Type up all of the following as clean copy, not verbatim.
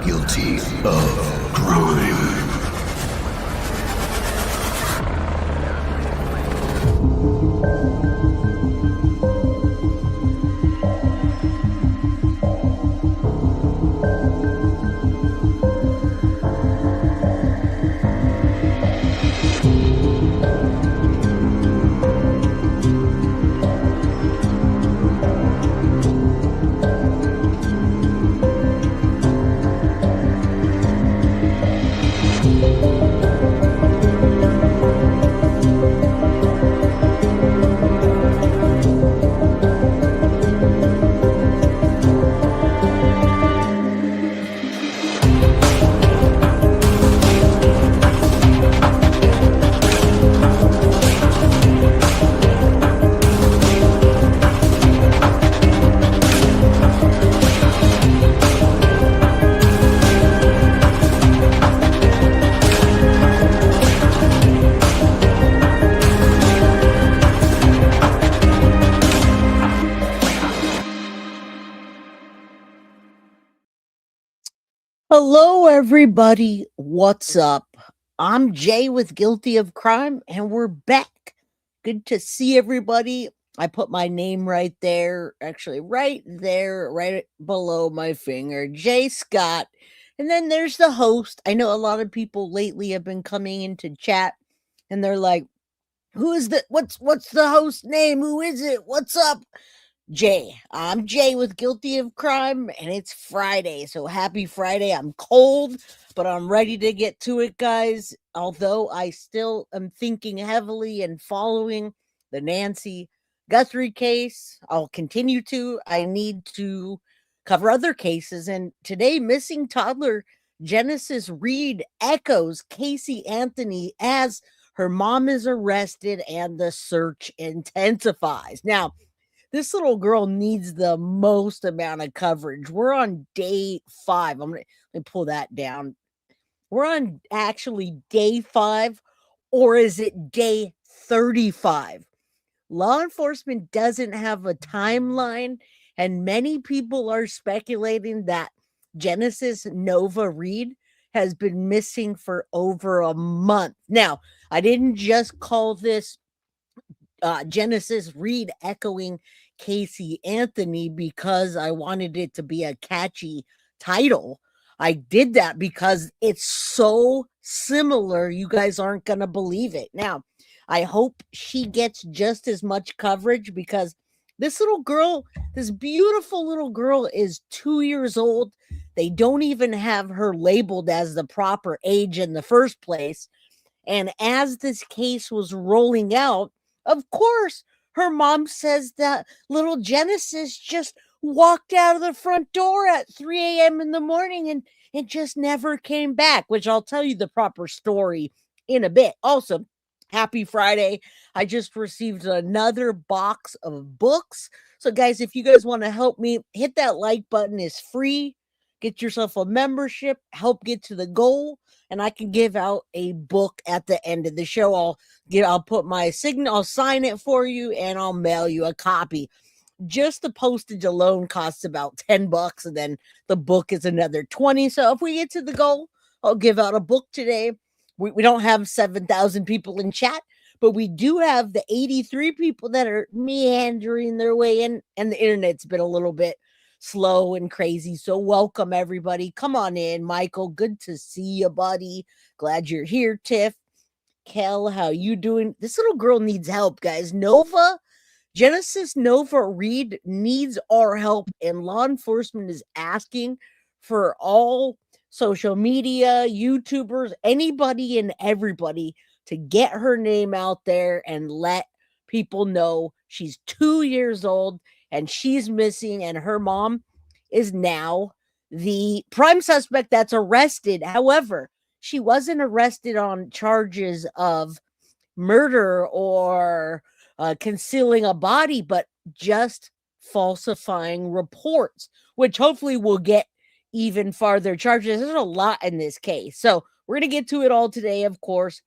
guilty of crime. Hello, everybody. What's up? I'm Jay with Guilty of Crime, and we're back. Good to see everybody. I put my name right there, actually, right there, right below my finger, Jay Scott. And then there's the host. I know a lot of people lately have been coming into chat, and they're like, "Who is the? What's the host name? Who is it? What's up?" Jay. I'm Jay with Guilty of Crime, and it's Friday. So happy Friday. I'm cold, but I'm ready to get to it, guys. Although I still am thinking heavily and following the Nancy Guthrie case. I'll continue to. I need to cover other cases. And today, missing toddler Genesis Reid echoes Casey Anthony as her mom is arrested and the search intensifies. Now, this little girl needs the most amount of coverage. We're on day 5. Let me pull that down. We're on actually day 5, or is it day 35? Law enforcement doesn't have a timeline, and many people are speculating that Genesis Nova Reid has been missing for over a month. Now, I didn't just call this Genesis Reid echoing Casey Anthony because I wanted it to be a catchy title. I did that because it's so similar. You guys aren't going to believe it. Now, I hope she gets just as much coverage because this little girl, this beautiful little girl, is 2 years old. They don't even have her labeled as the proper age in the first place. And as this case was rolling out, of course, her mom says that little Genesis just walked out of the front door at 3 a.m. in the morning and it just never came back, which I'll tell you the proper story in a bit. Also, happy Friday. I just received another box of books. So, guys, if you guys want to help me, hit that like button. It's free. Get yourself a membership, help get to the goal, and I can give out a book at the end of the show. I'll put my signature, I'll sign it for you, and I'll mail you a copy. Just the postage alone costs about $10, and then the book is another 20. So if we get to the goal, I'll give out a book today. We don't have 7,000 people in chat, but we do have the 83 people that are meandering their way in, and the internet's been a little bit slow and crazy. So welcome everybody. Come on in, Michael. Good to see you, buddy. Glad you're here, Tiff. Kel, how you doing? This little girl needs help, guys. Genesis Nova Reid needs our help, and law enforcement is asking for all social media, YouTubers, anybody and everybody to get her name out there and let people know she's 2 years old and she's missing, and her mom is now the prime suspect that's arrested. However, she wasn't arrested on charges of murder or concealing a body, but just falsifying reports, which hopefully will get even farther charges. There's a lot in this case. So we're going to get to it all today, of course.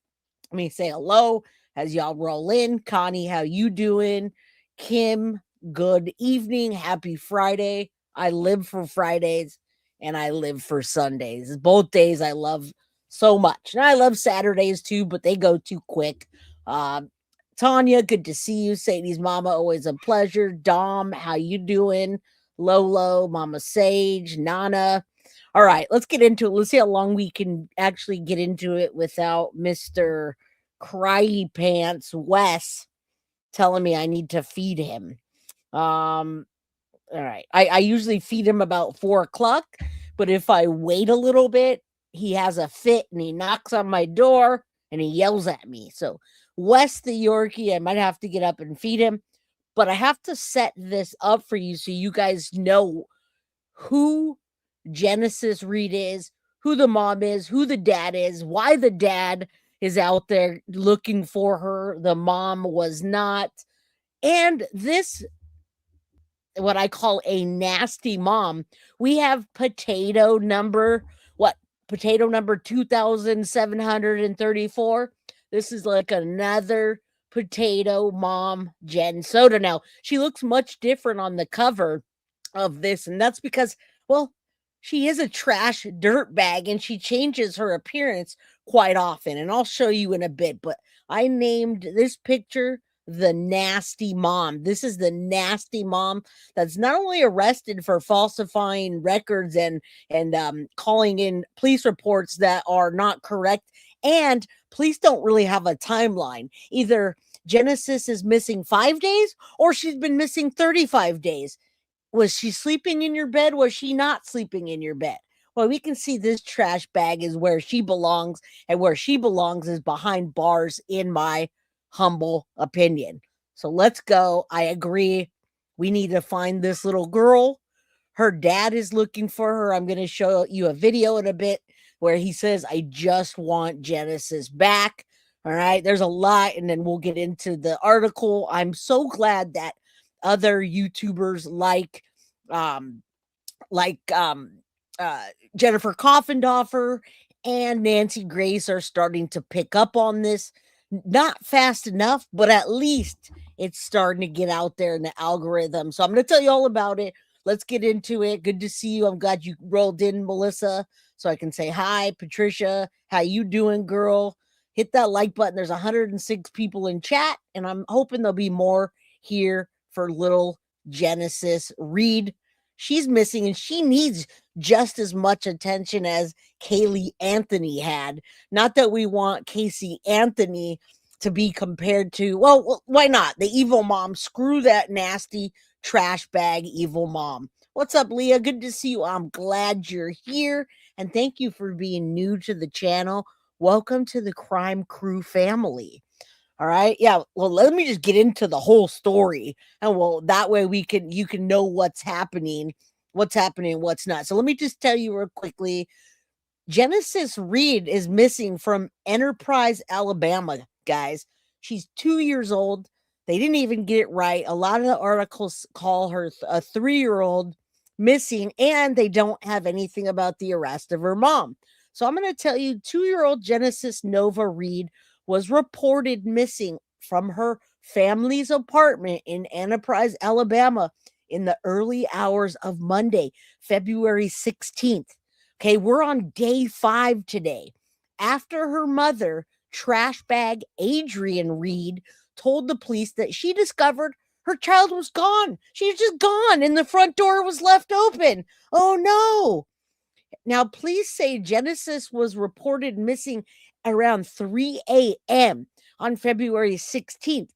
Let me say hello as y'all roll in. Connie, how you doing? Kim, good evening. Happy Friday. I live for Fridays. and I live for Sundays. Both days I love so much. And I love Saturdays too, but they go too quick. Tanya, good to see you. Sadie's mama, always a pleasure. Dom, how you doing? Lolo, Mama Sage, Nana. All right, let's get into it. Let's see how long we can actually get into it without Mr. Cryy Pants Wes telling me I need to feed him. All right. I usually feed him about 4 o'clock, but if I wait a little bit, he has a fit and he knocks on my door and he yells at me. So, Wes the Yorkie, I might have to get up and feed him, but I have to set this up for you so you guys know who Genesis Reid is, who the mom is, who the dad is, why the dad is out there looking for her. The mom was not. And this, what I call a nasty mom. We have potato number 2734. This is like another potato mom, Jen Soda. Now, she looks much different on the cover of this, and that's because, well, she is a trash dirt bag and she changes her appearance quite often, and I'll show you in a bit. But I named this picture the nasty mom. This is the nasty mom that's not only arrested for falsifying records and calling in police reports that are not correct, and police don't really have a timeline. Either Genesis is missing 5 days or she's been missing 35 days. Was she sleeping in your bed? Was she not sleeping in your bed? Well, we can see this trash bag is where she belongs, and where she belongs is behind bars, in my humble opinion. So let's go. I agree. We need to find this little girl. Her dad is looking for her. I'm going to show you a video in a bit where he says, I just want Genesis back. All right. There's a lot, and then we'll get into the article. I'm so glad that other YouTubers like Jennifer Coffindoffer and Nancy Grace are starting to pick up on this. Not fast enough, but at least it's starting to get out there in the algorithm. So I'm going to tell you all about it. Let's get into it. Good to see you. I'm glad you rolled in, Melissa, so I can say hi. Patricia, how you doing, girl? Hit that like button. There's 106 people in chat, and I'm hoping there'll be more here for little Genesis Reid. She's missing, and she needs just as much attention as Kaylee Anthony had. Not that we want Casey Anthony to be compared to, well, why not? The evil mom. Screw that nasty trash bag evil mom. What's up, Leah? Good to see you. I'm glad you're here, and thank you for being new to the channel. Welcome to the Crime Crew family. All right. Yeah. Well, let me just get into the whole story. And well, that way you can know what's happening, what's not. So let me just tell you real quickly. Genesis Reid is missing from Enterprise, Alabama, guys. She's 2 years old. They didn't even get it right. A lot of the articles call her a 3-year-old missing, and they don't have anything about the arrest of her mom. So I'm going to tell you, 2-year-old Genesis Nova Reid was reported missing from her family's apartment in Enterprise, Alabama in the early hours of Monday, February 16th. Okay, we're on day 5 today. After her mother, trash bag Adrienne Reid, told the police that she discovered her child was gone. She was just gone, and the front door was left open. Oh no. Now, police say Genesis was reported missing around 3 a.m. on February 16th.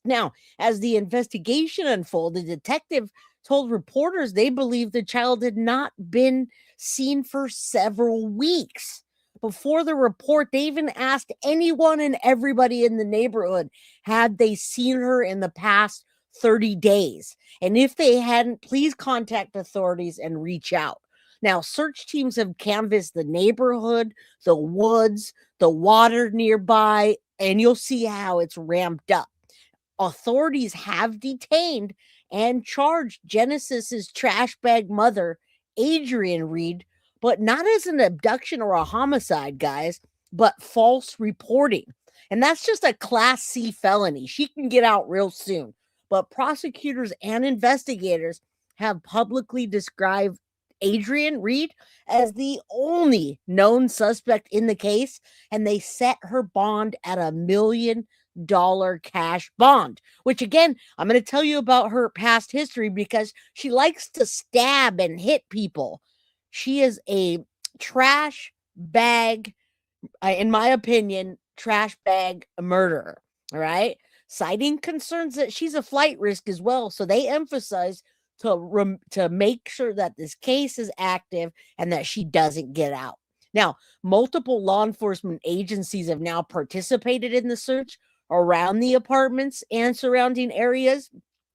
Now, as the investigation unfolded, the detective told reporters they believed the child had not been seen for several weeks. Before the report, they even asked anyone and everybody in the neighborhood, had they seen her in the past 30 days? And if they hadn't, please contact authorities and reach out. Now, search teams have canvassed the neighborhood, the woods, the water nearby, and you'll see how it's ramped up. Authorities have detained and charged Genesis's trash bag mother, Adrienne Reid, but not as an abduction or a homicide, guys, but false reporting. And that's just a Class C felony. She can get out real soon. But prosecutors and investigators have publicly described Adrienne Reid as the only known suspect in the case, and they set her bond at $1 million cash bond, which again, I'm going to tell you about her past history because she likes to stab and hit people. She is a trash bag, in my opinion, trash bag murderer. All right. Citing concerns that she's a flight risk as well. So they emphasize to make sure that this case is active and that she doesn't get out. Now, multiple law enforcement agencies have now participated in the search around the apartments and surrounding areas,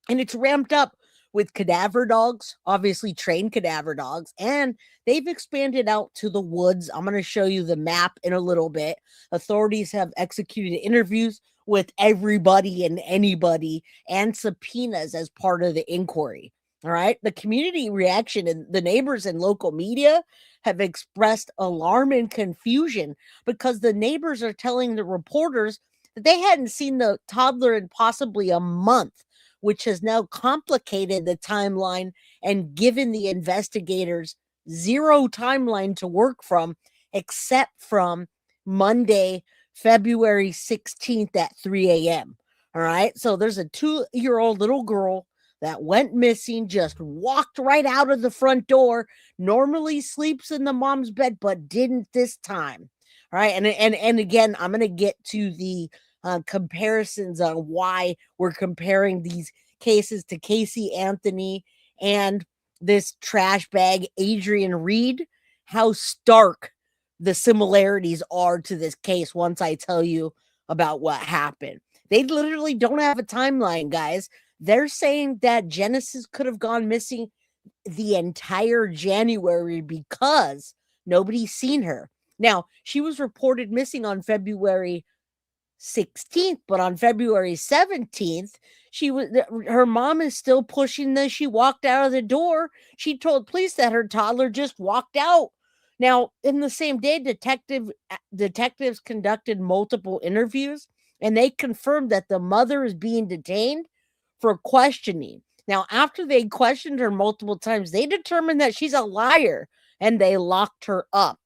and it's ramped up with cadaver dogs, obviously trained cadaver dogs, and they've expanded out to the woods. I'm going to show you the map in a little bit. Authorities have executed interviews with everybody and anybody and subpoenas as part of the inquiry. All right. The community reaction and the neighbors and local media have expressed alarm and confusion because the neighbors are telling the reporters that they hadn't seen the toddler in possibly a month, which has now complicated the timeline and given the investigators zero timeline to work from, except from Monday, February 16th at 3 a.m. All right. So there's a 2-year-old little girl that went missing, just walked right out of the front door, normally sleeps in the mom's bed, but didn't this time. All right. And again, I'm going to get to the comparisons on why we're comparing these cases to Casey Anthony and this trash bag, Adrienne Reid, how stark the similarities are to this case once I tell you about what happened. They literally don't have a timeline, guys. They're saying that Genesis could have gone missing the entire January because nobody's seen her. Now, she was reported missing on February 16th, but on February 17th, her mom is still pushing that she walked out of the door. She told police that her toddler just walked out. Now, in the same day, detectives conducted multiple interviews, and they confirmed that the mother is being detained for questioning. Now, after they questioned her multiple times, they determined that she's a liar, and they locked her up.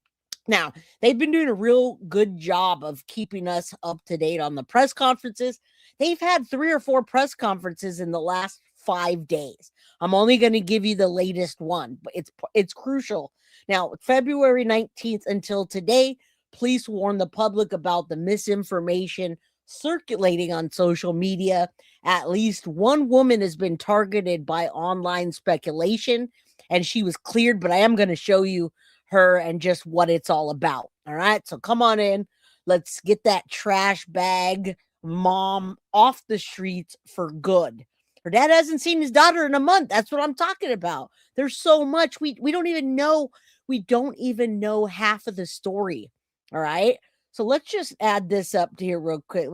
Now, they've been doing a real good job of keeping us up to date on the press conferences. They've had 3 or 4 press conferences in the last 5 days. I'm only going to give you the latest one, but it's crucial. Now, February 19th until today, police warned the public about the misinformation circulating on social media. At least one woman has been targeted by online speculation, and she was cleared, but I am going to show you her and just what it's all about. All right. So come on in. Let's get that trash bag mom off the streets for good. Her dad hasn't seen his daughter in a month. That's what I'm talking about. There's so much we don't even know. We don't even know half of the story. All right. So let's just add this up to here real quick.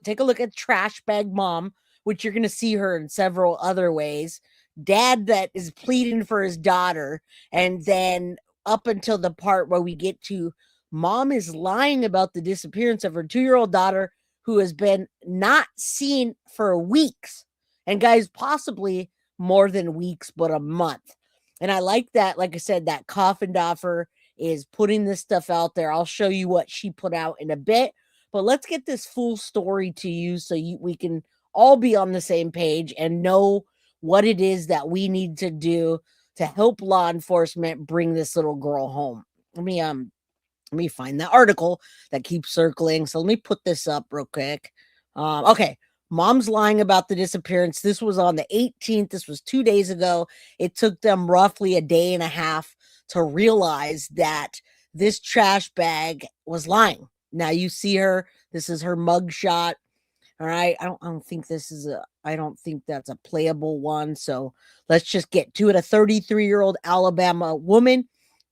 Take a look at trash bag mom, which you're going to see her in several other ways. Dad that is pleading for his daughter, and then up until the part where we get to mom is lying about the disappearance of her 2-year-old daughter who has been not seen for weeks, and guys, possibly more than weeks, but a month. And I like that, like I said, that Coffindorfer is putting this stuff out there. I'll show you what she put out in a bit, but let's get this full story to you so we can all be on the same page and know what it is that we need to do to help law enforcement bring this little girl home. Let me find the article that keeps circling. So let me put this up real quick. Okay. Mom's lying about the disappearance. This was on the 18th. This was 2 days ago. It took them roughly a day and a half to realize that this trash bag was lying. Now you see her. This is her mugshot. All right. I don't think that's a playable one. So let's just get to it. A 33-year-old Alabama woman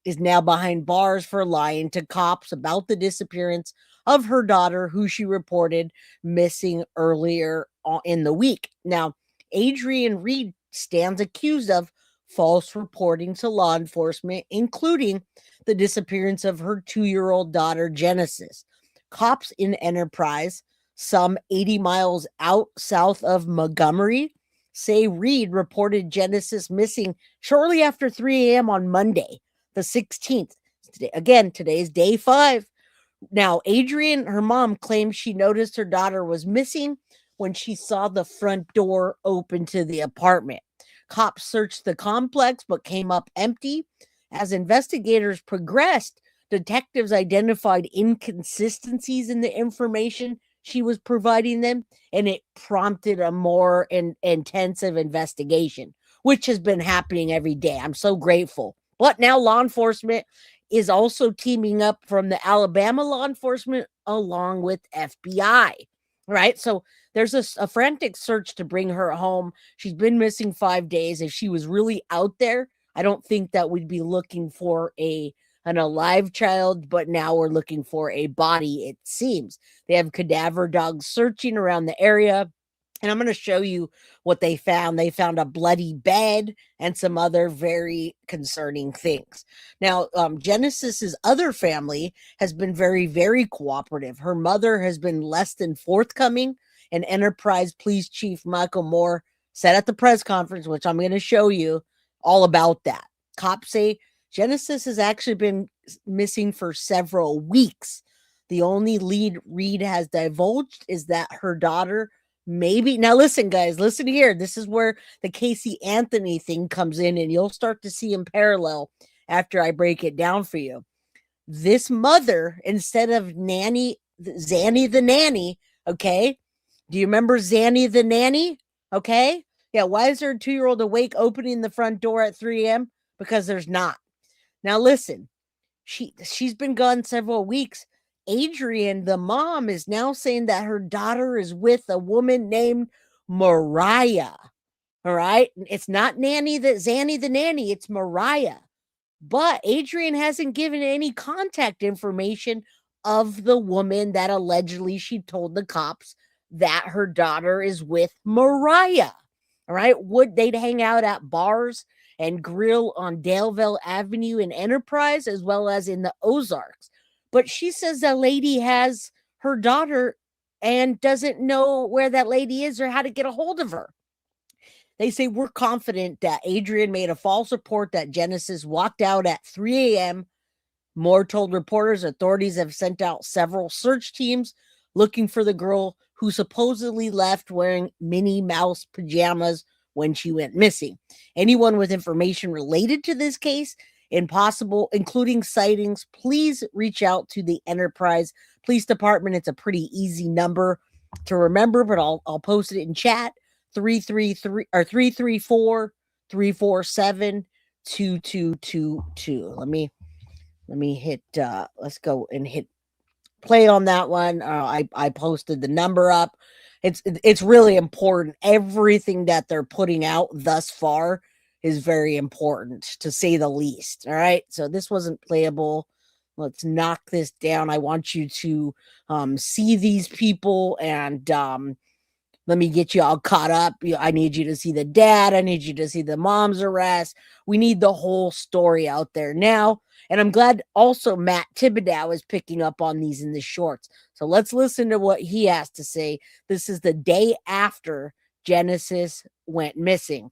is now behind bars for lying to cops about the disappearance of her daughter, who she reported missing earlier in the week. Now, Adrienne Reid stands accused of false reporting to law enforcement, including the disappearance of her 2-year-old daughter, Genesis. Cops in Enterprise, some 80 miles out south of Montgomery, say Reid reported Genesis missing shortly after 3 a.m. on Monday, the 16th. Today's day 5. Now, Adrienne, her mom, claims she noticed her daughter was missing when she saw the front door open to the apartment. Cops searched the complex but came up empty. As investigators progressed, detectives identified inconsistencies in the information she was providing them, and it prompted a more intensive investigation, which has been happening every day. I'm so grateful. But now law enforcement is also teaming up from the Alabama law enforcement along with FBI, right? So there's a frantic search to bring her home. She's been missing 5 days. If she was really out there, I don't think that we'd be looking for an alive child, but now we're looking for a body, it seems. They have cadaver dogs searching around the area. And I'm going to show you what they found. They found a bloody bed and some other very concerning things. Now, Genesis's other family has been very, very cooperative. Her mother has been less than forthcoming. And Enterprise Police Chief Michael Moore said at the press conference, which I'm going to show you all about that. Cops say Genesis has actually been missing for several weeks. The only lead Reid has divulged is that her daughter maybe. Now, listen, guys, listen here. This is where the Casey Anthony thing comes in, and you'll start to see in parallel after I break it down for you. This mother, instead of Zanny the nanny, okay? Do you remember Zanny the nanny? Okay? Yeah, why is her 2-year-old awake opening the front door at 3 a.m.? Because there's not. Now, listen, she's been gone several weeks. Adrienne, the mom, is now saying that her daughter is with a woman named Mariah. All right. It's not Zanny the nanny. It's Mariah. But Adrienne hasn't given any contact information of the woman that allegedly she told the cops that her daughter is with Mariah. All right. They'd hang out at bars and grill on Daleville Avenue in Enterprise, as well as in the Ozarks. But she says that lady has her daughter and doesn't know where that lady is or how to get a hold of her. They say we're confident that Adrienne made a false report that Genesis walked out at 3 a.m. Moore told reporters authorities have sent out several search teams looking for the girl who supposedly left wearing Minnie Mouse pajamas when she went missing. Anyone with information related to this case, including sightings, please reach out to the Enterprise Police Department. It's a pretty easy number to remember, but I'll post it in chat. 334-347-2222. Let me hit let's go and hit play on that one. I posted the number up. It's really important. Everything that they're putting out thus far is very important, to say the least. All right. So this wasn't playable. Let's knock this down. I want you to see these people, and let me get you all caught up. I need you to see the dad. I need you to see the mom's arrest. We need the whole story out there now. And I'm glad also Matt Thibodeau is picking up on these in the shorts. So let's listen to what he has to say. This is the day after Genesis went missing.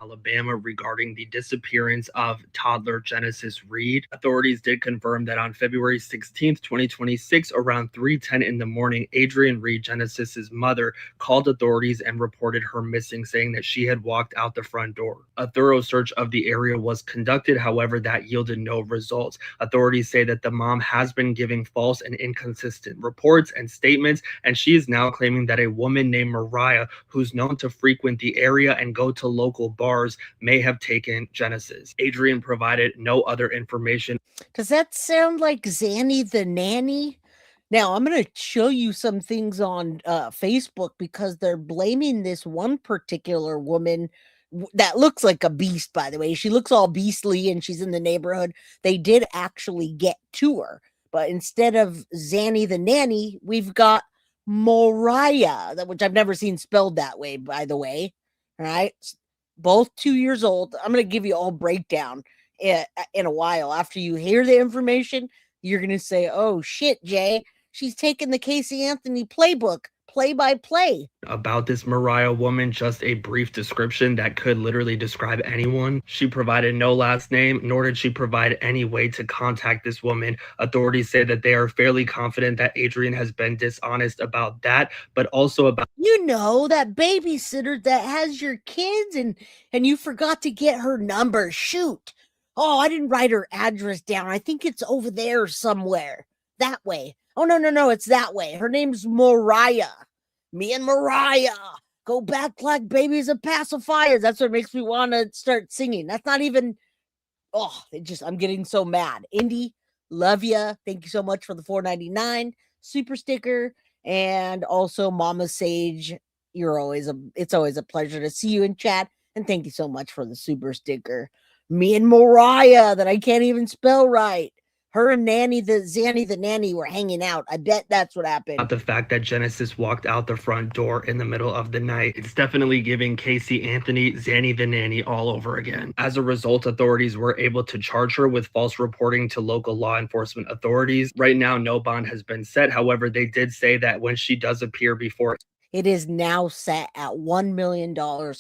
Alabama regarding the disappearance of toddler Genesis Reid. Authorities did confirm that on February 16th, 2026, around 3:10 in the morning, Adrienne Reid, Genesis's mother, called authorities and reported her missing, saying that she had walked out the front door. A thorough search of the area was conducted, however, that yielded no results. Authorities say that the mom has been giving false and inconsistent reports and statements, and she is now claiming that a woman named Mariah, who's known to frequent the area and go to local bars, may have taken Genesis. Adrienne provided no other information. Does that sound like Zanny the nanny? Now, I'm going to show you some things on Facebook, because they're blaming this one particular woman that looks like a beast, by the way. She looks all beastly and she's in the neighborhood. They did actually get to her. But instead of Zanny the nanny, we've got Mariah, which I've never seen spelled that way, by the way. All right. Both 2 years old. I'm going to give you all breakdown in a while. After you hear the information, you're going to say, oh, shit, Jay, she's taking the Casey Anthony playbook. play-by-play. About this Mariah woman, just a brief description that could literally describe anyone. She provided no last name, nor did she provide any way to contact this woman. Authorities say that they are fairly confident that Adrienne has been dishonest about that, but also about That babysitter that has your kids and you forgot to get her number. Shoot. Oh, I didn't write her address down. I think it's over there somewhere. That way. Oh, no, it's that way. Her name's Mariah. Me and Mariah go back like babies and pacifiers. That's what makes me want to start singing. That's not even, I'm getting so mad. Indy, love ya. Thank you so much for the $4.99 super sticker. And also Mama Sage, it's always a pleasure to see you in chat. And thank you so much for the super sticker. Me and Mariah, that I can't even spell right. Her and Zanny the nanny were hanging out. I bet that's what happened. the fact that Genesis walked out the front door in the middle of the night. It's definitely giving Casey Anthony, Zanny the nanny all over again. As a result, authorities were able to charge her with false reporting to local law enforcement authorities. Right now, no bond has been set. However, they did say that when she does appear before, it is now set at $1 million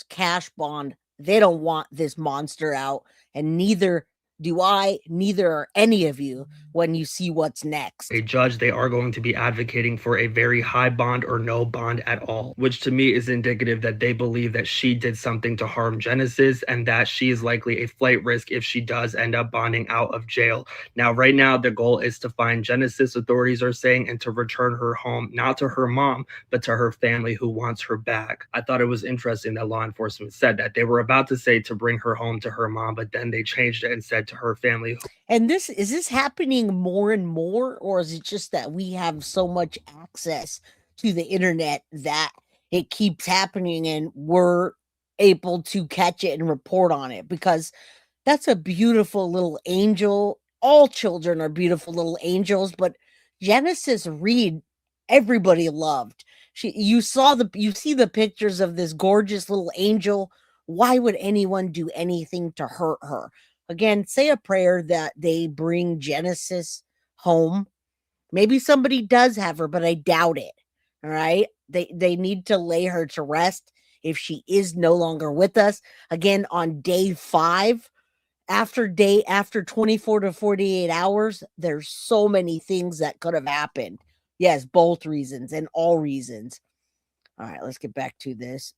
cash bond. They don't want this monster out, and neither do I, neither are any of you when you see what's next. A judge, they are going to be advocating for a very high bond or no bond at all, which to me is indicative that they believe that she did something to harm Genesis and that she is likely a flight risk if she does end up bonding out of jail. Now, right now, the goal is to find Genesis, authorities are saying, and to return her home, not to her mom, but to her family who wants her back. I thought it was interesting that law enforcement said that. They were about to say to bring her home to her mom, but then they changed it and said to her family. And is this happening more and more, or is it just that we have so much access to the internet that it keeps happening and we're able to catch it and report on it? Because that's a beautiful little angel. All children are beautiful little angels, but Genesis Reid, everybody loved. You see the pictures of this gorgeous little angel. Why would anyone do anything to hurt her? Again, say a prayer that they bring Genesis home. Maybe somebody does have her, but I doubt it. All right. They need to lay her to rest if she is no longer with us. Again, on day 5, after 24 to 48 hours, there's so many things that could have happened. Yes, both reasons and all reasons. All right, let's get back to this.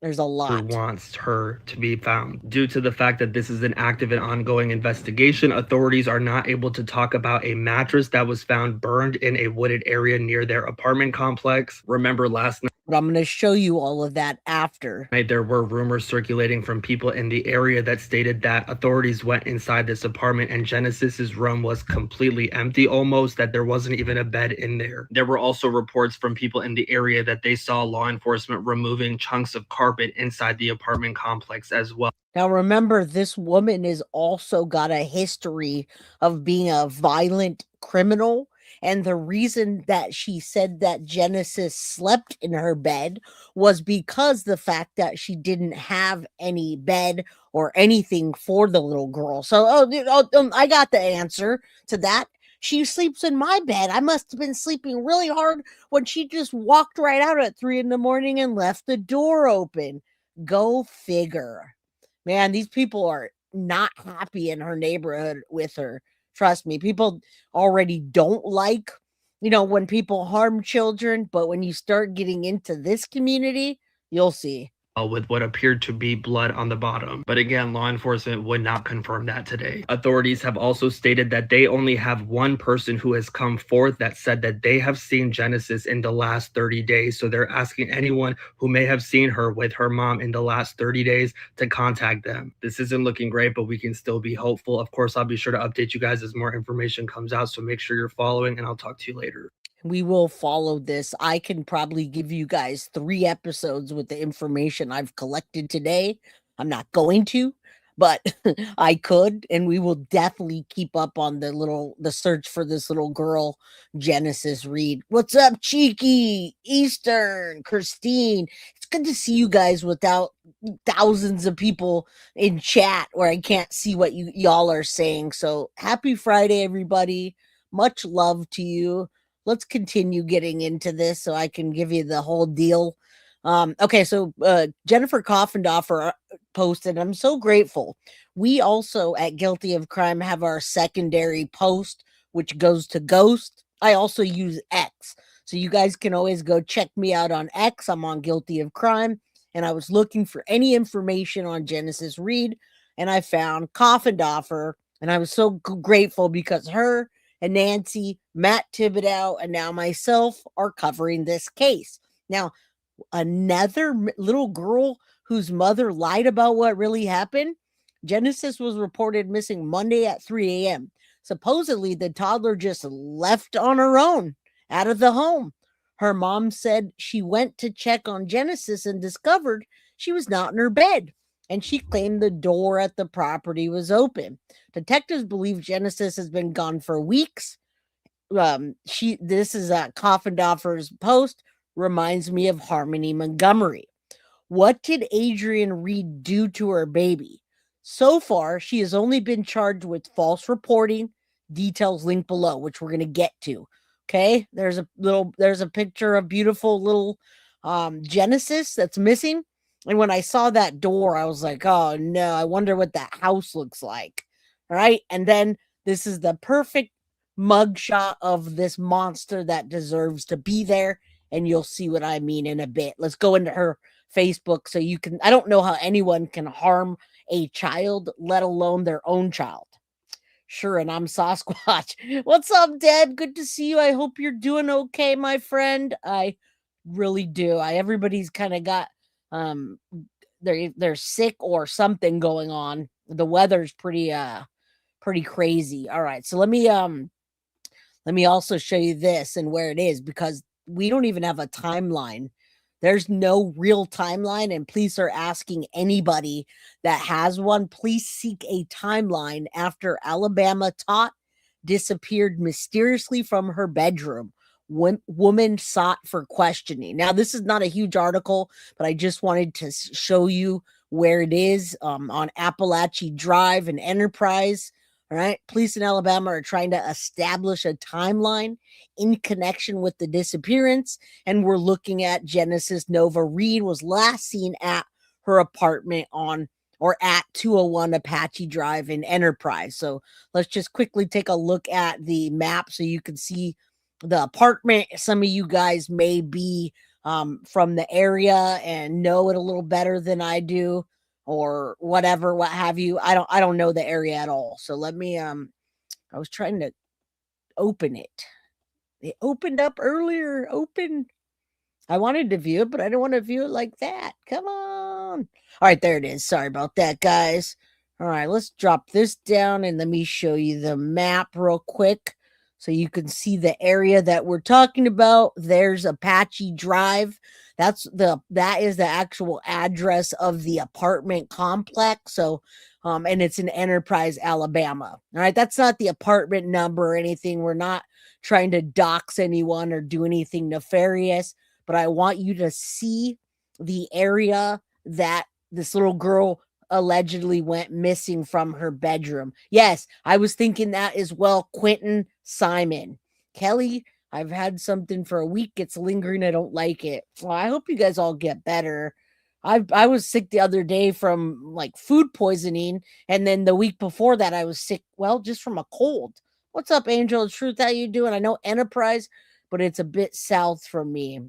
There's a lot. Who wants her to be found. Due to the fact that this is an active and ongoing investigation, authorities are not able to talk about a mattress that was found burned in a wooded area near their apartment complex. Remember last night, but I'm going to show you all of that after. There were rumors circulating from people in the area that stated that authorities went inside this apartment and Genesis's room was completely empty, almost that there wasn't even a bed in there. There were also reports from people in the area that they saw law enforcement removing chunks of carpet inside the apartment complex as well. Now, remember, this woman has also got a history of being a violent criminal. And the reason that she said that Genesis slept in her bed was because the fact that she didn't have any bed or anything for the little girl. So, I got the answer to that. She sleeps in my bed. I must have been sleeping really hard when she just walked right out at 3 a.m. and left the door open. Go figure. Man, these people are not happy in her neighborhood with her. Trust me, people already don't like, when people harm children. But when you start getting into this community, you'll see. With what appeared to be blood on the bottom. But again, law enforcement would not confirm that today. Authorities have also stated that they only have one person who has come forth that said that they have seen Genesis in the last 30 days. So they're asking anyone who may have seen her with her mom in the last 30 days to contact them. This isn't looking great, but we can still be hopeful. Of course, I'll be sure to update you guys as more information comes out. So make sure you're following, and I'll talk to you later. We will follow this. I can probably give you guys 3 episodes with the information I've collected today. I'm not going to, but I could, and we will definitely keep up on the search for this little girl, Genesis Reid. What's up, Cheeky, Eastern, Christine? It's good to see you guys without thousands of people in chat where I can't see what y'all are saying. So happy Friday, everybody. Much love to you. let's continue getting into this so I can give you the whole deal. Okay, so Jennifer Coffendoffer posted, I'm so grateful. We also at Guilty of Crime have our secondary post, which goes to Ghost. I also use X. So you guys can always go check me out on X. I'm on Guilty of Crime. And I was looking for any information on Genesis Reid. And I found Coffendoffer. And I was so grateful because her and Nancy, Matt Thibodeau, and now myself are covering this case. Now, another little girl whose mother lied about what really happened. Genesis was reported missing Monday at 3 a.m. Supposedly, the toddler just left on her own out of the home. Her mom said she went to check on Genesis and discovered she was not in her bed. And she claimed the door at the property was open. Detectives believe Genesis has been gone for weeks. This is Coffendoffer's post. Reminds me of Harmony Montgomery. What did Adrienne Reid do to her baby? So far, she has only been charged with false reporting. Details linked below, which we're going to get to. Okay, there's a picture of beautiful little Genesis that's missing. And when I saw that door, I was like, oh no, I wonder what that house looks like. All right. And then this is the perfect mugshot of this monster that deserves to be there. And you'll see what I mean in a bit. Let's go into her Facebook so you can. I don't know how anyone can harm a child, let alone their own child. Sure, and I'm Sasquatch. What's up, Dad? Good to see you. I hope you're doing okay, my friend. I really do. Everybody's kind of got they're sick or something going on. The weather's pretty crazy. All right, so let me also show you this and where it is, because we don't even have a timeline. There's no real timeline, and police are asking anybody that has one, please seek a timeline after Alabama tot disappeared mysteriously from her bedroom. Woman sought for questioning. Now, this is not a huge article, but I just wanted to show you where it is on Appalachian Drive and Enterprise. All right. Police in Alabama are trying to establish a timeline in connection with the disappearance. And we're looking at Genesis Nova Reid was last seen at her apartment at 201 Apache Drive in Enterprise. So let's just quickly take a look at the map so you can see the apartment. Some of you guys may be from the area and know it a little better than I do, or whatever, what have you. I don't know the area at all. So let me I was trying to open it. It opened up earlier. I wanted to view it, but I don't want to view it like that. Come on. All right, there it is. Sorry about that, guys. All right, let's drop this down and let me show you the map real quick so you can see the area that we're talking about. There's Apache Drive. That is the actual address of the apartment complex. So, and it's in Enterprise, Alabama. All right, that's not the apartment number or anything. We're not trying to dox anyone or do anything nefarious, but I want you to see the area that this little girl allegedly went missing from her bedroom. Yes, I was thinking that as well. Quentin Simon. Kelly, I've had something for a week. It's lingering. I don't like it. Well, I hope you guys all get better. I was sick the other day from like food poisoning. And then the week before that, I was sick, well, just from a cold. What's up, Angel Truth? How you doing? I know Enterprise, but it's a bit south from me.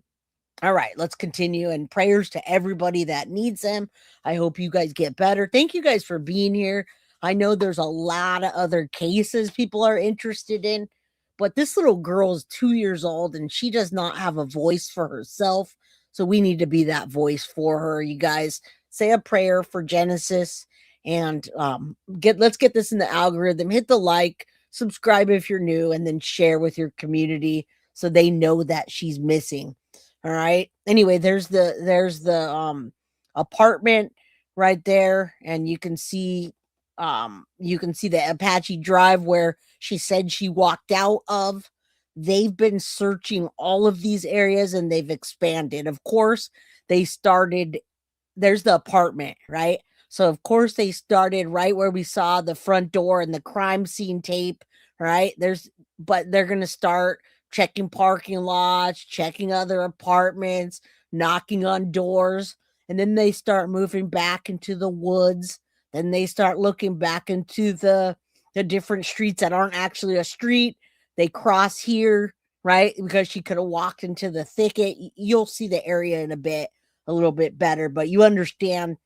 All right, let's continue. And prayers to everybody that needs them. I hope you guys get better. Thank you guys for being here. I know there's a lot of other cases people are interested in, but this little girl is 2 years old and she does not have a voice for herself. So we need to be that voice for her. You guys say a prayer for Genesis and let's get this in the algorithm. Hit the like, subscribe if you're new, and then share with your community so they know that she's missing. All right. Anyway, there's the apartment right there, and you can see the Apache Drive where she said she walked out of. They've been searching all of these areas and they've expanded. Of course, there's the apartment, right? So of course they started right where we saw the front door and the crime scene tape, right? But they're going to start checking parking lots, checking other apartments, knocking on doors. And then they start moving back into the woods. Then they start looking back into the different streets that aren't actually a street. They cross here, right? Because she could have walked into the thicket. You'll see the area in a little bit better, but you understand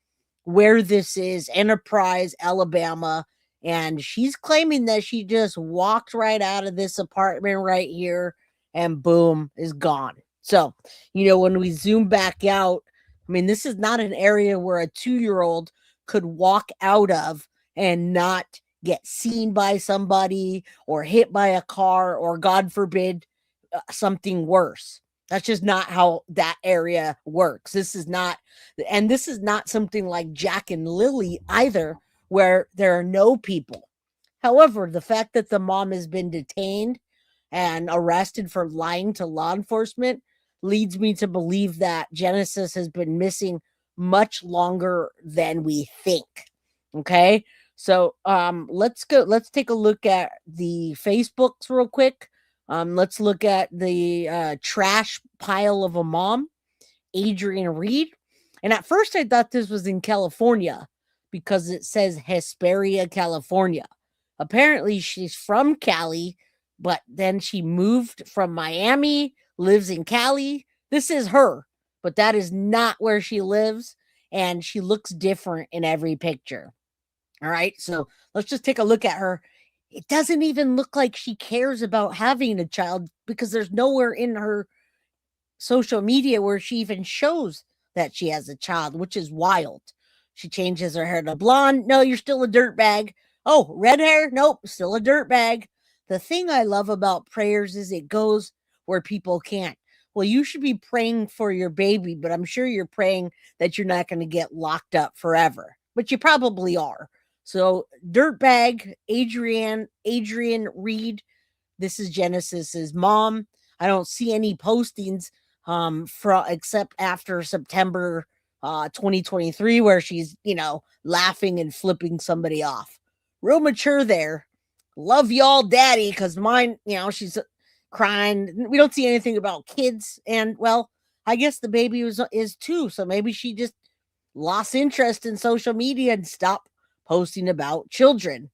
where this is, Enterprise, Alabama. And she's claiming that she just walked right out of this apartment right here and boom, is gone. So, when we zoom back out, I mean, this is not an area where a 2-year-old could walk out of and not get seen by somebody or hit by a car or, God forbid, something worse. That's just not how that area works. This is not something like Jack and Lily either, where there are no people. However, the fact that the mom has been detained and arrested for lying to law enforcement leads me to believe that Genesis has been missing much longer than we think. Okay. So let's take a look at the Facebooks real quick. Let's look at the trash pile of a mom, Adrienne Reid. And at first I thought this was in California because it says Hesperia, California. Apparently she's from Cali, but then she moved from Miami, lives in Cali. This is her, but that is not where she lives. And she looks different in every picture. All right. So let's just take a look at her. It doesn't even look like she cares about having a child because there's nowhere in her social media where she even shows that she has a child, which is wild. She changes her hair to blonde. No, you're still a dirtbag. Oh, red hair? Nope, still a dirtbag. The thing I love about prayers is it goes where people can't. Well, you should be praying for your baby, but I'm sure you're praying that you're not going to get locked up forever, but you probably are. So dirtbag, Adrienne Reid. This is Genesis's mom. I don't see any postings except after September 2023 where she's, laughing and flipping somebody off. Real mature there. Love y'all, daddy, because mine, she's crying. We don't see anything about kids. And, well, I guess the baby is too. So maybe she just lost interest in social media and stopped posting about children,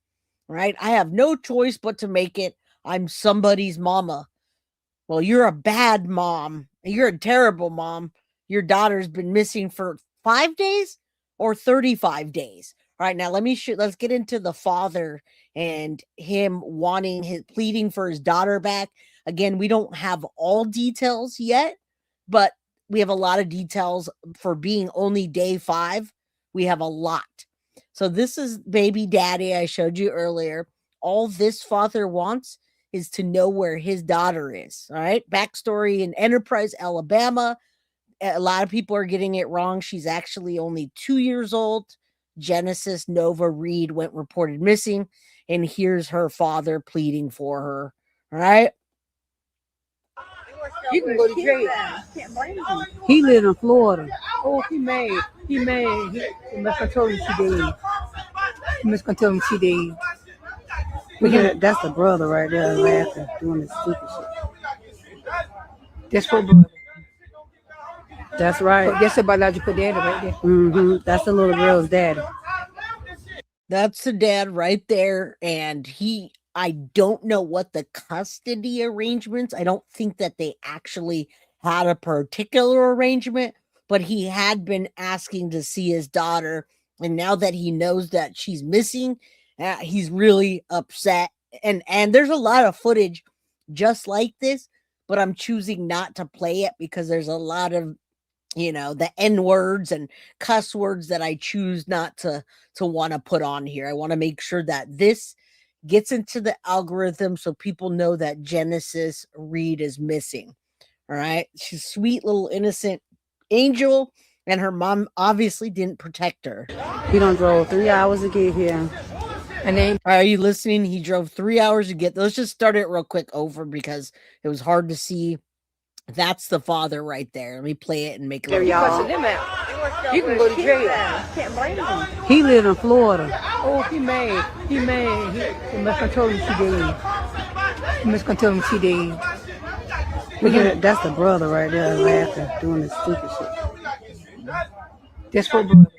right? I have no choice but to make it. I'm somebody's mama. Well, you're a bad mom. You're a terrible mom. Your daughter's been missing for 5 days or 35 days. All right, now let's get into the father and him pleading for his daughter back. Again, we don't have all details yet, but we have a lot of details for being only day 5. We have a lot. So this is baby daddy I showed you earlier. All this father wants is to know where his daughter is. All right. Backstory in Enterprise, Alabama. A lot of people are getting it wrong. She's actually only 2 years old. Genesis Nova Reid went reported missing. And here's her father pleading for her. All right. You can go to jail. He live in Florida. Oh, he mad. He must have told him she did. That's the brother right there laughing, doing the stupid shit. That's her brother. That's right. That's the biological daddy right there. Mm-hmm. That's the little girl's daddy. That's the dad right there. And I don't know what the custody arrangements. I don't think that they actually had a particular arrangement, but he had been asking to see his daughter. And now that he knows that she's missing, he's really upset. And there's a lot of footage just like this, but I'm choosing not to play it because there's a lot of, the N words and cuss words that I choose not to want to put on here. I want to make sure that this gets into the algorithm so people know that Genesis Reid is missing. All right. She's a sweet little innocent angel, and her mom obviously didn't protect her. He done drove 3 hours to get here. And then, are you listening? He drove 3 hours to get. Let's just start it real quick over because it was hard to see. That's the father right there. Let me play it and make it. You can go to jail. Can't blame him. He live in Florida. Oh, he mad. He must have told him she did. That's the brother right there laughing, doing the stupid shit. That's for brother.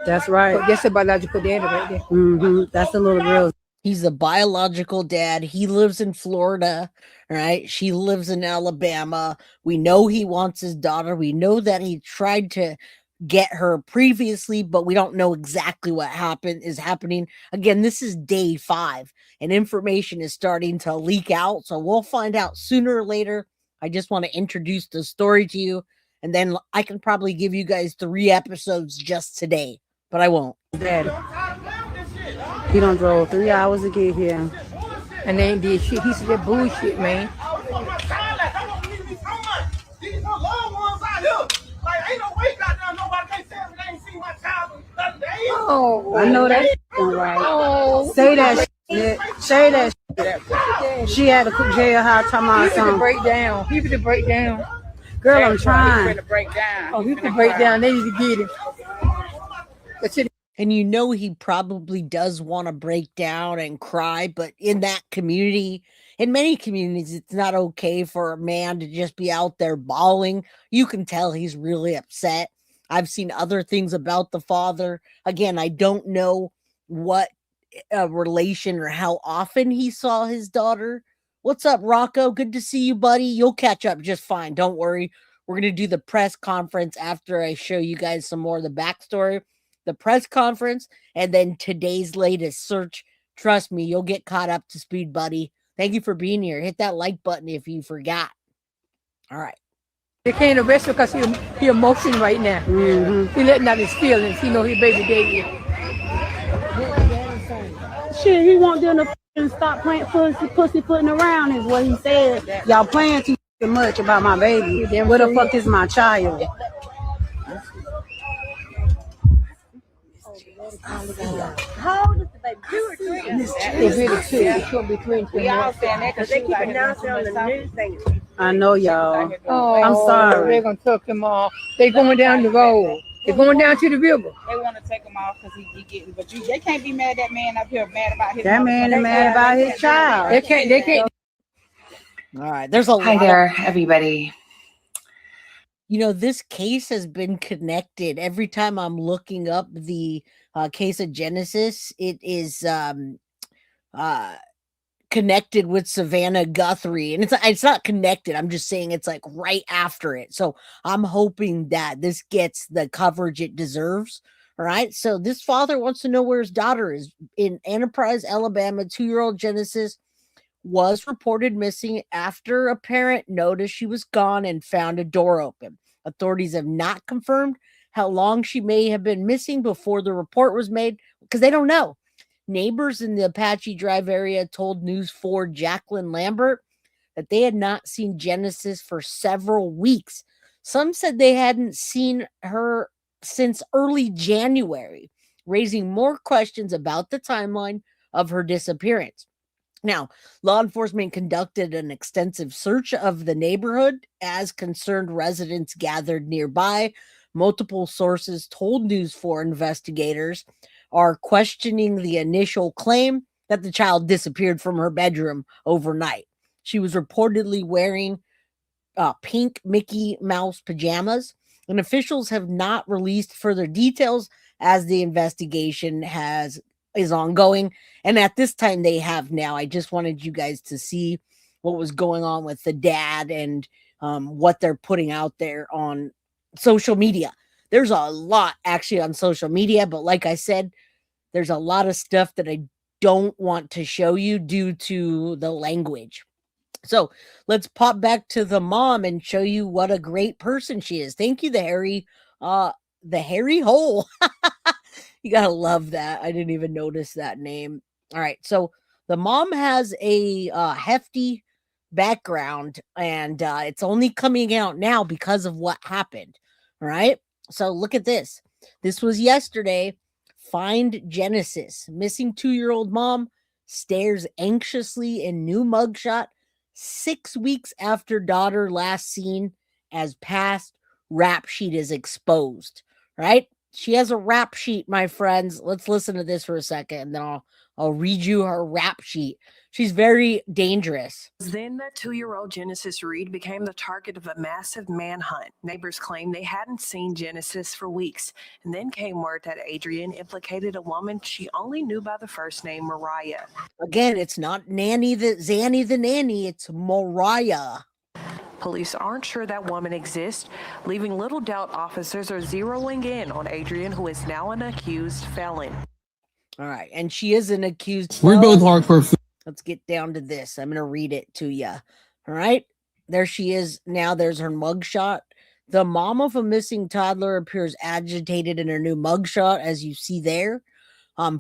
That's right. That's the biological daddy right there. Mm-hmm. That's the little girl. He's the biological dad. He lives in Florida, right? She lives in Alabama. We know he wants his daughter. We know that he tried to get her previously, but we don't know exactly what is happening. Again, this is day 5, and information is starting to leak out. So we'll find out sooner or later. I just want to introduce the story to you, and then I can probably give you guys 3 episodes just today, but I won't. Daddy. He done drove 3 hours to get here. And they ain't did shit. He said that bullshit, man. Oh, I know that right. Oh, say that shit. Say that shit. She had to cook jailhouse talking about something. Break down. People to break down. Girl, I'm trying. Oh, he can break down. They need to get him. That's it. And you know he probably does want to break down and cry, but in that community, in many communities, it's not okay for a man to just be out there bawling. You can tell he's really upset. I've seen other things about the father. Again, I don't know what relation or how often he saw his daughter. What's up, Rocco? Good to see you, buddy. You'll catch up just fine. Don't worry. We're going to do the press conference after I show you guys some more of the backstory. The press conference, and then today's latest search. Trust me, you'll get caught up to speed, buddy. Thank you for being here. Hit that like button if you forgot. All right. They can't arrest him because he emotional right now. Mm-hmm. He letting out his feelings. He know his baby daddy. Shit, he want them to stop playing pussy putting around is what he said. Y'all playing too much about my baby. Where the fuck is my child? How old is the baby? 2 or 3? It's really 2. It's going to be 3 and 2. We all saying that because they keep announcing on the news things. I know, y'all. Oh, I'm sorry. They're going to tuck him off. They're going down the road. They're going down to the river. They want to take him off because he getting, but they can't be mad at that man up here, mad about his. That man is mad about his child. They can't. All right. There's a lot. Hi there, everybody. You know, this case has been connected. Every time I'm looking up the case of Genesis, it is connected with Savannah Guthrie, and it's not connected. I'm just saying it's like right after it. So I'm hoping that this gets the coverage it deserves. All right. So this father wants to know where his daughter is. In Enterprise, Alabama, 2-year-old Genesis was reported missing after a parent noticed she was gone and found a door open. Authorities have not confirmed how long she may have been missing before the report was made because they don't know. Neighbors in the Apache Drive area told News 4 Jacqueline Lambert that they had not seen Genesis for several weeks. Some said they hadn't seen her since early January, raising more questions about the timeline of her disappearance. Now, law enforcement conducted an extensive search of the neighborhood as concerned residents gathered nearby. Multiple sources told News 4 investigators are questioning the initial claim that the child disappeared from her bedroom overnight. She was reportedly wearing pink Mickey Mouse pajamas, and officials have not released further details as the investigation is ongoing. And at this time they have now. I just wanted you guys to see what was going on with the dad and what they're putting out there on social media. There's a lot actually on social media, but like I said, there's a lot of stuff that I don't want to show you due to the language. So let's pop back to the mom and show you what a great person she is. Thank you, the hairy hole. You gotta love that. I didn't even notice that name. All right, so the mom has a hefty background, and it's only coming out now because of what happened. All right, so look at this. This was yesterday. Find Genesis. Missing 2-year-old mom stares anxiously in new mugshot 6 weeks after daughter last seen as past rap sheet is exposed. Right? She has a rap sheet, my friends. Let's listen to this for a second, and then I'll read you her rap sheet. She's very dangerous. Then that 2-year-old Genesis Reid became the target of a massive manhunt. Neighbors claimed they hadn't seen Genesis for weeks. And then came word that Adrienne implicated a woman she only knew by the first name Mariah. Again, it's not Zanny the nanny, it's Mariah. Police aren't sure that woman exists, leaving little doubt officers are zeroing in on Adrienne, who is now an accused felon. All right, and she is an accused We're felon. both hardcore. Let's get down to this. I'm going to read it to you. All right. There she is. Now there's her mugshot. The mom of a missing toddler appears agitated in her new mugshot, as you see there,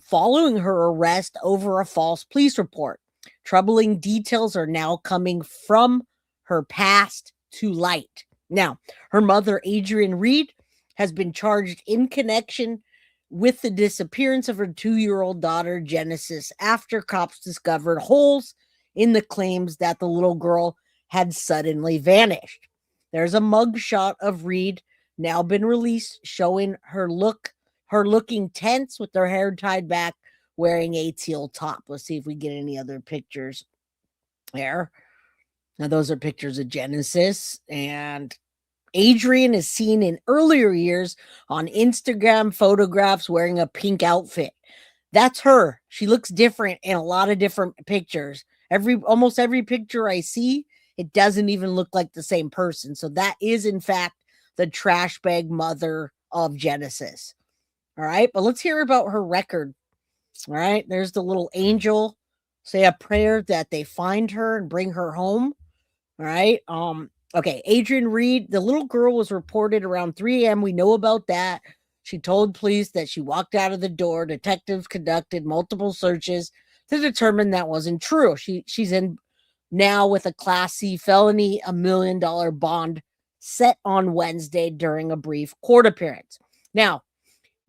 following her arrest over a false police report. Troubling details are now coming from her past to light. Now, her mother, Adrienne Reid, has been charged in connection with the disappearance of her 2-year-old daughter, Genesis, after cops discovered holes in the claims that the little girl had suddenly vanished. There's a mugshot of Reid now been released, showing her looking tense with her hair tied back, wearing a teal top. Let's see if we get any other pictures there. Now, those are pictures of Genesis, and Adrienne is seen in earlier years on Instagram photographs wearing a pink outfit. That's her. She looks different in a lot of different pictures. Almost every picture I see, it doesn't even look like the same person. So that is, in fact, the trash bag mother of Genesis. All right, but let's hear about her record. All right, there's the little angel. Say a prayer that they find her and bring her home. All right. Okay, Adrienne Reid, the little girl was reported around 3 a.m. We know about that. She told police that she walked out of the door. Detectives conducted multiple searches to determine that wasn't true. She's in now with a Class C felony, $1 million bond set on Wednesday during a brief court appearance. Now,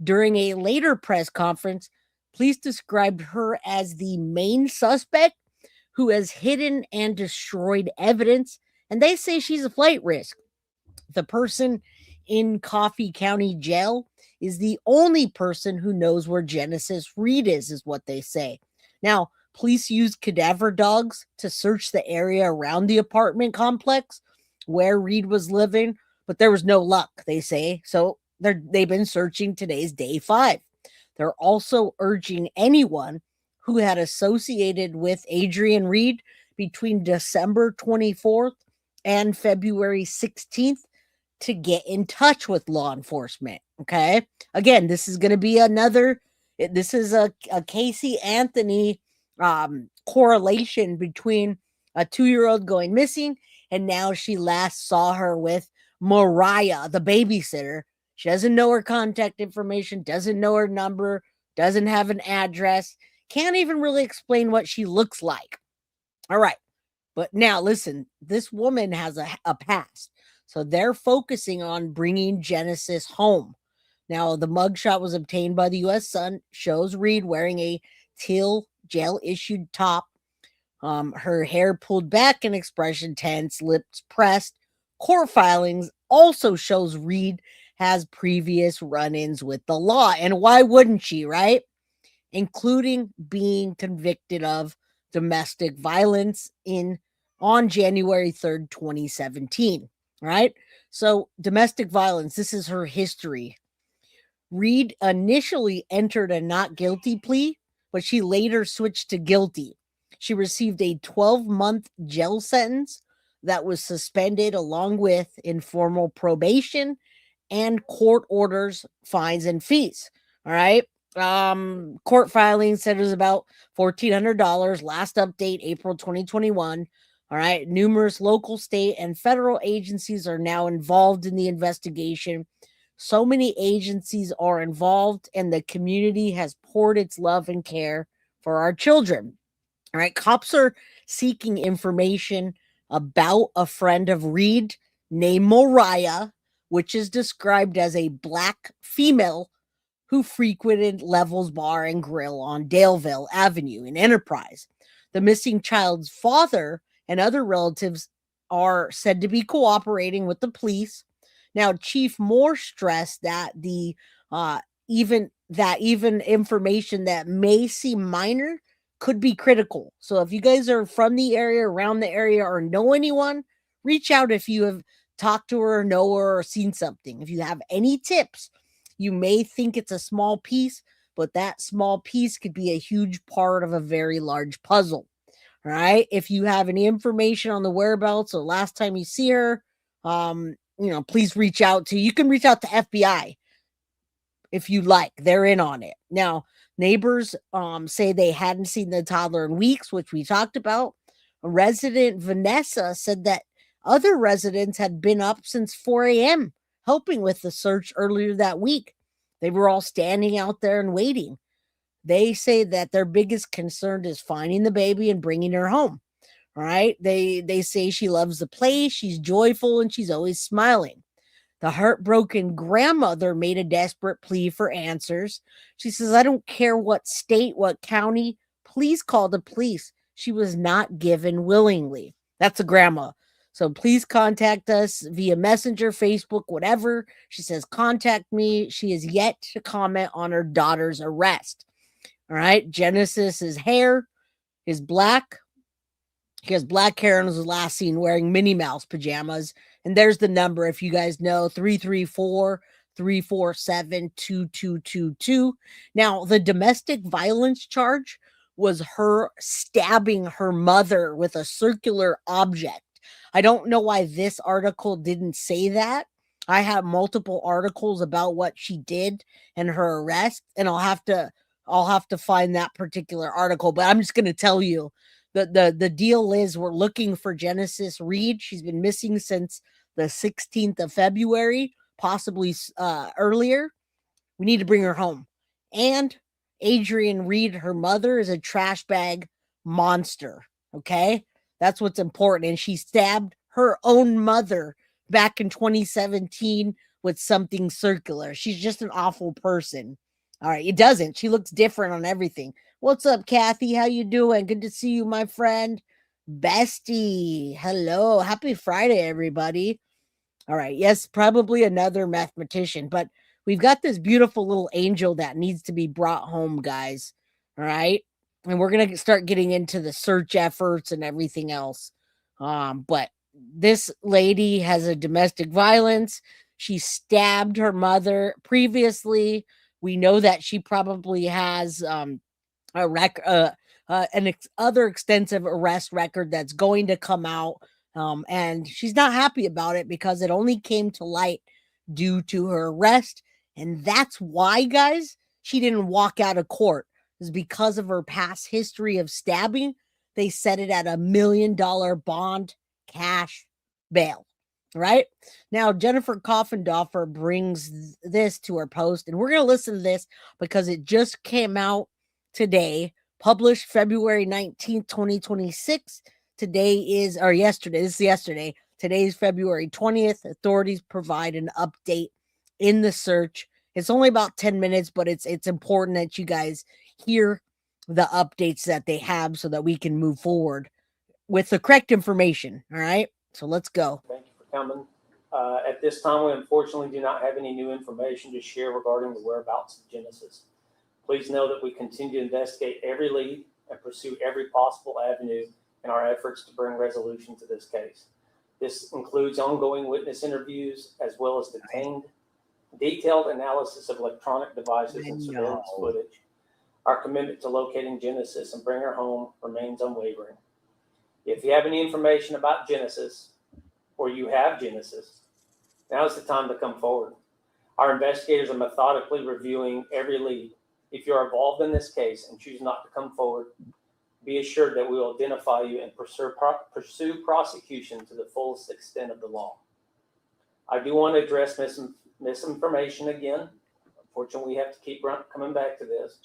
during a later press conference, police described her as the main suspect who has hidden and destroyed evidence, and they say she's a flight risk. The person in Coffee County Jail is the only person who knows where Genesis Reid is what they say. Now, police used cadaver dogs to search the area around the apartment complex where Reid was living, but there was no luck, they say. So they've been searching. Today's day 5. They're also urging anyone who had associated with Adrienne Reid between December 24th and February 16th to get in touch with law enforcement. Okay. Again, this is going to be this is a Casey Anthony correlation between a 2-year-old going missing, and now she last saw her with Mariah, the babysitter. She doesn't know her contact information, doesn't know her number, doesn't have an address, can't even really explain what she looks like. All right. But now listen, this woman has a past. So they're focusing on bringing Genesis home. Now, the mugshot was obtained by the U.S. Sun, shows Reid wearing a teal jail-issued top, her hair pulled back and expression tense, lips pressed. Court filings also shows Reid has previous run-ins with the law. And why wouldn't she, right? Including being convicted of domestic violence on January 3rd, 2017, right? So domestic violence, this is her history. Reid initially entered a not guilty plea, but she later switched to guilty. She received a 12-month jail sentence that was suspended along with informal probation and court orders, fines, and fees. All right. Court filing said it was about $1,400. Last update, April 2021. All right. Numerous local, state, and federal agencies are now involved in the investigation. So many agencies are involved, and the community has poured its love and care for our children. All right. Cops are seeking information about a friend of Reid named Mariah, which is described as a Black female who frequented Levels Bar and Grill on Daleville Avenue in Enterprise. The missing child's father and other relatives are said to be cooperating with the police. Now, Chief Moore stressed that the even information that may seem minor could be critical. So if you guys are from the area, around the area, or know anyone, reach out if you have talked to her, or know her, or seen something. If you have any tips, you may think it's a small piece, but that small piece could be a huge part of a very large puzzle. All right. If you have any information on the whereabouts or last time you see her, please reach out to, you can reach out to FBI if you like. They're in on it. Now, neighbors say they hadn't seen the toddler in weeks, which we talked about. Resident Vanessa said that other residents had been up since 4 a.m. helping with the search earlier that week. They were all standing out there and waiting. They say that their biggest concern is finding the baby and bringing her home. All right. They say she loves the place. She's joyful and she's always smiling. The heartbroken grandmother made a desperate plea for answers. She says, I don't care what state, what county, please call the police. She was not given willingly. That's a grandma. So please contact us via Messenger, Facebook, whatever. She says, contact me. She is yet to comment on her daughter's arrest. All right. Genesis's hair is black. He has black hair and was last seen wearing Minnie Mouse pajamas. And there's the number if you guys know, 334-347-2222. Now, the domestic violence charge was her stabbing her mother with a circular object. I don't know why this article didn't say that. I have multiple articles about what she did and her arrest, and I'll have to find that particular article, but I'm just going to tell you the deal is we're looking for Genesis Reid. She's been missing since the 16th of February, possibly earlier. We need to bring her home. And Adrienne Reid, her mother, is a trash bag monster. Okay? That's what's important. And she stabbed her own mother back in 2017 with something circular. She's just an awful person. All right, it doesn't. She looks different on everything. What's up, Kathy? How you doing? Good to see you, my friend. Bestie, hello. Happy Friday, everybody. All right, yes, probably another mathematician, but we've got this beautiful little angel that needs to be brought home, guys. All right, and we're going to start getting into the search efforts and everything else. But this lady has a domestic violence. She stabbed her mother previously. We know that she probably has other extensive arrest record that's going to come out. And she's not happy about it because it only came to light due to her arrest. And that's why, guys, she didn't walk out of court. Is because of her past history of stabbing. They set it at $1 million bond cash bail. Right now, Jennifer Coffendorfer brings this to her post, and we're going to listen to this because it just came out today, published February 19th, 2026. Yesterday. This is yesterday. Today's February 20th. Authorities provide an update in the search. It's only about 10 minutes, but it's important that you guys hear the updates that they have so that we can move forward with the correct information. All right. So let's go. Thank you for coming. At this time, we unfortunately do not have any new information to share regarding the whereabouts of Genesis. Please know that we continue to investigate every lead and pursue every possible avenue in our efforts to bring resolution to this case. This includes ongoing witness interviews as well as detailed analysis of electronic devices and surveillance footage. Our commitment to locating Genesis and bring her home remains unwavering. If you have any information about Genesis, or you have Genesis, now's the time to come forward. Our investigators are methodically reviewing every lead. If you are involved in this case and choose not to come forward, be assured that we will identify you and pursue prosecution to the fullest extent of the law. I do want to address misinformation again. Unfortunately, we have to keep coming back to this.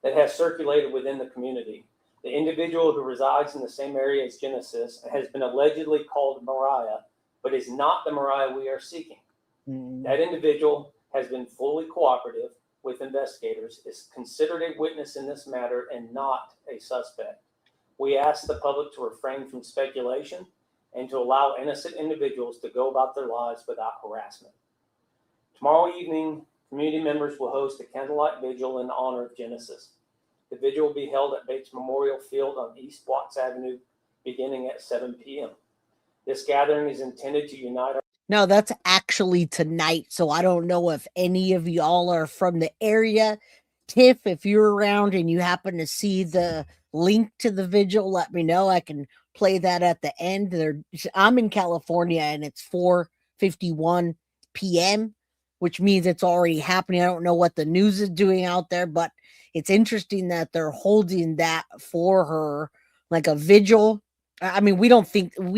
That has circulated within the community. The individual who resides in the same area as Genesis and has been allegedly called Mariah, but is not the Mariah we are seeking. That individual has been fully cooperative with investigators, is considered a witness in this matter and not a suspect. We ask the public to refrain from speculation and to allow innocent individuals to go about their lives without harassment. Tomorrow evening, Community members will host a candlelight vigil in honor of Genesis. The vigil will be held at Bates Memorial Field on East Watts Avenue beginning at 7 p.m. This gathering is intended to unite our No, that's actually tonight. So I don't know if any of y'all are from the area. Tiff, if you're around and you happen to see the link to the vigil, let me know. I can play that at the end. I'm in California and it's 4:51 p.m., which means it's already happening. I don't know what the news is doing out there, but it's interesting that they're holding that for her, like a vigil. I mean, we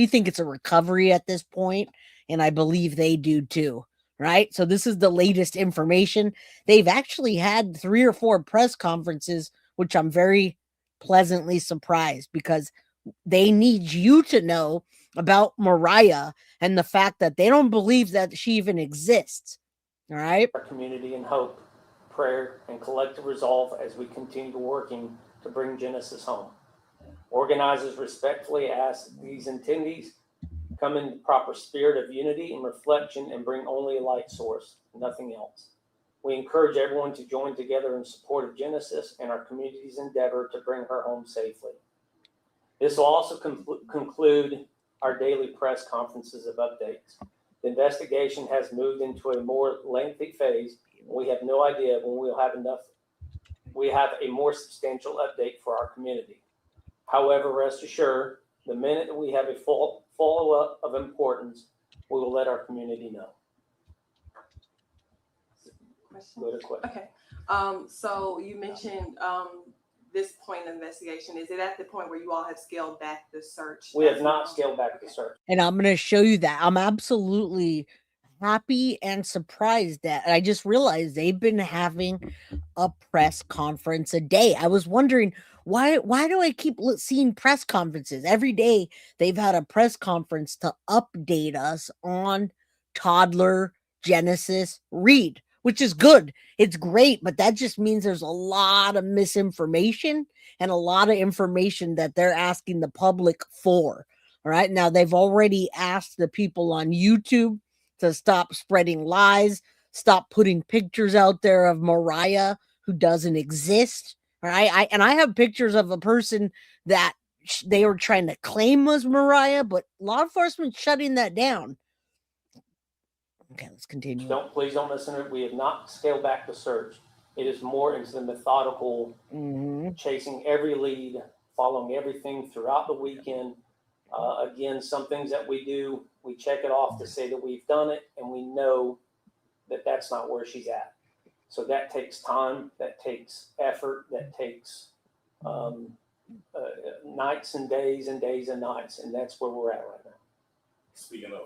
think it's a recovery at this point, and I believe they do too, right? So this is the latest information. They've actually had 3 or 4 press conferences, which I'm very pleasantly surprised, because they need you to know about Mariah and the fact that they don't believe that she even exists. All right. community in hope, prayer, and collective resolve as we continue working to bring Genesis home. Organizers respectfully ask these attendees come in the proper spirit of unity and reflection and bring only a light source, nothing else. We encourage everyone to join together in support of Genesis and our community's endeavor to bring her home safely. This will also conclude our daily press conferences of updates. The investigation has moved into a more lengthy phase. We have no idea when we'll have a more substantial update for our community. However, rest assured, the minute that we have a full follow-up of importance, we will let our community know. Good question. Okay. So you mentioned this point of investigation. Is it at the point where you all have scaled back the search? We have not scaled back the search. And I'm going to show you that. I'm absolutely happy and surprised that I just realized they've been having a press conference a day. I was wondering, why do I keep seeing press conferences? Every day they've had a press conference to update us on Toddler Genesis Reid, which is good. It's great, but that just means there's a lot of misinformation and a lot of information that they're asking the public for. All right. Now, they've already asked the people on YouTube to stop spreading lies, stop putting pictures out there of Mariah who doesn't exist. All right. I have pictures of a person that they were trying to claim was Mariah, but law enforcement shutting that down. Okay, let's continue. Please don't listen. We have not scaled back the search. It is more into the methodical, chasing every lead, following everything throughout the weekend. Again, some things that we do, we check it off to say that we've done it, and we know that that's not where she's at. So that takes time, that takes effort, that takes nights and days and days and nights, and that's where we're at right now. Speaking of,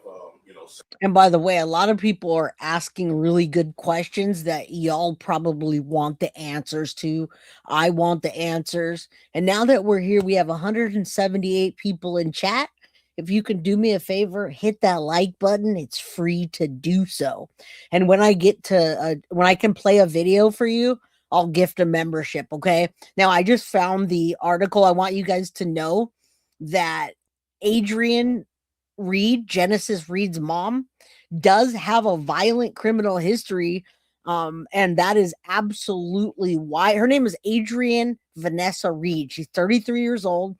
and by the way, a lot of people are asking really good questions that y'all probably want the answers to. I want the answers. And now that we're here, we have 178 people in chat. If you can do me a favor, hit that like button. It's free to do so. And when I get to, when I can play a video for you, I'll gift a membership. Okay. Now I just found the article. I want you guys to know that Adrienne Reid, Genesis Reid's mom, does have a violent criminal history. And that is absolutely why her name is Adrienne Vanessa Reid. She's 33 years old.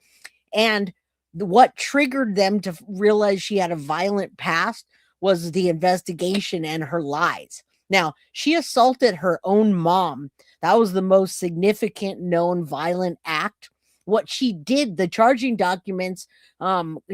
And what triggered them to realize she had a violent past was the investigation and her lies. Now, she assaulted her own mom. That was the most significant known violent act. What she did, the charging documents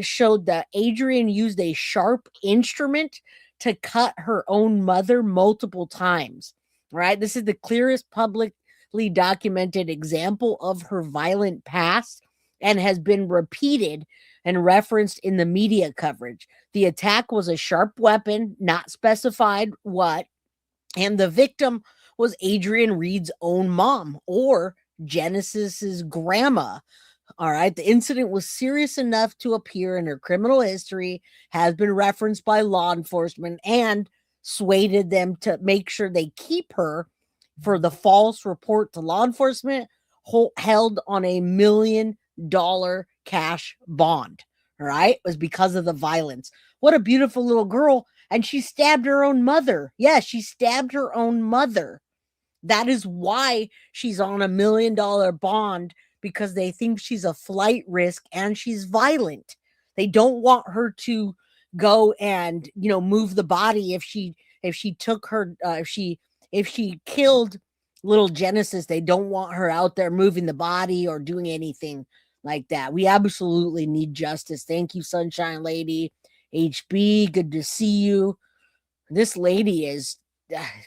showed that Adrienne used a sharp instrument to cut her own mother multiple times, right? This is the clearest publicly documented example of her violent past and has been repeated and referenced in the media coverage. The attack was a sharp weapon, not specified what, and the victim was Adrienne Reid's own mom, or Genesis's grandma. All right. The incident was serious enough to appear in her criminal history, has been referenced by law enforcement, and swayed them to make sure they keep her for the false report to law enforcement, held on $1 million cash bond. All right. It was because of the violence. What a beautiful little girl. And she stabbed her own mother. Yeah, she stabbed her own mother. That is why she's on $1 million bond, because they think she's a flight risk and she's violent. They don't want her to go and, move the body if she took her if she killed little Genesis. They don't want her out there moving the body or doing anything like that. We absolutely need justice. Thank you, Sunshine Lady. HB, good to see you. This lady is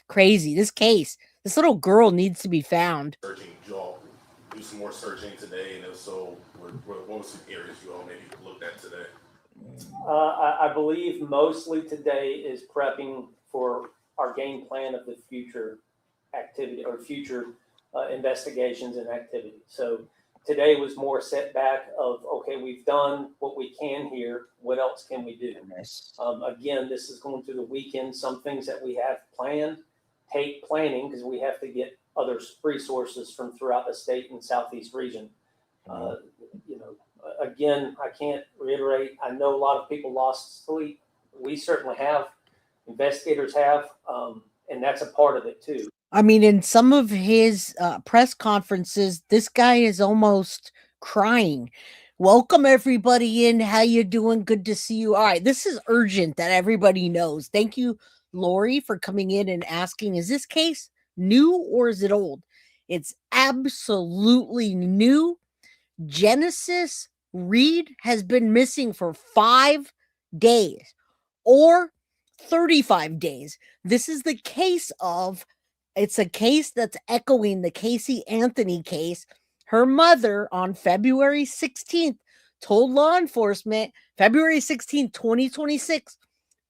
crazy. This little girl needs to be found. Searching, you all do some more searching today, and if so, what were some areas you all maybe looked at today? I believe mostly today is prepping for our game plan of the future activity or future investigations and activities. So today was more setback of, okay, we've done what we can here. What else can we do? Again, this is going through the weekend. Some things that we have planned take planning, because we have to get other resources from throughout the state and southeast region. Again, I can't reiterate. I know a lot of people lost sleep. We certainly have. Investigators have, and that's a part of it too. I mean, in some of his press conferences, this guy is almost crying. Welcome everybody in. How you doing? Good to see you. All right, this is urgent that everybody knows. Thank you, Lori, for coming in and asking, is this case new or is it old? It's absolutely new. Genesis Reid has been missing for 5 days or 35 days. This is the case of, it's a case that's echoing the Casey Anthony case. Her mother on February 16th told law enforcement, February 16th, 2026,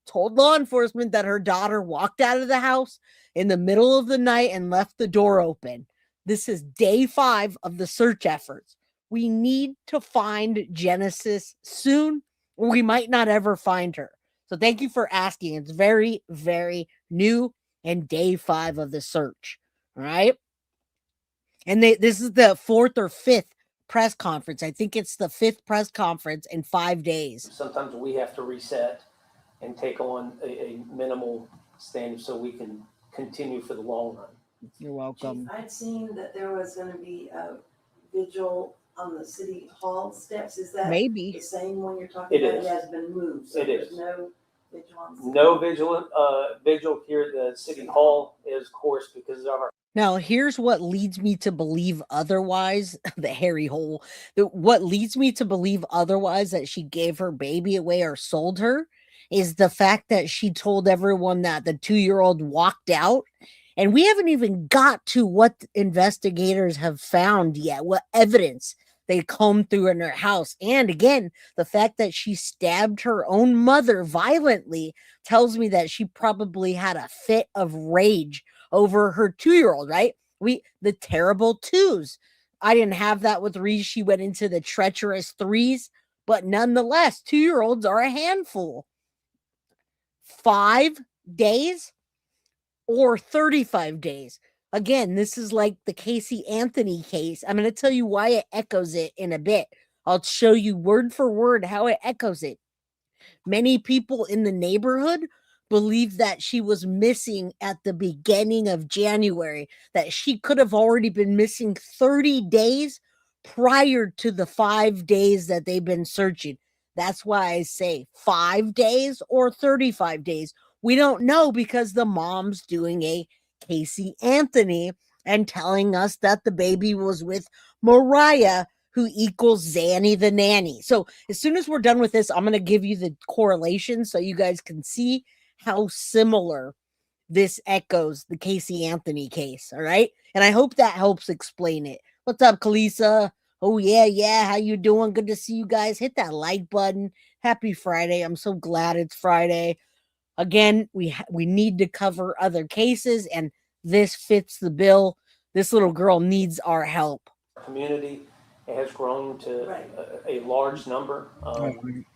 told law enforcement that her daughter walked out of the house in the middle of the night and left the door open. This is day 5 of the search efforts. We need to find Genesis soon, or we might not ever find her. So thank you for asking. It's very, very new and day 5 of the search. All right. And this is the 4th or 5th press conference. I think it's the 5th press conference in 5 days. Sometimes we have to reset and take on a minimal standard so we can continue for the long run. You're welcome. Chief, I'd seen that there was going to be a vigil on the city hall steps. Is that maybe the same one you're talking about? Is. It has been moved. So it there's is. No vigil on the no vigil here at the city hall is, of course, because of our. Now, here's what leads me to believe otherwise. The hairy hole. What leads me to believe otherwise, that she gave her baby away or sold her, is the fact that she told everyone that the 2-year-old walked out. And we haven't even got to what investigators have found yet, what evidence they combed through in her house. And again, the fact that she stabbed her own mother violently tells me that she probably had a fit of rage over her 2-year-old, right? The terrible 2s. I didn't have that with Reid. She went into the treacherous 3s, but nonetheless, 2-year-olds are a handful. 5 days or 35 days. Again, this is like the Casey Anthony case. I'm going to tell you why it echoes it in a bit. I'll show you word for word how it echoes it. Many people in the neighborhood believe that she was missing at the beginning of January, that she could have already been missing 30 days prior to the 5 days that they've been searching. That's why I say 5 days or 35 days. We don't know, because the mom's doing a Casey Anthony and telling us that the baby was with Mariah, who equals Zanny the nanny. So as soon as we're done with this, I'm going to give you the correlation so you guys can see how similar this echoes the Casey Anthony case. All right. And I hope that helps explain it. What's up, Kalisa? Oh, yeah. How you doing? Good to see you guys. Hit that like button. Happy Friday. I'm so glad it's Friday. Again, we need to cover other cases, and this fits the bill. This little girl needs our help. Community has grown to a large number,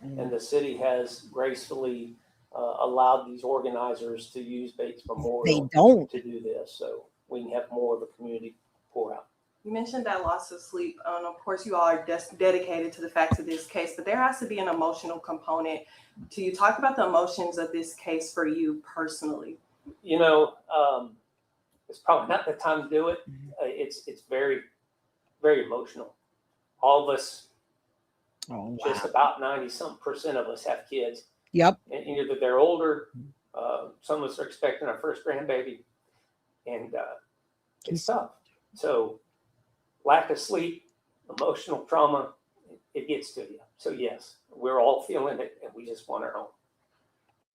and the city has gracefully allowed these organizers to use Bates Memorial to do this, so we can have more of a community pour out. You mentioned that loss of sleep. Of course, you all are dedicated to the facts of this case, but there has to be an emotional component to you. Talk about the emotions of this case for you personally. You know, it's probably not the time to do it. It's very, very emotional. All of us, just about 90% of us have kids. Yep. And either they're older, some of us are expecting our first grandbaby, and it's tough. So lack of sleep, emotional trauma, it gets to you. So yes, we're all feeling it, and we just want our home.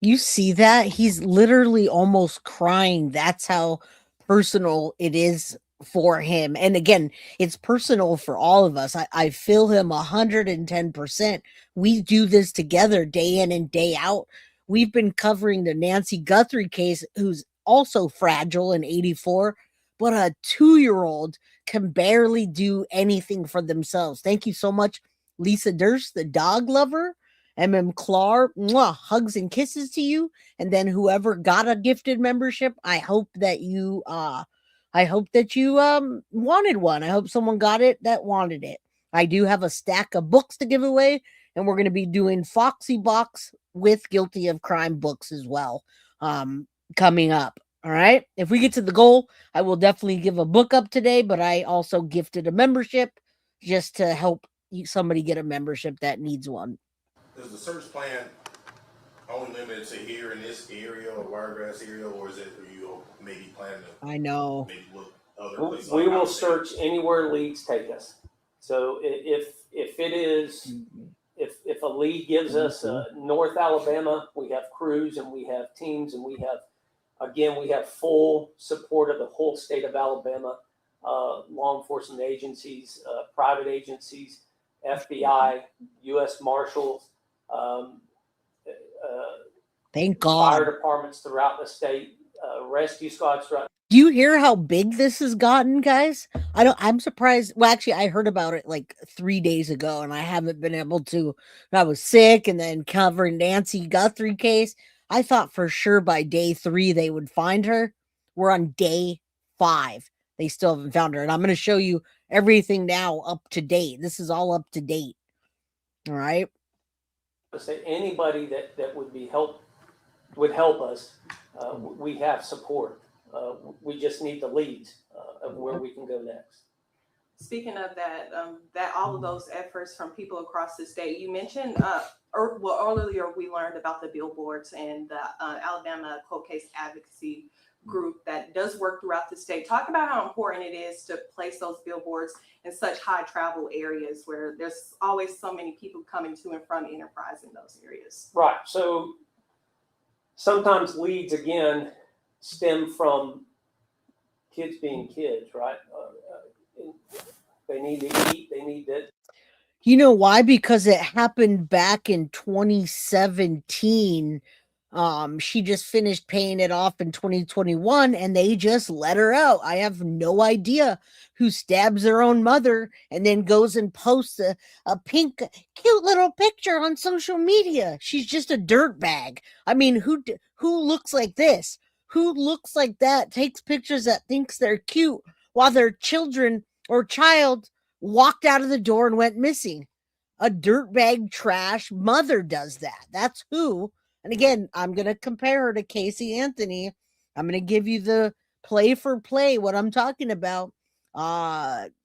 You see that? He's literally almost crying. That's how personal it is for him. And again, it's personal for all of us. I feel him 110%. We do this together day in and day out. We've been covering the Nancy Guthrie case, who's also fragile and 84, but a 2-year-old can barely do anything for themselves. Thank you so much, Lisa Durst, the dog lover. Clark, hugs and kisses to you. And then whoever got a gifted membership, I hope that you wanted one. I hope someone got it that wanted it. I do have a stack of books to give away, and we're going to be doing Foxy Box with Guilty of Crime books as well, coming up. All right. If we get to the goal, I will definitely give a book up today, but I also gifted a membership just to help somebody get a membership that needs one. Is the search plan only limited to here in this area or Wiregrass area, or is it you maybe planning to I know maybe look other places? We will search anywhere leads take us. So if it is, if a lead gives us North Alabama, we have crews and we have teams and we have full support of the whole state of Alabama, law enforcement agencies, private agencies, FBI, U.S. Marshals, thank God. Fire departments throughout the state, rescue squads throughout. Do you hear how big this has gotten, guys? I'm surprised. Well, actually, I heard about it like 3 days ago, and I haven't been able to. I was sick, and then covering Nancy Guthrie case. I thought for sure by day 3 they would find her. We're on day 5. They still haven't found her, and I'm going to show you everything now up to date. This is all up to date. All right. Say anybody that would help us. We have support. We just need the leads of where we can go next. Speaking of that, that all of those efforts from people across the state, you mentioned, earlier we learned about the billboards and the Alabama Cold Case Advocacy Group that does work throughout the state. Talk about how important it is to place those billboards in such high travel areas where there's always so many people coming to and from Enterprise in those areas. Right. So sometimes leads, again, stem from kids being kids, right? They need to eat. They need to. You know why? Because it happened back in 2017. She just finished paying it off in 2021, and they just let her out. I have no idea who stabs their own mother and then goes and posts a pink, cute little picture on social media. She's just a dirtbag. I mean, who looks like this? Who looks like that? Takes pictures that thinks they're cute while their children or child walked out of the door and went missing. A dirtbag trash mother does that. That's who. And again, I'm going to compare her to Casey Anthony. I'm going to give you the play for play, what I'm talking about.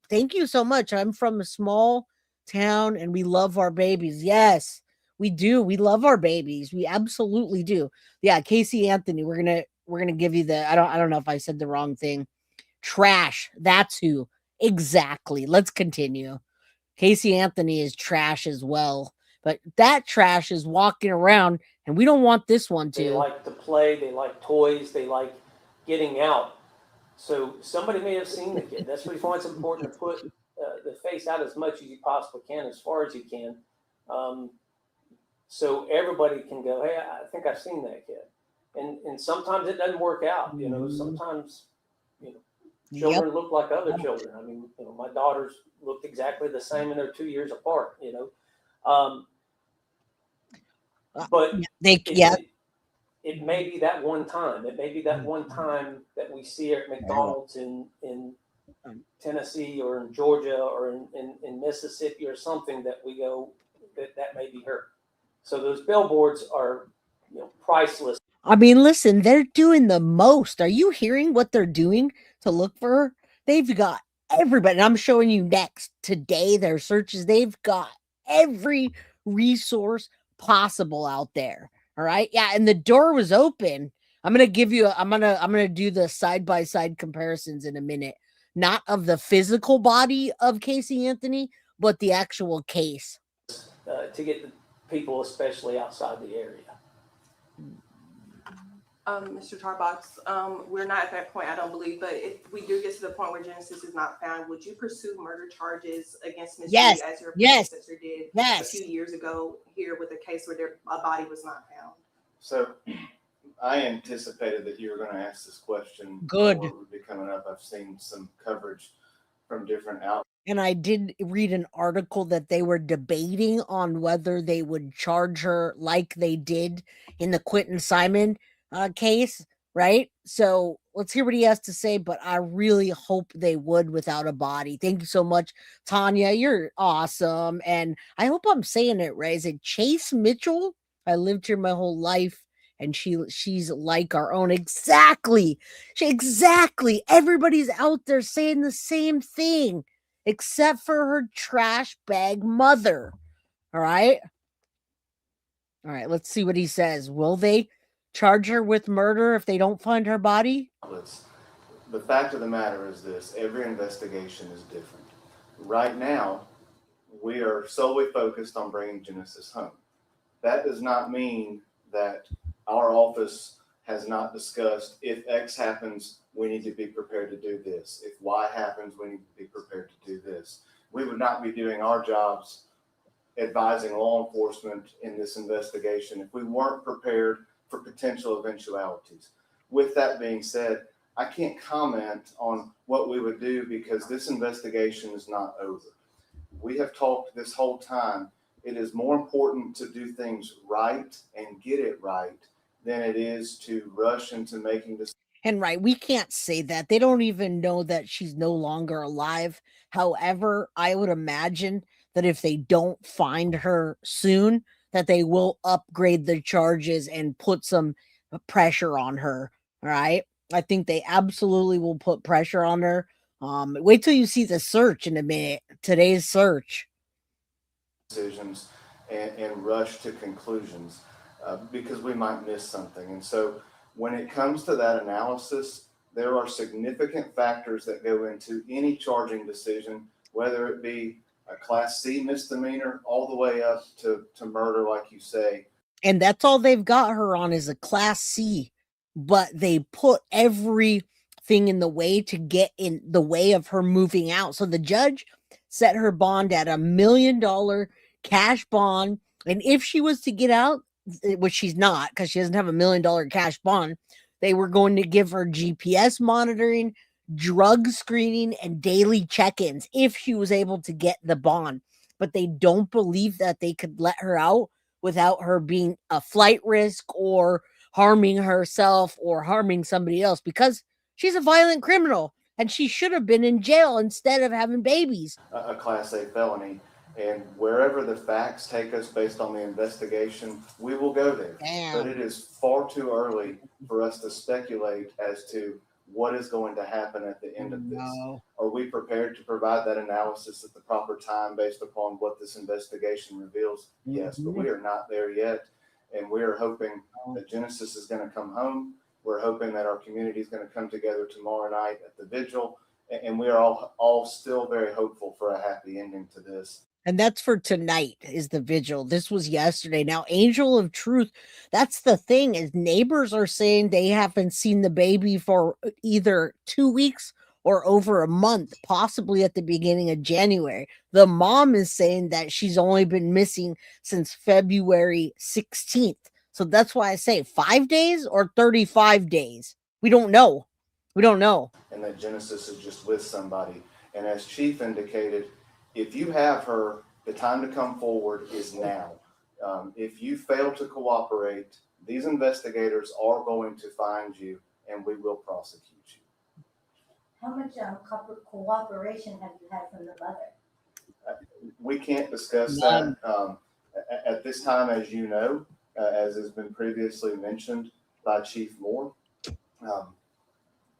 Thank you so much. I'm from a small town and we love our babies. Yes, we do. We love our babies. We absolutely do. Yeah, Casey Anthony, we're going to give you the, I don't know if I said the wrong thing. Trash. That's who. Exactly. Let's continue. Casey Anthony is trash as well. But that trash is walking around, and we don't want this one to. They like to play. They like toys. They like getting out. So somebody may have seen the kid. That's why it's important to put the face out as much as you possibly can, as far as you can, so everybody can go, hey, I think I've seen that kid. And sometimes it doesn't work out. You know, sometimes children look like other children. I mean, my daughters looked exactly the same, and they're 2 years apart. But it may be that one time. It may be that one time that we see her at McDonald's in Tennessee or in Georgia or in Mississippi or something that we go, that may be her. So those billboards are, priceless. I mean, listen, they're doing the most. Are you hearing what they're doing to look for her? They've got everybody. And I'm showing you next today their searches. They've got every resource possible out there. All right. Yeah. And the door was open. I'm gonna do the side-by-side comparisons in a minute. Not of the physical body of Casey Anthony, but the actual case. To get the people, especially outside the area. Mr. Tarbox, we're not at that point, I don't believe, but if we do get to the point where Genesis is not found, would you pursue murder charges against Ms. Yes. Reid as your Yes. predecessor did a Yes. few years ago here with a case where a body was not found? So I anticipated that you were going to ask this question. Good. Or it would be coming up. I've seen some coverage from different outlets. And I did read an article that they were debating on whether they would charge her like they did in the Quentin Simon case, right? So let's hear what he has to say, but I really hope they would without a body. Thank you so much, Tanya. You're awesome. And I hope I'm saying it right. Is it Chase Mitchell? I lived here my whole life. And she's like our own. Exactly. Exactly. Everybody's out there saying the same thing, except for her trash bag mother. All right. All right. Let's see what he says. Will they charge her with murder if they don't find her body? The fact of the matter is this: every investigation is different. Right now, we are solely focused on bringing Genesis home. That does not mean that our office has not discussed, if X happens, we need to be prepared to do this. If Y happens, we need to be prepared to do this. We would not be doing our jobs advising law enforcement in this investigation if we weren't prepared for potential eventualities. With that being said, I can't comment on what we would do because this investigation is not over. We have talked this whole time. It is more important to do things right and get it right than it is to rush into making this. And right, we can't say that. They don't even know that she's no longer alive. However, I would imagine that if they don't find her soon, that they will upgrade the charges and put some pressure on her. All right. I think they absolutely will put pressure on her. Wait till you see the search in a minute. Today's search. Decisions and rush to conclusions because we might miss something. And so when it comes to that analysis, there are significant factors that go into any charging decision, whether it be a Class C misdemeanor all the way up to murder, like you say. And that's all they've got her on is a Class C, but they put everything in the way to get in the way of her moving out. So the judge set her bond at $1 million cash bond. And if she was to get out, which she's not because she doesn't have $1 million cash bond, they were going to give her GPS monitoring, drug screening, and daily check-ins if she was able to get the bond. But they don't believe that they could let her out without her being a flight risk or harming herself or harming somebody else because she's a violent criminal and she should have been in jail instead of having babies. A Class A felony. And wherever the facts take us based on the investigation, we will go there. Damn. But it is far too early for us to speculate as to what is going to happen at the end of this. No. Are we prepared to provide that analysis at the proper time based upon what this investigation reveals? Yes, but we are not there yet. And we are hoping that Genesis is going to come home. We're hoping that our community is going to come together tomorrow night at the vigil. And we are all still very hopeful for a happy ending to this. And that's for tonight is the vigil. This was yesterday. Now, Angel of Truth, that's the thing is neighbors are saying they haven't seen the baby for either 2 weeks or over a month, possibly at the beginning of January. The mom is saying that she's only been missing since February 16th. So that's why I say 5 days or 35 days. We don't know. We don't know. And that Genesis is just with somebody. And as Chief indicated, if you have her, the time to come forward is now. If you fail to cooperate, these investigators are going to find you and we will prosecute you. How much cooperation have you had from the mother? We can't discuss None. that at this time, as you know, as has been previously mentioned by Chief Moore.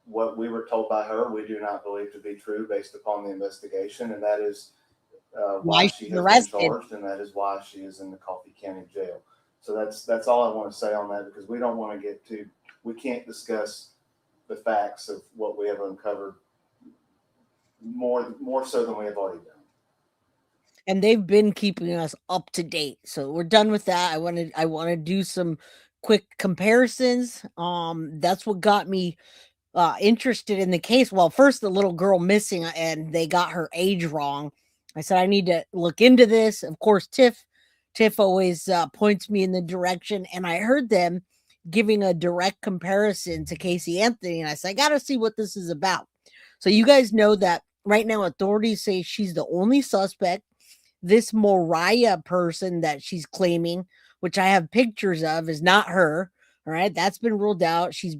What we were told by her, we do not believe to be true based upon the investigation, and that is why she has been charged, and that is why she is in the Coffee County Jail. So that's all I want to say on that, because we don't want to we can't discuss the facts of what we have uncovered more so than we have already done. And they've been keeping us up to date. So we're done with that. I want to do some quick comparisons. That's what got me interested in the case. Well, first the little girl missing, and they got her age wrong. I said I need to look into this. Of course, Tiff always points me in the direction, and I heard them giving a direct comparison to Casey Anthony, and I said I got to see what this is about. So you guys know that right now authorities say she's the only suspect. This Moriah person that she's claiming, which I have pictures of, is not her. All right, that's been ruled out. She's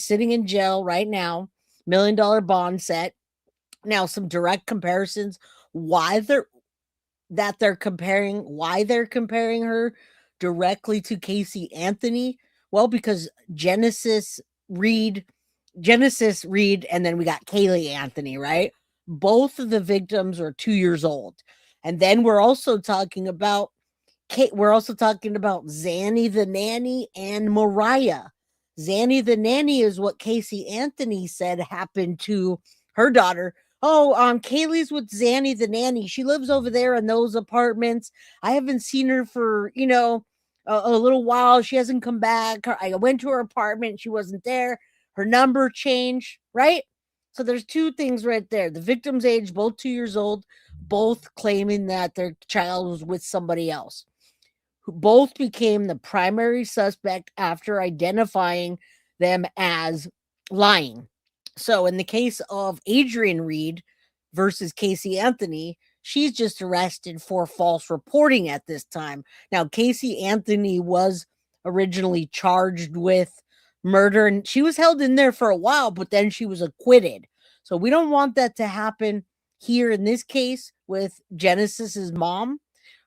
sitting in jail right now, $1 million bond set. Now, some direct comparisons. Why they're comparing her directly to Casey Anthony? Well, because Genesis Reid, and then we got Kaylee Anthony, right? Both of the victims are 2 years old. And then we're also talking about Zanny the nanny and Moriah. Zanny the nanny is what Casey Anthony said happened to her daughter. Oh, Kaylee's with Zanny the nanny. She lives over there in those apartments. I haven't seen her for, a little while. She hasn't come back. I went to her apartment. She wasn't there. Her number changed, right? So there's two things right there. The victim's age, both 2 years old, both claiming that their child was with somebody else, who both became the primary suspect after identifying them as lying. So in the case of Adrienne Reid versus Casey Anthony, she's just arrested for false reporting at this time. Now, Casey Anthony was originally charged with murder, and she was held in there for a while, but then she was acquitted. So we don't want that to happen here in this case with Genesis's mom.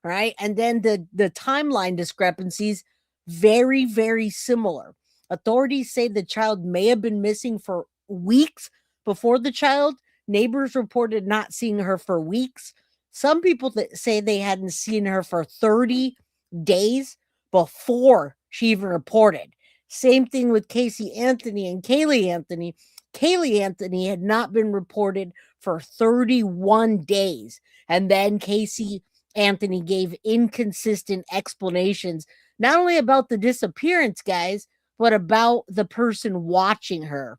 All right. And then the timeline discrepancies, very, very similar. Authorities say the child may have been missing for weeks before the child. Neighbors reported not seeing her for weeks. Some people say they hadn't seen her for 30 days before she even reported. Same thing with Casey Anthony and Kaylee Anthony. Kaylee Anthony had not been reported for 31 days. And then Casey Anthony gave inconsistent explanations, not only about the disappearance, guys, but about the person watching her.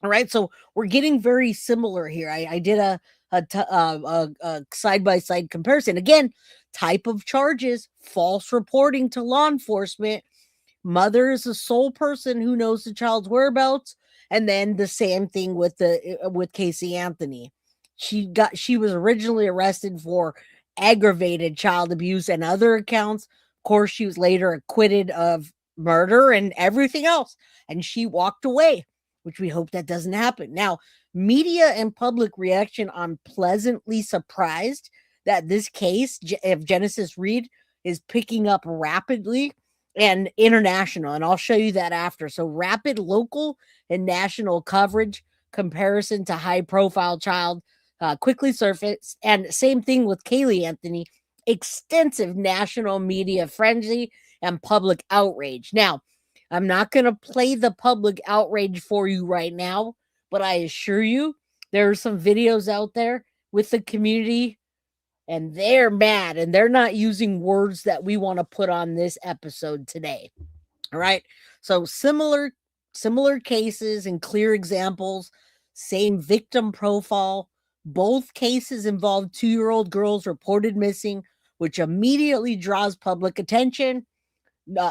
All right. So we're getting very similar here. I did a side-by-side comparison. Again, type of charges, false reporting to law enforcement. Mother is the sole person who knows the child's whereabouts. And then the same thing with Casey Anthony. She was originally arrested for aggravated child abuse and other accounts. Of course, she was later acquitted of murder and everything else, and she walked away, which we hope that doesn't happen. Now, media and public reaction, I'm pleasantly surprised that this case of Genesis Reid is picking up rapidly and international, and I'll show you that after. So rapid local and national coverage, comparison to high profile child quickly surfaced, and same thing with Kaylee Anthony, extensive national media frenzy and public outrage. Now, I'm not going to play the public outrage for you right now, but I assure you there are some videos out there with the community, and they're mad, and they're not using words that we want to put on this episode today. All right. So similar cases and clear examples, same victim profile. Both cases involve 2-year-old girls reported missing, which immediately draws public attention.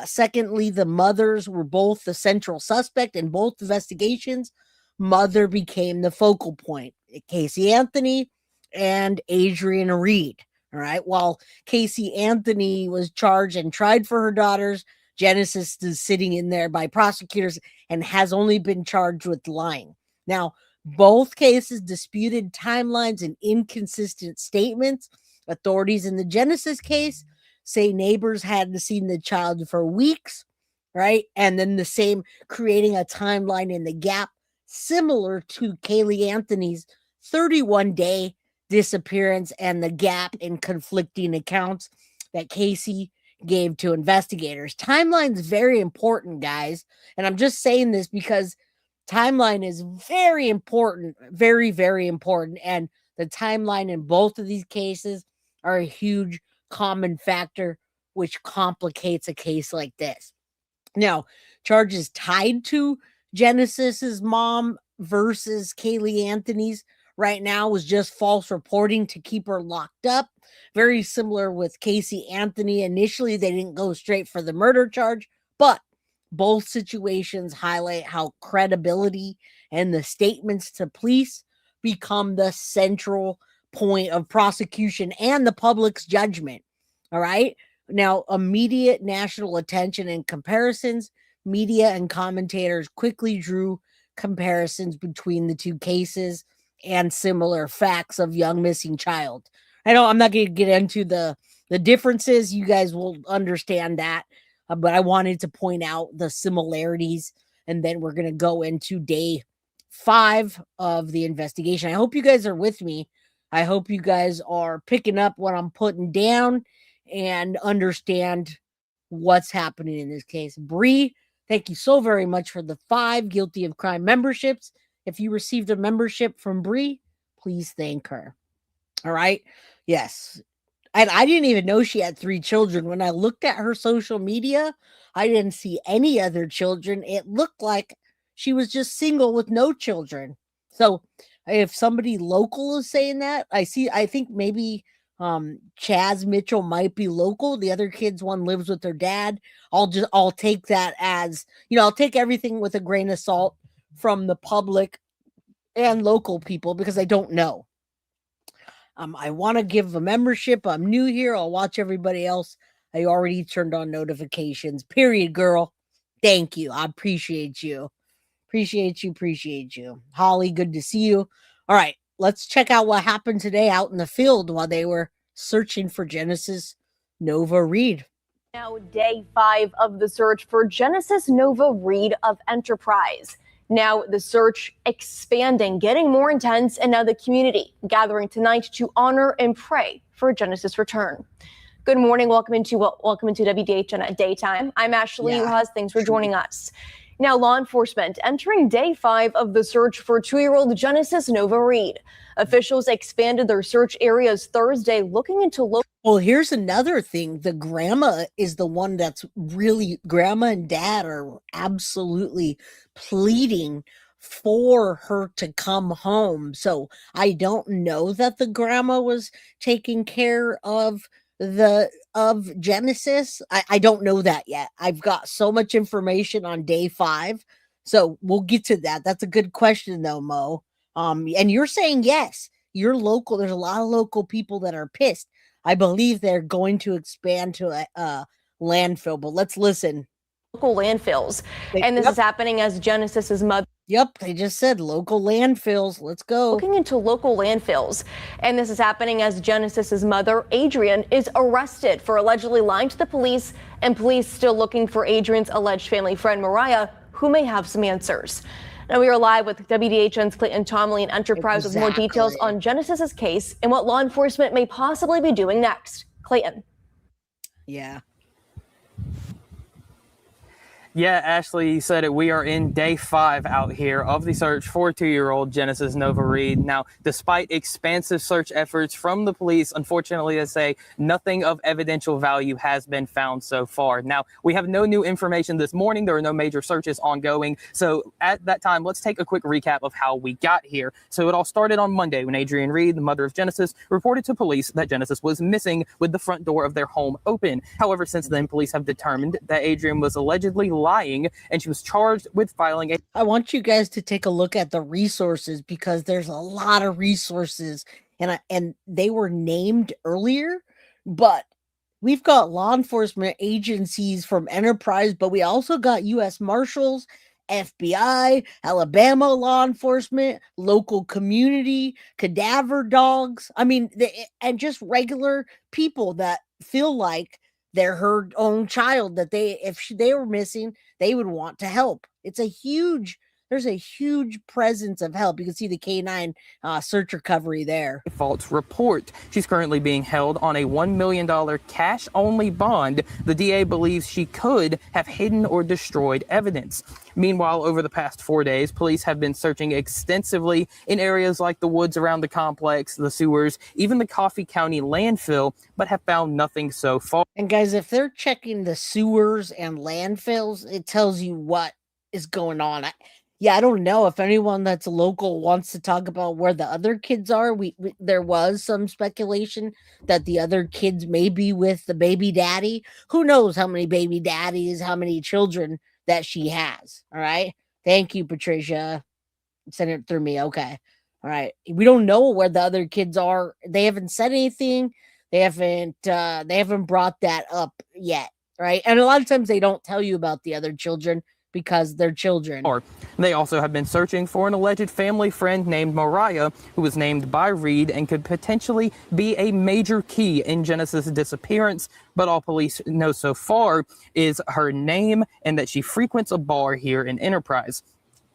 Secondly, the mothers were both the central suspect in both investigations. Mother became the focal point. Casey Anthony and Adrienne Reid. All right. While Casey Anthony was charged and tried for her daughters, Genesis is sitting in there by prosecutors and has only been charged with lying. Now, Both cases disputed timelines and inconsistent statements. Authorities in the Genesis case say neighbors hadn't seen the child for weeks, right? And then the same, creating a timeline in the gap similar to Kaylee Anthony's 31-day disappearance and the gap in conflicting accounts that Casey gave to investigators. Timeline's very important, guys. And I'm just saying this because timeline is very important, very, very important. And the timeline in both of these cases are a huge common factor, which complicates a case like this. Now, charges tied to Genesis's mom versus Kaylee Anthony's right now was just false reporting to keep her locked up. Very similar with Casey Anthony. Initially, they didn't go straight for the murder charge, but both situations highlight how credibility and the statements to police become the central point of prosecution and the public's judgment. All right. Now, immediate national attention and comparisons, media and commentators quickly drew comparisons between the two cases and similar facts of young missing child. I know I'm not going to get into the differences. You guys will understand that. But I wanted to point out the similarities, and then we're going to go into day 5 of the investigation. I hope you guys are with me. I hope you guys are picking up what I'm putting down and understand what's happening in this case. Bree, thank you so very much for the 5 Guilty of Crime memberships. If you received a membership from Bree, please thank her. All right. Yes. And I didn't even know she had 3 children. When I looked at her social media, I didn't see any other children. It looked like she was just single with no children. So if somebody local is saying that, I think maybe Chaz Mitchell might be local. The other kids, one lives with their dad. I'll take that as, I'll take everything with a grain of salt from the public and local people because I don't know. I want to give a membership. I'm new here. I'll watch everybody else. I already turned on notifications. Period, girl. Thank you. I appreciate you. Appreciate you. Holly, good to see you. All right, let's check out what happened today out in the field while they were searching for Genesis Nova Reid. Now, day 5 of the search for Genesis Nova Reid of Enterprise. Now the search expanding, getting more intense, and now the community gathering tonight to honor and pray for Genesis' return. Good morning. Welcome into WDHN at Daytime. I'm Ashley Uhas. Thanks for joining us. Now, law enforcement entering day 5 of the search for 2-year-old Genesis Nova Reid. Officials expanded their search areas Thursday, looking into Well, here's another thing. The grandma is the one that's really, grandma and dad are absolutely pleading for her to come home. So I don't know that the grandma was taking care of Genesis. I don't know that yet. I've got so much information on day 5. So we'll get to that. That's a good question though, Mo. And you're saying yes, you're local. There's a lot of local people that are pissed. I believe they're going to expand to a landfill, but let's listen. Local landfills. And this is happening as Genesis's mother. Yep, they just said local landfills. Let's go. Looking into local landfills. And this is happening as Genesis's mother, Adrienne, is arrested for allegedly lying to the police, and police still looking for Adrienne's alleged family friend, Mariah, who may have some answers. Now we are live with WDHN's Clayton Tomley and Enterprise with more details on Genesis's case and what law enforcement may possibly be doing next. Clayton. Yeah. Yeah, Ashley, you said it. We are in day 5 out here of the search for 2-year-old Genesis Nova Reid. Now, despite expansive search efforts from the police, unfortunately, they say nothing of evidential value has been found so far. Now, we have no new information this morning. There are no major searches ongoing. So at that time, let's take a quick recap of how we got here. So it all started on Monday when Adrienne Reid, the mother of Genesis, reported to police that Genesis was missing with the front door of their home open. However, since then, police have determined that Adrienne was allegedly lying, and she was charged with filing I want you guys to take a look at the resources because there's a lot of resources and they were named earlier, but we've got law enforcement agencies from Enterprise, but we also got U.S. Marshals, FBI, Alabama law enforcement, local community, cadaver dogs. I mean, and just regular people that feel like they're her own child, that if they were missing, they would want to help. There's a huge presence of help. You can see the K9 search recovery there. False report. She's currently being held on a $1 million cash-only bond. The DA believes she could have hidden or destroyed evidence. Meanwhile, over the past 4 days, police have been searching extensively in areas like the woods around the complex, the sewers, even the Coffee County landfill, but have found nothing so far. And guys, if they're checking the sewers and landfills, it tells you what is going on. I don't know if anyone that's local wants to talk about where the other kids are. There was some speculation that the other kids may be with the baby daddy. Who knows how many baby daddies, how many children that she has. All right. Thank you, Patricia. Send it through me. Okay. All right. We don't know where the other kids are. They haven't said anything. They haven't brought that up yet. Right. And a lot of times they don't tell you about the other children because they're children. They also have been searching for an alleged family friend named Mariah, who was named by Reid and could potentially be a major key in Genesis' disappearance. But all police know so far is her name and that she frequents a bar here in Enterprise.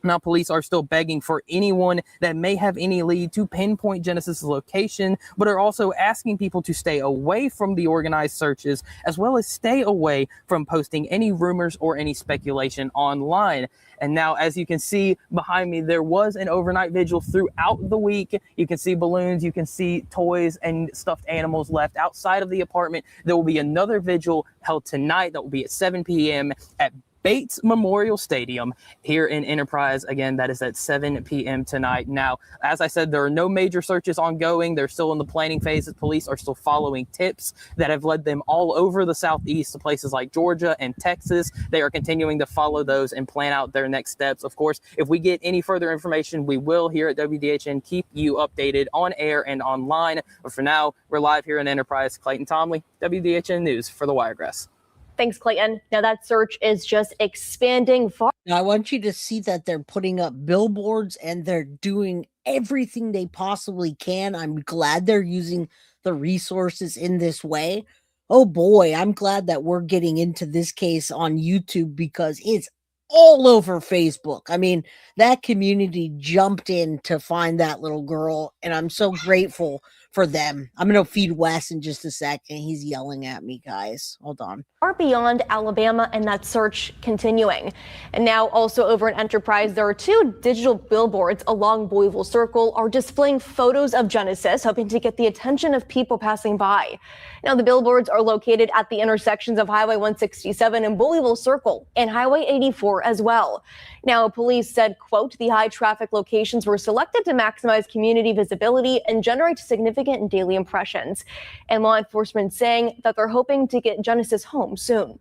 Now, police are still begging for anyone that may have any lead to pinpoint Genesis' location, but are also asking people to stay away from the organized searches, as well as stay away from posting any rumors or any speculation online. And now, as you can see behind me, there was an overnight vigil throughout the week. You can see balloons, you can see toys and stuffed animals left outside of the apartment. There will be another vigil held tonight that will be at 7 p.m. at Bates Memorial Stadium here in Enterprise. Again, that is at 7 p.m. tonight. Now, as I said, there are no major searches ongoing. They're still in the planning phase. Police are still following tips that have led them all over the Southeast to places like Georgia and Texas. They are continuing to follow those and plan out their next steps. Of course, if we get any further information, we will here at WDHN keep you updated on air and online. But for now, we're live here in Enterprise. Clayton Tomley, WDHN News for the Wiregrass. Thanks, Clayton. Now that search is just expanding far. Now, I want you to see that they're putting up billboards and they're doing everything they possibly can. I'm glad they're using the resources in this way. Oh boy, I'm glad that we're getting into this case on YouTube because it's all over Facebook. I mean, that community jumped in to find that little girl, and I'm so grateful for them. I'm going to feed Wes in just a second. He's yelling at me, guys. Hold on. Far beyond Alabama, and that search continuing. And now also over in Enterprise, there are 2 digital billboards along Boyville Circle are displaying photos of Genesis, hoping to get the attention of people passing by. Now, the billboards are located at the intersections of Highway 167 and Boyville Circle and Highway 84 as well. Now, police said, quote, the high traffic locations were selected to maximize community visibility and generate significant daily impressions. And law enforcement saying that they're hoping to get Genesis home soon.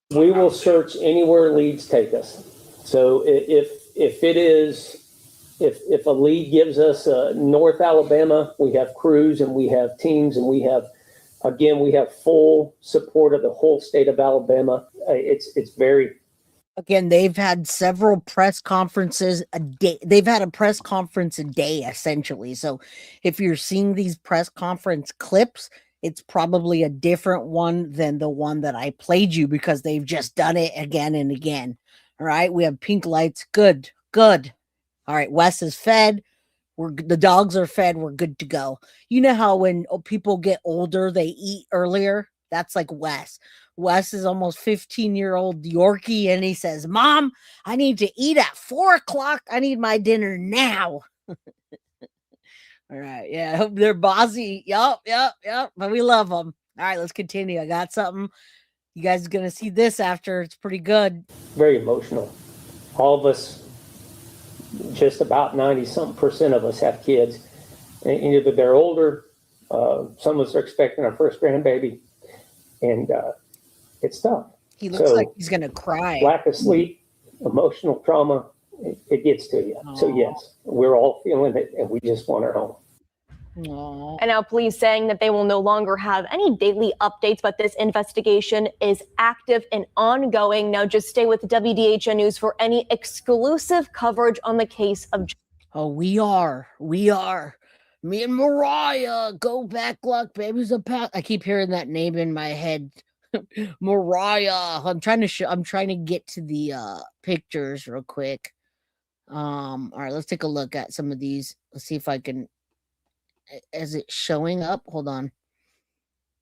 We will search anywhere leads take us. So if a lead gives us North Alabama, we have crews and we have teams and we have full support of the whole state of Alabama. It's very. Again, they've had several press conferences a day. They've had a press conference a day, essentially. So if you're seeing these press conference clips, it's probably a different one than the one that I played you because they've just done it again and again. All right. We have pink lights. Good. All right. Wes is fed. The dogs are fed. We're good to go. You know how when people get older, they eat earlier? That's like Wes. Wes is almost 15-year-old Yorkie, and he says, Mom, I need to eat at 4:00. I need my dinner now. All right. Yeah, I hope they're bossy. Yup. But we love them. All right, let's continue. I got something. You guys are going to see this after. It's pretty good. Very emotional. All of us, just about 90-something% of us have kids. And either they're older, some of us are expecting our first grandbaby, and it's tough. He looks like he's going to cry. Lack of sleep, emotional trauma, it gets to you. So yes, we're all feeling it, and we just want her home. Aw. And now police saying that they will no longer have any daily updates, but this investigation is active and ongoing. Now just stay with WDHN News for any exclusive coverage on the case of. Oh, we are. Me and Mariah, go back luck, baby's a pat. I keep hearing that name in my head. Mariah. I'm trying to get to the pictures real quick. All right, let's take a look at some of these. Let's see if I can. Is it showing up? Hold on.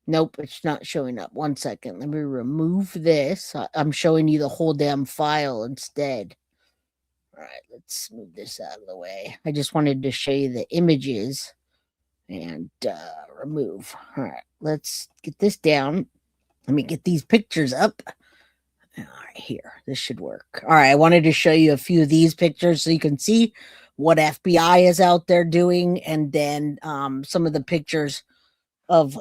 Nope, it's not showing up. 1 second. Let me remove this. I'm showing you the whole damn file instead. All right, let's move this out of the way. I just wanted to show you the images and remove. All right, let's get this down. Let me get these pictures up. All right, here. This should work. All right, I wanted to show you a few of these pictures so you can see what FBI is out there doing, and then some of the pictures of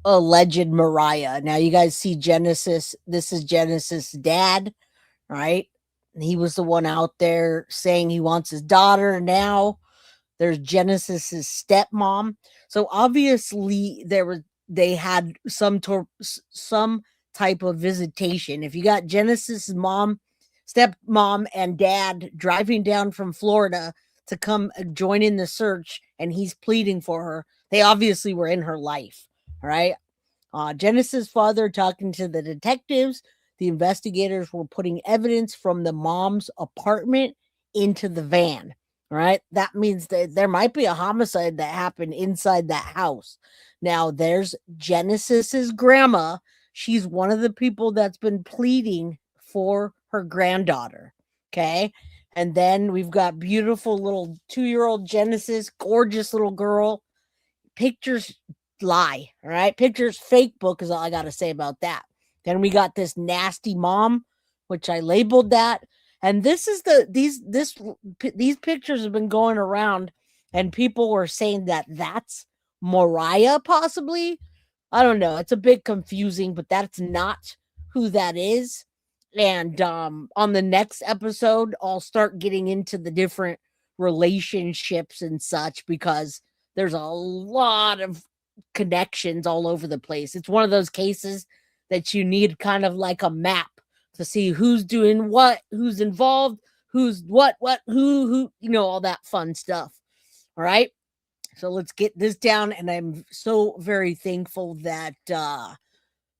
alleged Mariah. Now, you guys see Genesis. This is Genesis' dad, right? He was the one out there saying he wants his daughter. Now there's Genesis's stepmom. So obviously they had some type of visitation. If you got Genesis's mom, stepmom, and dad driving down from Florida to come join in the search, and he's pleading for her, they obviously were in her life. All right. Genesis' father talking to the detectives. The investigators were putting evidence from the mom's apartment into the van. Right? That means that there might be a homicide that happened inside that house. Now, there's Genesis's grandma. She's one of the people that's been pleading for her granddaughter. Okay. And then we've got beautiful little 2-year-old Genesis, gorgeous little girl. Pictures lie. All right. Pictures fake book is all I got to say about that. Then we got this nasty mom, which I labeled that. And this is these pictures have been going around, and people were saying that that's Mariah, possibly. I don't know. It's a bit confusing, but that's not who that is. And on the next episode, I'll start getting into the different relationships and such, because there's a lot of connections all over the place. It's one of those cases that you need kind of like a map to see who's doing what, who's involved, who's what, who, all that fun stuff. All right. So let's get this down. And I'm so very thankful that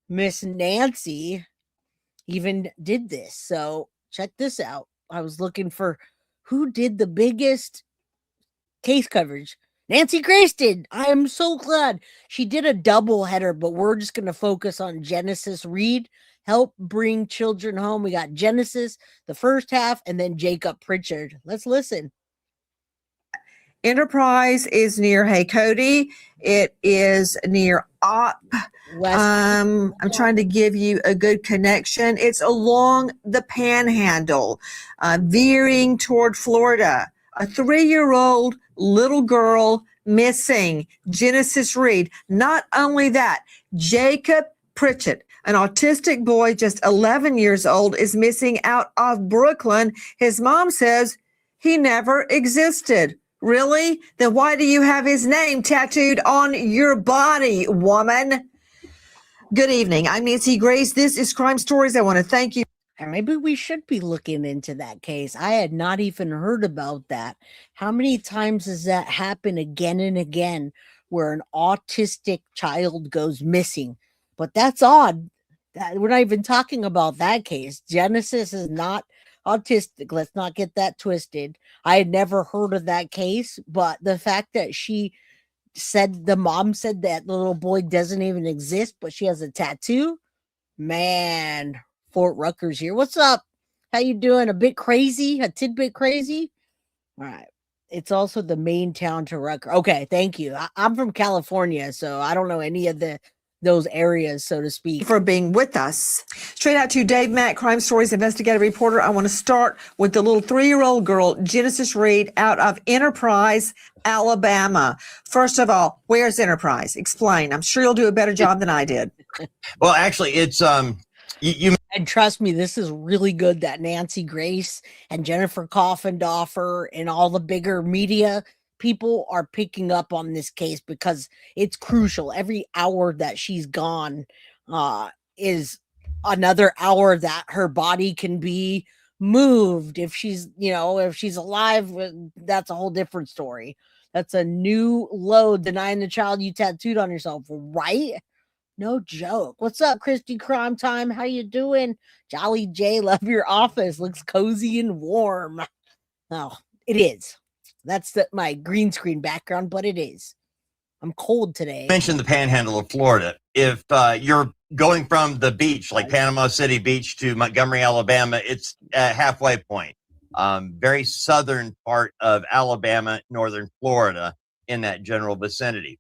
Miss Nancy even did this. So check this out. I was looking for who did the biggest case coverage. Nancy Grace did. I am so glad. She did a double header, but we're just going to focus on Genesis Reid. Help bring children home. We got Genesis, the first half, and then Jacob Pritchard. Let's listen. Enterprise is near Hey Cody. It is near Op. I'm trying to give you a good connection. It's along the Panhandle, veering toward Florida. A 3-year-old little girl missing. Genesis Reid. Not only that, Jacob Pritchett, an autistic boy just 11 years old, is missing out of Brooklyn. His mom says he never existed. Really? Then why do you have his name tattooed on your body, woman? Good evening. I'm Nancy Grace. This is Crime Stories. I want to thank you. And maybe we should be looking into that case. I had not even heard about that. How many times does that happen again and again, where an autistic child goes missing? But that's odd. We're not even talking about that case. Genesis is not autistic. Let's not get that twisted. I had never heard of that case, but the fact that the mom said that the little boy doesn't even exist, but she has a tattoo, man. Fort Rutgers here. What's up? How you doing? A bit crazy? A tidbit crazy? All right. It's also the main town to Rutgers. Okay, thank you. I'm from California, so I don't know any of those areas, so to speak. For being with us. Straight out to Dave Mack, Crime Stories investigative reporter. I want to start with the little 3-year-old girl, Genesis Reid, out of Enterprise, Alabama. First of all, where's Enterprise? Explain. I'm sure you'll do a better job than I did. Well, actually, it's and trust me, this is really good that Nancy Grace and Jennifer Coffendorfer and all the bigger media people are picking up on this case because it's crucial. Every hour that she's gone is another hour that her body can be moved. If she's, if she's alive, that's a whole different story. That's a new load, denying the child you tattooed on yourself, right? No joke. What's up, Christy Crime Time? How you doing? Jolly J, love your office. Looks cozy and warm. Oh, it is. That's my green screen background, but it is. I'm cold today. Mentioned the panhandle of Florida. If you're going from the beach, like Panama City Beach, to Montgomery, Alabama, it's a halfway point. Very southern part of Alabama, northern Florida, in that general vicinity.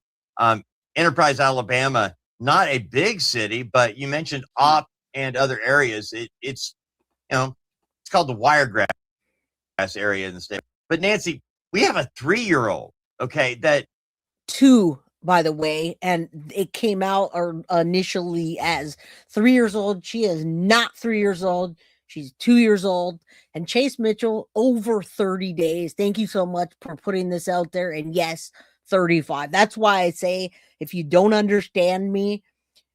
Enterprise, Alabama, not a big city, but you mentioned Opp and other areas. It's called the Wiregrass area in the state. But Nancy, we have a 3-year-old, okay, that 2, by the way, and it came out initially as 3 years old. She is not 3 years old. She's 2 years old. And Chase Mitchell, over 30 days. Thank you so much for putting this out there. And yes, 35. That's why I say, if you don't understand me,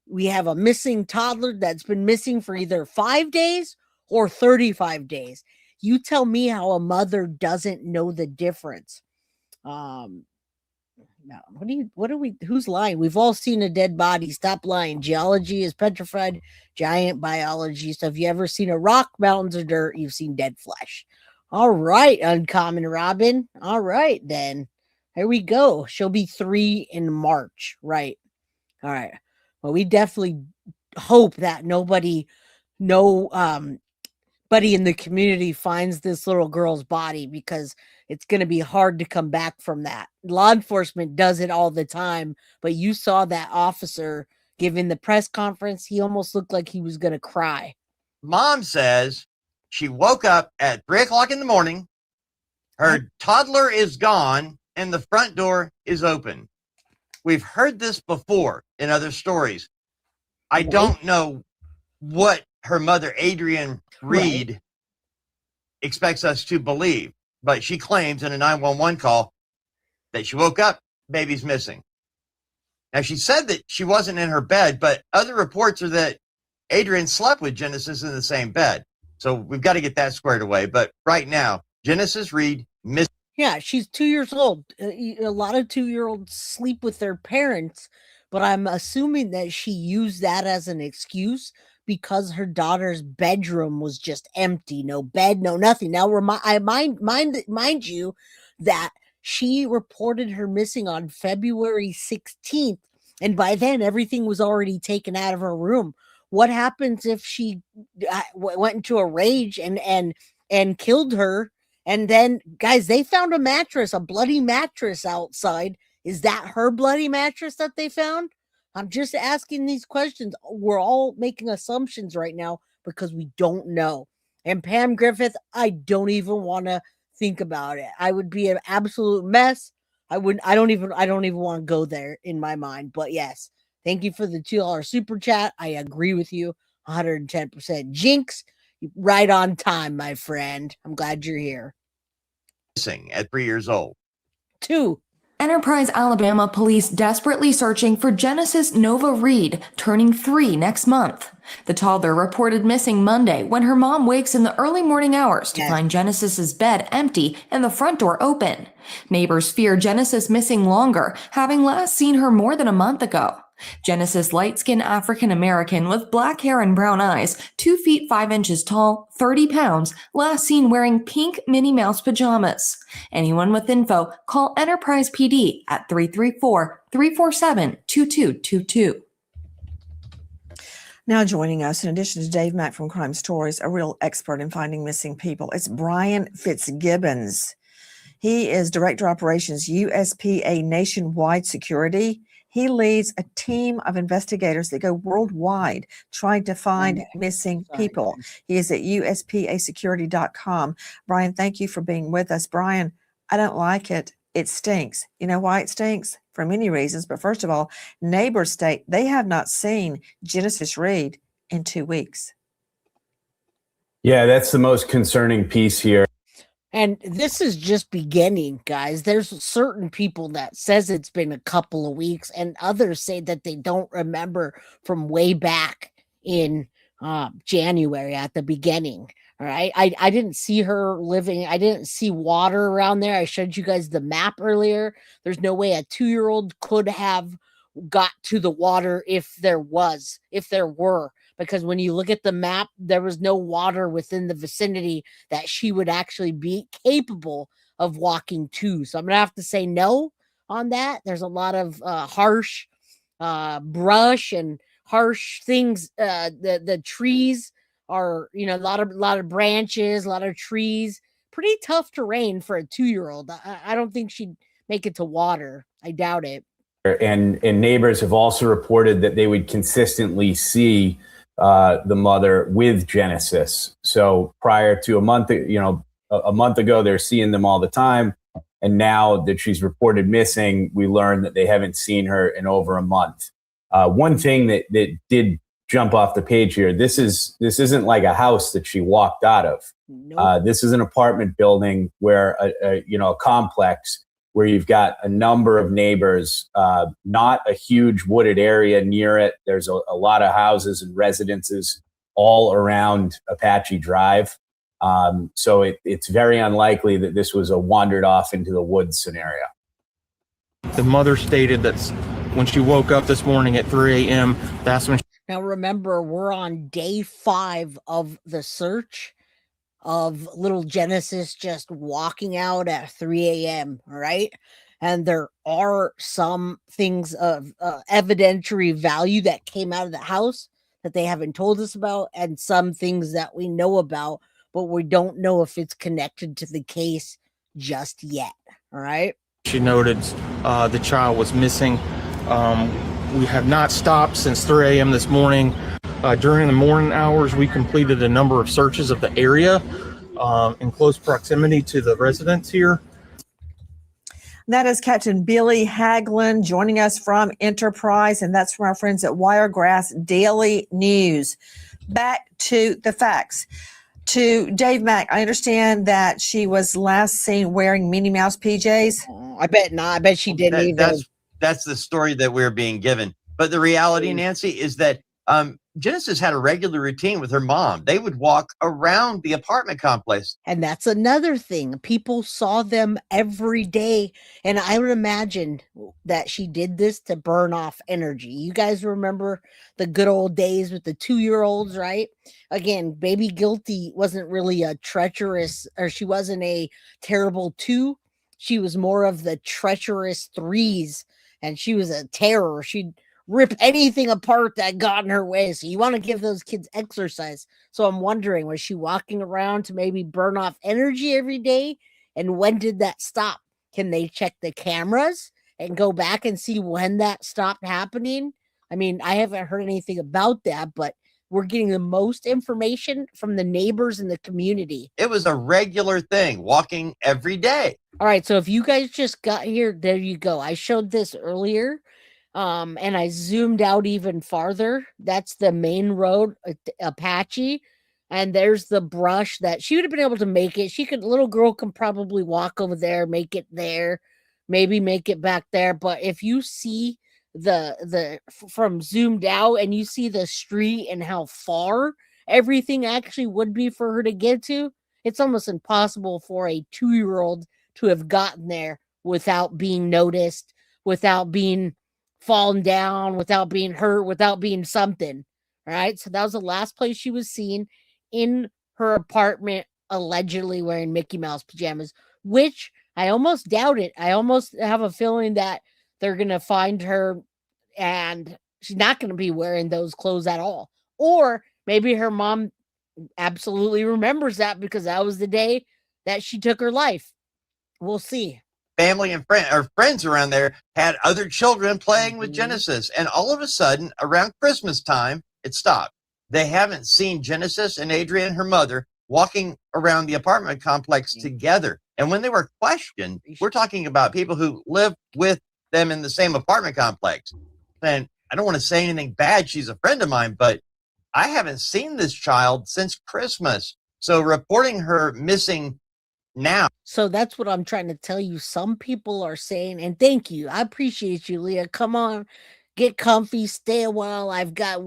we have a missing toddler that's been missing for either 5 days or 35 days. You tell me how a mother doesn't know the difference. No, who's lying? We've all seen a dead body. Stop lying. Geology is petrified, giant biology. So if you ever seen a rock, mountains, or dirt, you've seen dead flesh. All right, Uncommon Robin. All right, then. Here we go. She'll be 3 in March. Right. All right. Well, we definitely hope that nobody in the community finds this little girl's body, because it's going to be hard to come back from that. Law enforcement does it all the time, but you saw that officer giving the press conference. He almost looked like he was going to cry. Mom says she woke up at 3:00 in the morning. Her toddler is gone and the front door is open. We've heard this before in other stories. I don't know what her mother, Adrienne Reid, expects us to believe, but she claims in a 911 call that she woke up, baby's missing. Now, she said that she wasn't in her bed, but other reports are that Adrienne slept with Genesis in the same bed. So we've got to get that squared away. But right now, Genesis Reid missing. Yeah, she's 2 years old. A lot of 2-year-olds sleep with their parents, but I'm assuming that she used that as an excuse because her daughter's bedroom was just empty. No bed, no nothing. Now, mind you that she reported her missing on February 16th, and by then everything was already taken out of her room. What happens if she went into a rage and killed her? And then, guys, they found a bloody mattress outside. Is that her bloody mattress that they found? I'm just asking these questions. We're all making assumptions right now because we don't know. And Pam Griffith, I don't even want to think about it. I would be an absolute mess. I don't even want to go there in my mind. But yes, thank you for the $2 super chat. I agree with you 110%. Jinx, right on time, my friend. I'm glad you're here. Missing at 3 years old. 2. Enterprise, Alabama police desperately searching for Genesis Nova Reid, turning 3 next month. The toddler reported missing Monday when her mom wakes in the early morning hours to find Genesis's bed empty and the front door open. Neighbors fear Genesis missing longer, having last seen her more than a month ago. Genesis, light-skinned African-American with black hair and brown eyes, 2 feet 5 inches tall, 30 pounds, last seen wearing pink Minnie Mouse pajamas. Anyone with info, call Enterprise PD at 334-347-2222. Now joining us, in addition to Dave Mack from Crime Stories, a real expert in finding missing people, it's Brian Fitzgibbons. He is Director of Operations, USPA Nationwide Security. He leads a team of investigators that go worldwide trying to find missing people. He is at uspasecurity.com. Brian, thank you for being with us. Brian, I don't like it. It stinks. You know why it stinks? For many reasons. But first of all, neighbors state they have not seen Genesis Reid in 2 weeks. Yeah, that's the most concerning piece here. And this is just beginning, guys. There's certain people that says it's been a couple of weeks, and others say that they don't remember from way back in January at the beginning. All right. I didn't see her living. I didn't see water around there. I showed you guys the map earlier. There's no way a 2-year-old could have got to the water if there were, because when you look at the map, there was no water within the vicinity that she would actually be capable of walking to. So I'm gonna have to say no on that. There's a lot of harsh brush and harsh things. The trees are, a lot of branches, a lot of trees. Pretty tough terrain for a 2-year-old. I don't think she'd make it to water. I doubt it. And neighbors have also reported that they would consistently see the mother with Genesis. So prior to a month ago, they're seeing them all the time. And now that she's reported missing, we learned that they haven't seen her in over a month. One thing that did jump off the page here, this isn't like a house that she walked out of. Nope. This is an apartment building where a complex where you've got a number of neighbors, not a huge wooded area near it. There's a lot of houses and residences all around Apache Drive. So it's very unlikely that this was a wandered off into the woods scenario. The mother stated that when she woke up this morning at 3 a.m., that's when. Now remember, we're on day 5 of the search of little Genesis just walking out at 3 a.m. All right. And there are some things of evidentiary value that came out of the house that they haven't told us about, and some things that we know about, but we don't know if it's connected to the case just yet. All right. She noted the child was missing. We have not stopped since 3 a.m. this morning. During the morning hours, we completed a number of searches of the area in close proximity to the residents here. That is Captain Billy Haglund joining us from Enterprise, and that's from our friends at Wiregrass Daily News. Back to the facts. To Dave Mack, I understand that she was last seen wearing Minnie Mouse PJs. I bet not. I bet she didn't either. That's the story that we're being given. But the reality, Nancy, is that Genesis had a regular routine with her mom. They would walk around the apartment complex. And that's another thing. People saw them every day. And I would imagine that she did this to burn off energy. You guys remember the good old days with the 2-year-olds, right? Again, baby Guilty wasn't really a treacherous, or she wasn't a terrible 2. She was more of the treacherous 3s. And she was a terror. She'd rip anything apart that got in her way. So you want to give those kids exercise. So I'm wondering, was she walking around to maybe burn off energy every day? And when did that stop? Can they check the cameras and go back and see when that stopped happening? I mean, I haven't heard anything about that, but we're getting the most information from the neighbors in the community. It was a regular thing, walking every day. All right. So if you guys just got here, there you go. I showed this earlier. And I zoomed out even farther. That's the main road, Apache. And there's the brush that she would have been able to make it. Little girl can probably walk over there, make it there, maybe make it back there. But if you see the from zoomed out and you see the street and how far everything actually would be for her to get to, it's almost impossible for a 2-year-old to have gotten there without being noticed, without being fallen down, without being hurt, without being something. All right. So that was the last place she was seen, in her apartment, allegedly wearing Mickey Mouse pajamas, which I almost doubt it. I almost have a feeling that they're going to find her and she's not going to be wearing those clothes at all. Or maybe her mom absolutely remembers that because that was the day that she took her life. We'll see. Family and friends around there had other children playing with Genesis. And all of a sudden, around Christmas time, it stopped. They haven't seen Genesis and Adrienne, her mother, walking around the apartment complex together. And when they were questioned, we're talking about people who live with them in the same apartment complex. And I don't want to say anything bad. She's a friend of mine, but I haven't seen this child since Christmas. So reporting her missing now. So that's what I'm trying to tell you. Some people are saying, and thank you. I appreciate you, Leah. Come on, get comfy, stay a while. I've got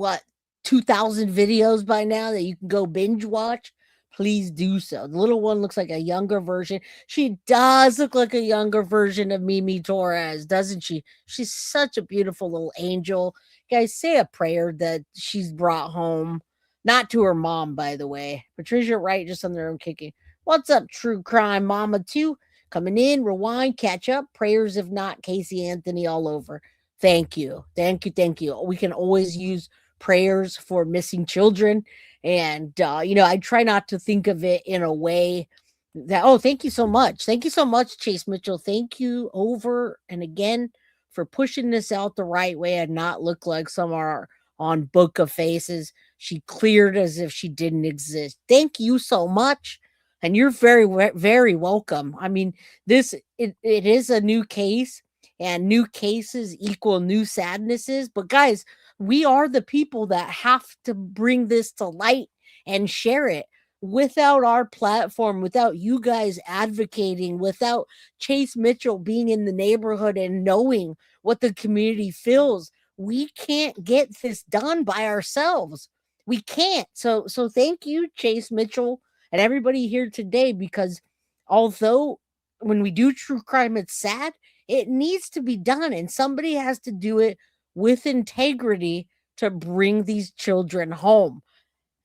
2,000 videos by now that you can go binge watch. Please do so. The little one looks like a younger version. She does look like a younger version of Mimi Torres, doesn't she? She's such a beautiful little angel. Guys, say a prayer that she's brought home. Not to her mom, by the way. Patricia Wright just on their own kicking. What's up, True Crime Mama 2? Coming in, rewind, catch up. Prayers, if not, Casey Anthony all over. Thank you. Thank you. Thank you. We can always use prayers for missing children. And, I try not to think of it in a way that, thank you so much. Thank you so much, Chase Mitchell. Thank you over and again for pushing this out the right way and not look like some are on Book of Faces. She cleared as if she didn't exist. Thank you so much. And you're very, very welcome. I mean, it is a new case, and new cases equal new sadnesses. But guys, we are the people that have to bring this to light and share it. Without our platform, without you guys advocating, without Chase Mitchell being in the neighborhood and knowing what the community feels, we can't get this done by ourselves. We can't. So thank you, Chase Mitchell, and everybody here today, because although when we do true crime, it's sad, it needs to be done, and somebody has to do it with integrity to bring these children home.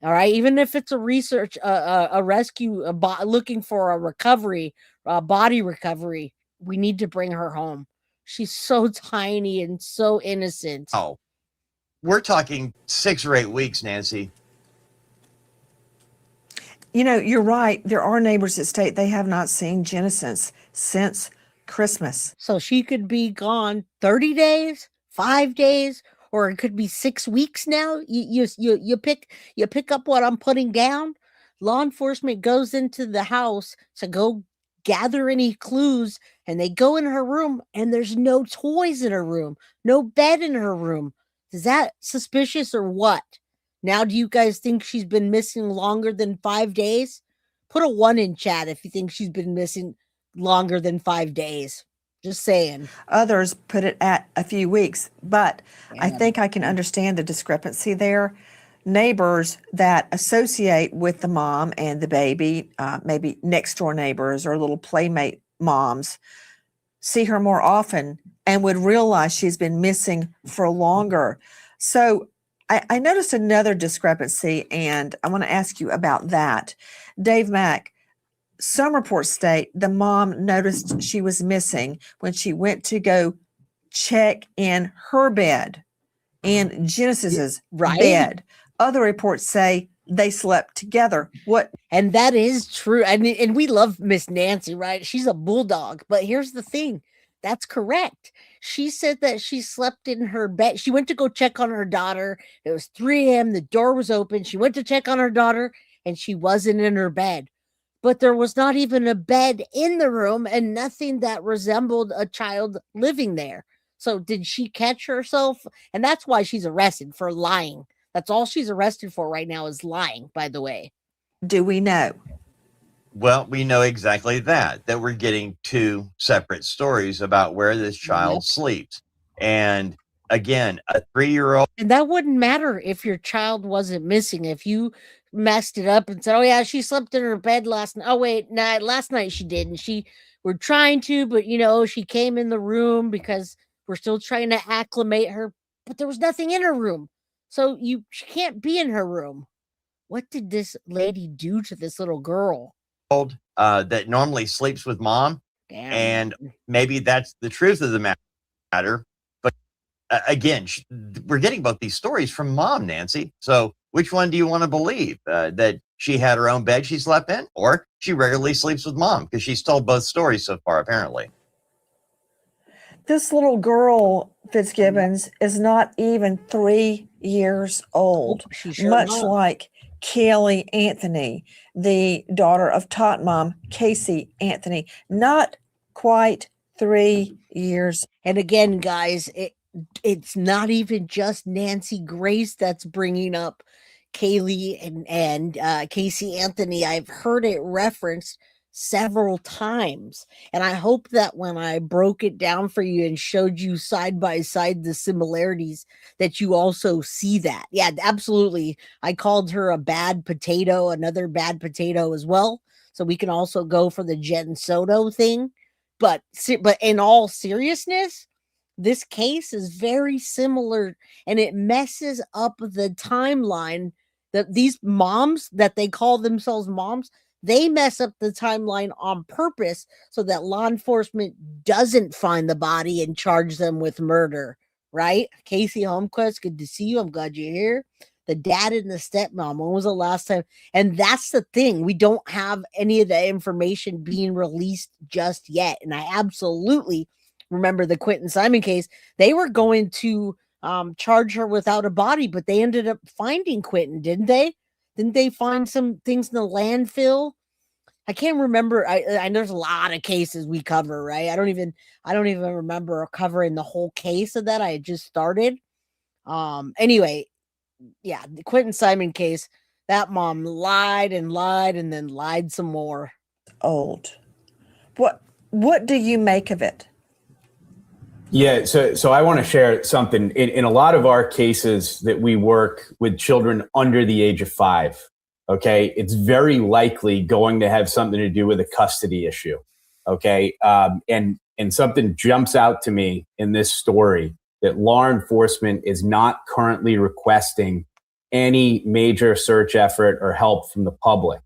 All right, even if it's a research, a rescue, looking for a recovery, body recovery, we need to bring her home. She's so tiny and so innocent. Oh, we're talking 6 or 8 weeks, Nancy. You're right. There are neighbors that state they have not seen Genesis since Christmas. So she could be gone 30 days, 5 days, or it could be 6 weeks now. You pick up what I'm putting down. Law enforcement goes into the house to go gather any clues, and they go in her room, and there's no toys in her room, no bed in her room. Is that suspicious or what? Now, do you guys think she's been missing longer than 5 days? Put a 1 in chat if you think she's been missing longer than 5 days. Just saying. Others put it at a few weeks, but I think I can understand the discrepancy there. Neighbors that associate with the mom and the baby, maybe next door neighbors or little playmate moms, see her more often and would realize she's been missing for longer. So I noticed another discrepancy, and I want to ask you about that. Dave Mack, some reports state the mom noticed she was missing when she went to go check in her bed, in Genesis's bed. Other reports say they slept together. What? And that is true. And we love Miss Nancy, right? She's a bulldog. But here's the thing. That's correct. She said that she slept in her bed. She went to go check on her daughter. It was 3 a.m. The door was open. She went to check on her daughter, and she wasn't in her bed. But there was not even a bed in the room and nothing that resembled a child living there. So did she catch herself? And that's why she's arrested for lying. That's all she's arrested for right now is lying, by the way. Do we know? Well, we know exactly that we're getting 2 separate stories about where this child sleeps. And again, a 3-year-old. And that wouldn't matter if your child wasn't missing. If you messed it up and said, oh yeah, she slept in her bed last night. Oh wait, no, last night she didn't. We're trying to, but she came in the room because we're still trying to acclimate her, but there was nothing in her room. So she can't be in her room. What did this lady do to this little girl? That normally sleeps with mom. Damn. And maybe that's the truth of the matter. But again, we're getting both these stories from mom, Nancy. So which one do you want to believe? That she had her own bed she slept in, or she regularly sleeps with mom? Because she's told both stories so far, apparently. This little girl, Fitzgibbons, is not even 3 years old, much like Kelly Anthony, the daughter of tot mom Casey Anthony, not quite 3 years. And again, guys, it's not even just Nancy Grace that's bringing up Kaylee and Casey Anthony. I've heard it referenced several times. And I hope that when I broke it down for you and showed you side by side the similarities, that you also see that. Yeah, absolutely. I called her a bad potato, another bad potato as well. So we can also go for the Jen Soto thing. But in all seriousness, this case is very similar, and it messes up the timeline. That these moms that they call themselves moms, they mess up the timeline on purpose so that law enforcement doesn't find the body and charge them with murder, right? Casey Holmquist, good to see you. I'm glad you're here. The dad and the stepmom, when was the last time? And that's the thing. We don't have any of the information being released just yet. And I absolutely remember the Quentin Simon case. They were going to charge her without a body, but they ended up finding Quentin, didn't they? Didn't they find some things in the landfill? I can't remember. I there's a lot of cases we cover, right? I don't even remember covering the whole case of that. I had just started. Anyway, yeah, the Quentin Simon case, that mom lied and lied and then lied some more. Old. What do you make of it? Yeah, so I want to share something. In a lot of our cases that we work with children under the age of 5, okay, it's very likely going to have something to do with a custody issue, okay? And something jumps out to me in this story, that law enforcement is not currently requesting any major search effort or help from the public,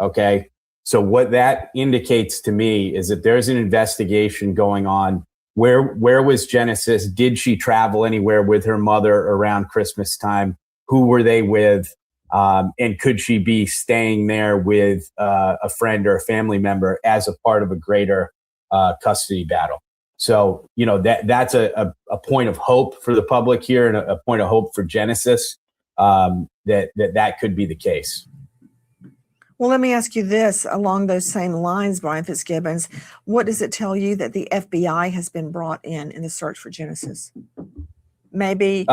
okay? So what that indicates to me is that there's an investigation going on. Where was Genesis? Did she travel anywhere with her mother around Christmas time? Who were they with? And could she be staying there with a friend or a family member as a part of a greater custody battle? So, you know, that's a point of hope for the public here, and a point of hope for Genesis, that could be the case. Well, let me ask you this along those same lines, Brian Fitzgibbons. What does it tell you that the FBI has been brought in the search for Genesis? Maybe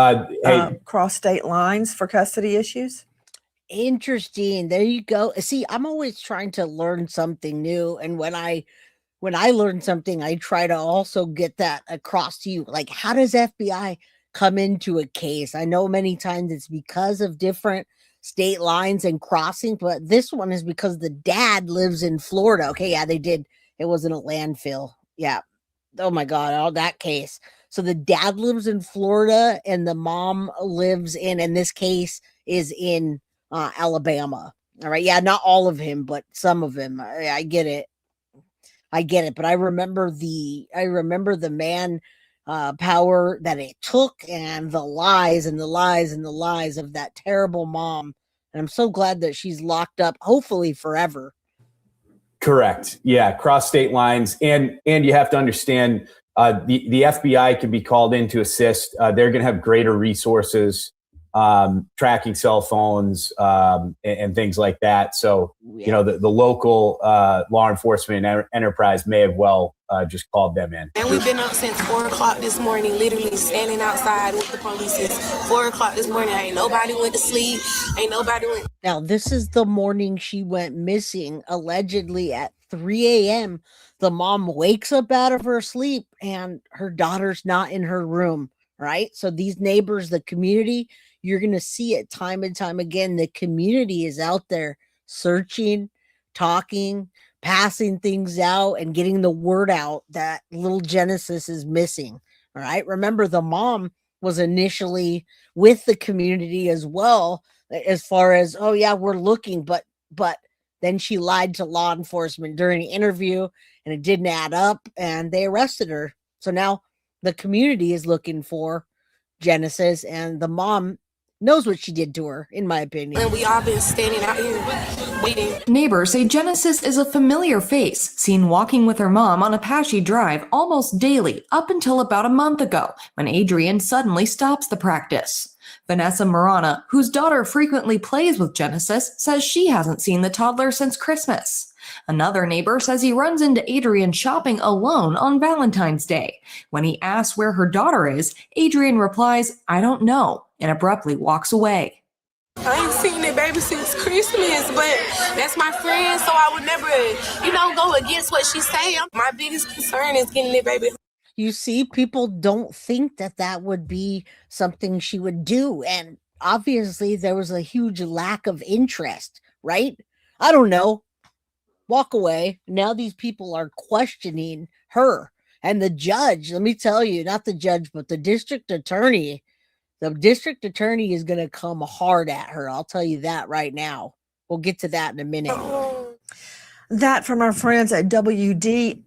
cross state lines for custody issues? Interesting. There you go. See, I'm always trying to learn something new. And when I learn something, I try to also get that across to you. Like, how does FBI come into a case? I know many times it's because of different state lines and crossing, but this one is because the dad lives in Florida. Okay, yeah, they did. It wasn't a landfill. Yeah. Oh my God, all that case. So the dad lives in Florida and the mom lives in this case is in Alabama. All right. Yeah, not all of him, but some of him. I get it. But I remember the man power that it took, and the lies and the lies and the lies of that terrible mom. And I'm so glad that she's locked up, hopefully forever. Correct. Yeah, cross state lines, and you have to understand the FBI can be called in to assist. They're going to have greater resources, tracking cell phones and things like that. So you know the local law enforcement enterprise may have well just called them in. And we've been up since 4 o'clock this morning, literally standing outside with the police. 4 o'clock this morning. Ain't nobody went to sleep. Ain't nobody went. Now, this is the morning she went missing, allegedly at 3 a.m. The mom wakes up out of her sleep and her daughter's not in her room, right? So these neighbors, the community, you're going to see it time and time again. The community is out there searching, talking, passing things out, and getting the word out that little Genesis is missing. All right. Remember, the mom was initially with the community as well, as far as, oh yeah, we're looking, but then she lied to law enforcement during the interview and it didn't add up and they arrested her. So now the community is looking for Genesis, and the mom knows what she did to her, in my opinion. And we all been standing out here waiting. Neighbors say Genesis is a familiar face, seen walking with her mom on Apache Drive almost daily up until about a month ago, when Adrienne suddenly stops the practice. Vanessa Marana, whose daughter frequently plays with Genesis, says she hasn't seen the toddler since Christmas. Another neighbor says he runs into Adrienne shopping alone on Valentine's Day. When he asks where her daughter is, Adrienne replies, "I don't know," and abruptly walks away. I ain't seen that baby since Christmas, but that's my friend, so I would never, go against what she's saying. My biggest concern is getting that baby. You see, people don't think that that would be something she would do. And obviously, there was a huge lack of interest, right? I don't know. Walk away. Now these people are questioning her. And the judge, let me tell you, not the judge, but the district attorney. The district attorney is going to come hard at her. I'll tell you that right now. We'll get to that in a minute. That from our friends at WDHN.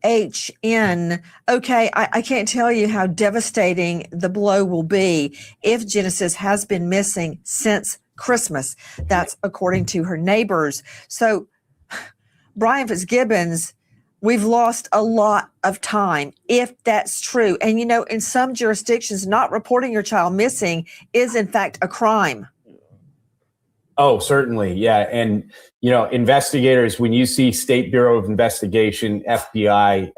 Okay, I can't tell you how devastating the blow will be if Genesis has been missing since Christmas. That's according to her neighbors. So, Brian Fitzgibbons, we've lost a lot of time if that's true. And, in some jurisdictions, not reporting your child missing is, in fact, a crime. Oh, certainly. Yeah. And, investigators, when you see State Bureau of Investigation, FBI,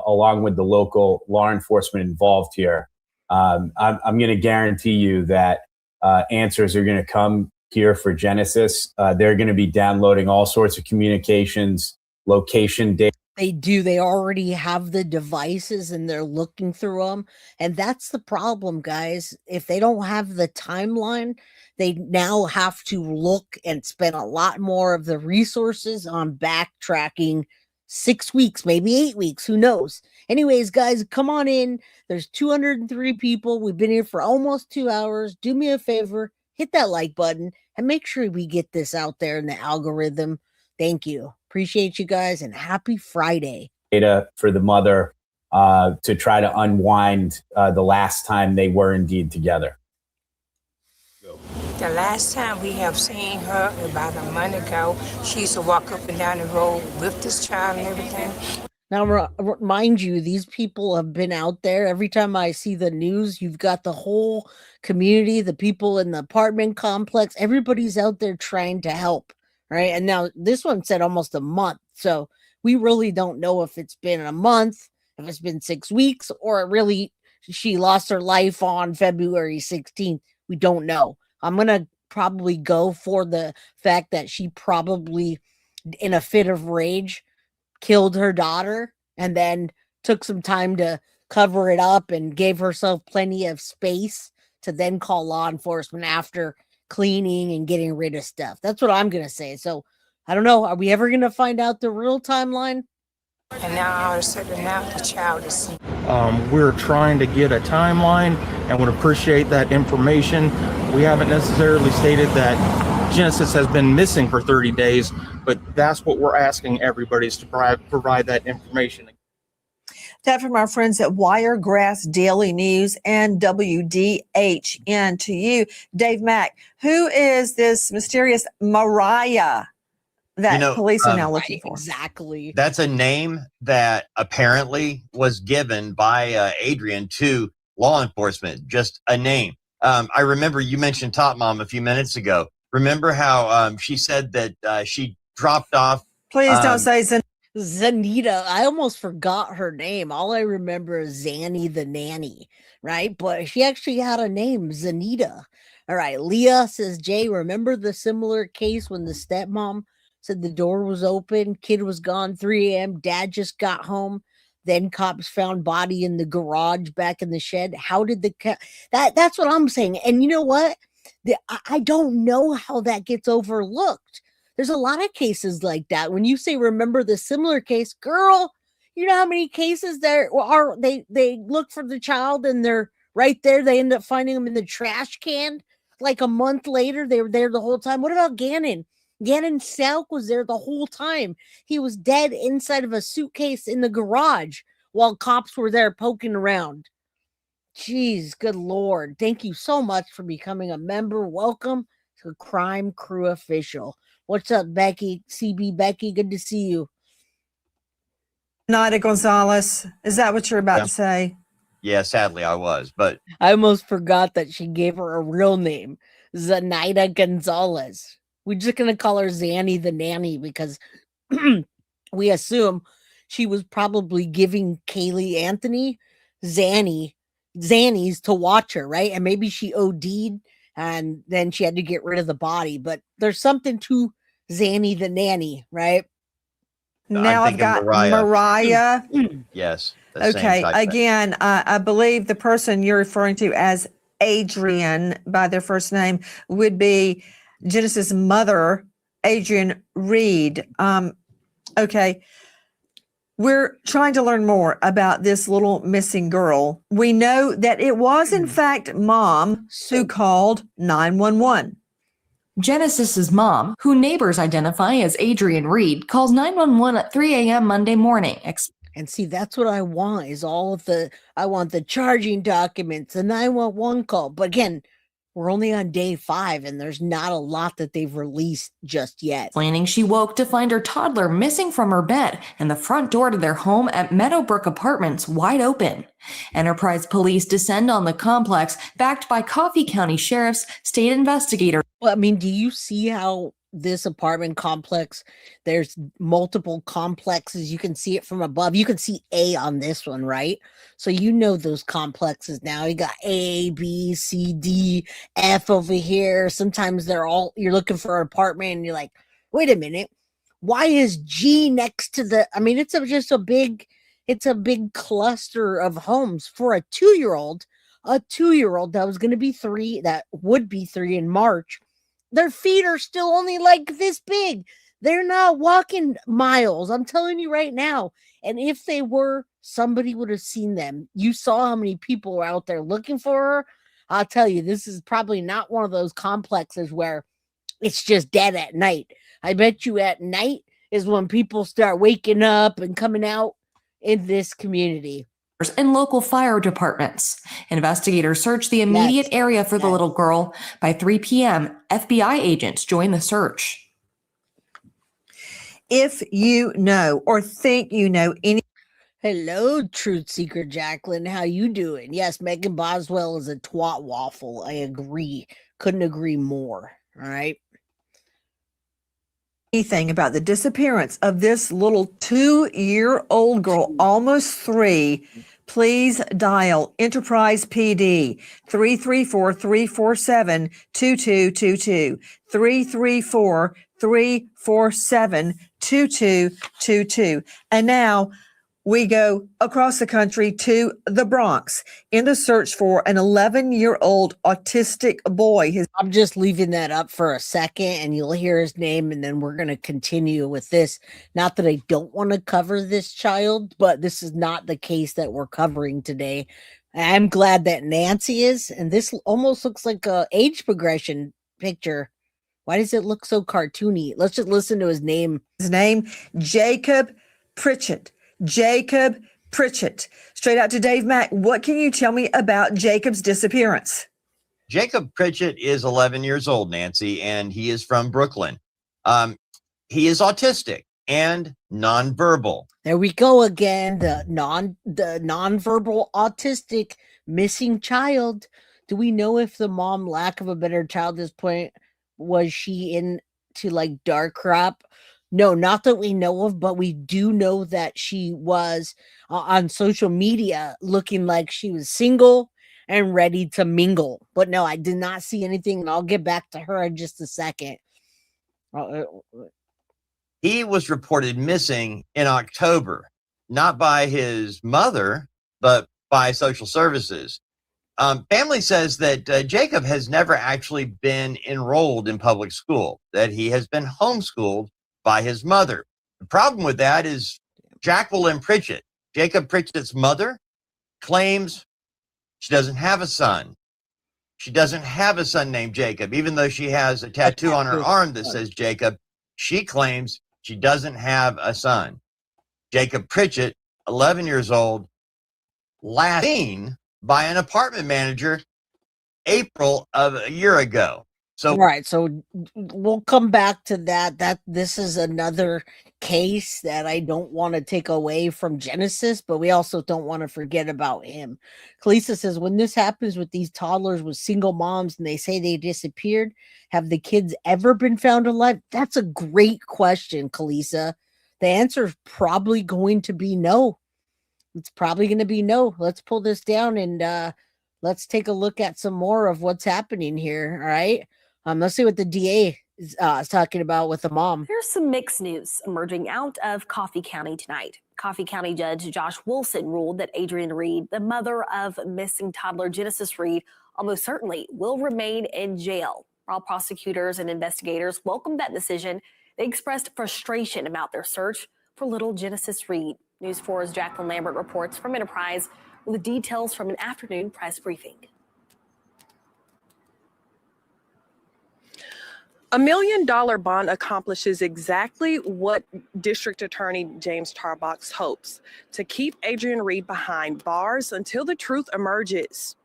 along with the local law enforcement involved here, I'm going to guarantee you that answers are going to come here for Genesis. They're going to be downloading all sorts of communications, location data. They do. They already have the devices and they're looking through them. And that's the problem, guys. If they don't have the timeline, they now have to look and spend a lot more of the resources on backtracking 6 weeks, maybe 8 weeks. Who knows? Anyways, guys, come on in. There's 203 people. We've been here for almost 2 hours. Do me a favor, hit that like button and make sure we get this out there in the algorithm. Thank you. Appreciate you guys and happy Friday. Data for the mother to try to unwind the last time they were indeed together. The last time we have seen her, about a month ago, she used to walk up and down the road with this child and everything. Now, mind you, these people have been out there. Every time I see the news, you've got the whole community, the people in the apartment complex. Everybody's out there trying to help, right? And now this one said almost a month. So we really don't know if it's been a month, if it's been 6 weeks, or it really she lost her life on February 16th. We don't know. I'm going to probably go for the fact that she probably, in a fit of rage, killed her daughter and then took some time to cover it up and gave herself plenty of space to then call law enforcement after cleaning and getting rid of stuff. That's what I'm going to say. So I don't know. Are we ever going to find out the real timeline? And now all of a sudden now the child is. We're trying to get a timeline and would appreciate that information. We haven't necessarily stated that Genesis has been missing for 30 days, but that's what we're asking everybody is to provide that information. That from our friends at Wiregrass Daily News and WDHN. To you, Dave Mack, who is this mysterious Mariah that police are now looking for? Exactly. That's a name that apparently was given by Adrienne to law enforcement, just a name. I remember you mentioned Top Mom a few minutes ago. Remember how she said that she dropped off. Please don't say Zanita. I almost forgot her name. All I remember is Zanny the nanny, right? But she actually had a name, Zanita. All right. Leah says, Jay, remember the similar case when the stepmom said the door was open, kid was gone, 3 a.m., dad just got home, then cops found body in the garage back in the shed. How did that's what I'm saying. And you know what? I don't know how that gets overlooked. There's a lot of cases like that. When you say, remember the similar case, girl, you know how many cases there are, they look for the child and they're right there. They end up finding them in the trash can. Like a month later, they were there the whole time. What about Gannon? Gannon Salk was there the whole time. He was dead inside of a suitcase in the garage while cops were there poking around. Jeez, good Lord. Thank you so much for becoming a member. Welcome to Crime Crew Official. What's up, Becky? CB Becky, good to see you. Nida Gonzalez. Is that what you're about to say? Yeah, sadly I was, but I almost forgot that she gave her a real name, Zenaida Gonzalez. We're just going to call her Zanny the nanny because we assume she was probably giving Kaylee Anthony Zannies to watch her, right? And maybe she OD'd and then she had to get rid of the body. But there's something to Zanny the nanny, right? Now I've got Mariah. Yes. the same Okay, type thing. again, I believe the person you're referring to as Adrienne by their first name would be Genesis' mother, Adrienne Reid. Okay, we're trying to learn more about this little missing girl. We know that it was, in fact, mom who called 911. Genesis's mom, who neighbors identify as Adrienne Reid, calls 911 at 3 a.m. Monday morning. And see, that's what I want is I want the charging documents, the 911 call. But again, we're only on day 5 and there's not a lot that they've released just yet. Explaining she woke to find her toddler missing from her bed and the front door to their home at Meadowbrook Apartments wide open. Enterprise police descend on the complex, backed by Coffee County Sheriff's state investigator. Well, I mean, do you see how this apartment complex, there's multiple complexes? You can see it from above. You can see A on this one, right? So you know those complexes now. You got A, B, C, D, F over here. Sometimes you're looking for an apartment and you're like, wait a minute, why is G next to the, I mean, it's a big cluster of homes for a 2-year-old that was going to be 3, that would be 3 in March. Their feet are still only like this big. They're not walking miles. I'm telling you right now. And if they were, somebody would have seen them. You saw how many people were out there looking for her. I'll tell you, this is probably not one of those complexes where it's just dead at night. I bet you at night is when people start waking up and coming out in this community. And local fire departments. Investigators search the immediate area for the little girl. By 3 p.m., FBI agents join the search. If you know or think you know any... Hello, Truth Seeker Jacqueline. How you doing? Yes, Megan Boswell is a twat waffle. I agree. Couldn't agree more. All right. Anything about the disappearance of this little 2-year-old girl, almost 3, please dial Enterprise PD 334-347-2222, 334-347-2222. And now we go across the country to the Bronx in the search for an 11-year-old autistic boy. I'm just leaving that up for a second and you'll hear his name and then we're going to continue with this. Not that I don't want to cover this child, but this is not the case that we're covering today. I'm glad that Nancy is, and this almost looks like a age progression picture. Why does it look so cartoony? Let's just listen to his name. His name, Jacob Pritchett. Jacob Pritchett. Straight out to Dave Mack. What can you tell me about Jacob's disappearance? Jacob Pritchett is 11 years old, Nancy, and he is from Brooklyn. He is autistic and nonverbal. There we go again. The nonverbal autistic missing child. Do we know if the mom, lack of a better child at this point, was she into like dark crop? No, not that we know of, but we do know that she was on social media looking like she was single and ready to mingle. But no, I did not see anything, and I'll get back to her in just a second. He was reported missing in October, not by his mother, but by social services. Family says that Jacob has never actually been enrolled in public school, that he has been homeschooled by his mother. The problem with that is Jacqueline Pritchett, Jacob Pritchett's mother, claims she doesn't have a son. She doesn't have a son named Jacob, even though she has a tattoo on her arm that says Jacob. She claims she doesn't have a son. Jacob Pritchett, 11 years old, last seen by an apartment manager April of a year ago. So right, so we'll come back to that. This is another case that I don't want to take away from Genesis, but we also don't want to forget about him. Kalisa says, when this happens with these toddlers with single moms and they say they disappeared, have the kids ever been found alive? That's a great question, Kalisa. The answer is probably going to be no. It's probably going to be no. Let's pull this down and let's take a look at some more of what's happening here. All right. Let's see what the DA is talking about with the mom. There's some mixed news emerging out of Coffee County tonight. Coffee County Judge Josh Wilson ruled that Adrienne Reid, the mother of missing toddler Genesis Reid, almost certainly will remain in jail. While prosecutors and investigators welcomed that decision, they expressed frustration about their search for little Genesis Reid. News 4's Jacqueline Lambert reports from Enterprise with details from an afternoon press briefing. $1 million bond accomplishes exactly what District Attorney James Tarbox hopes: to keep Adrienne Reid behind bars until the truth emerges.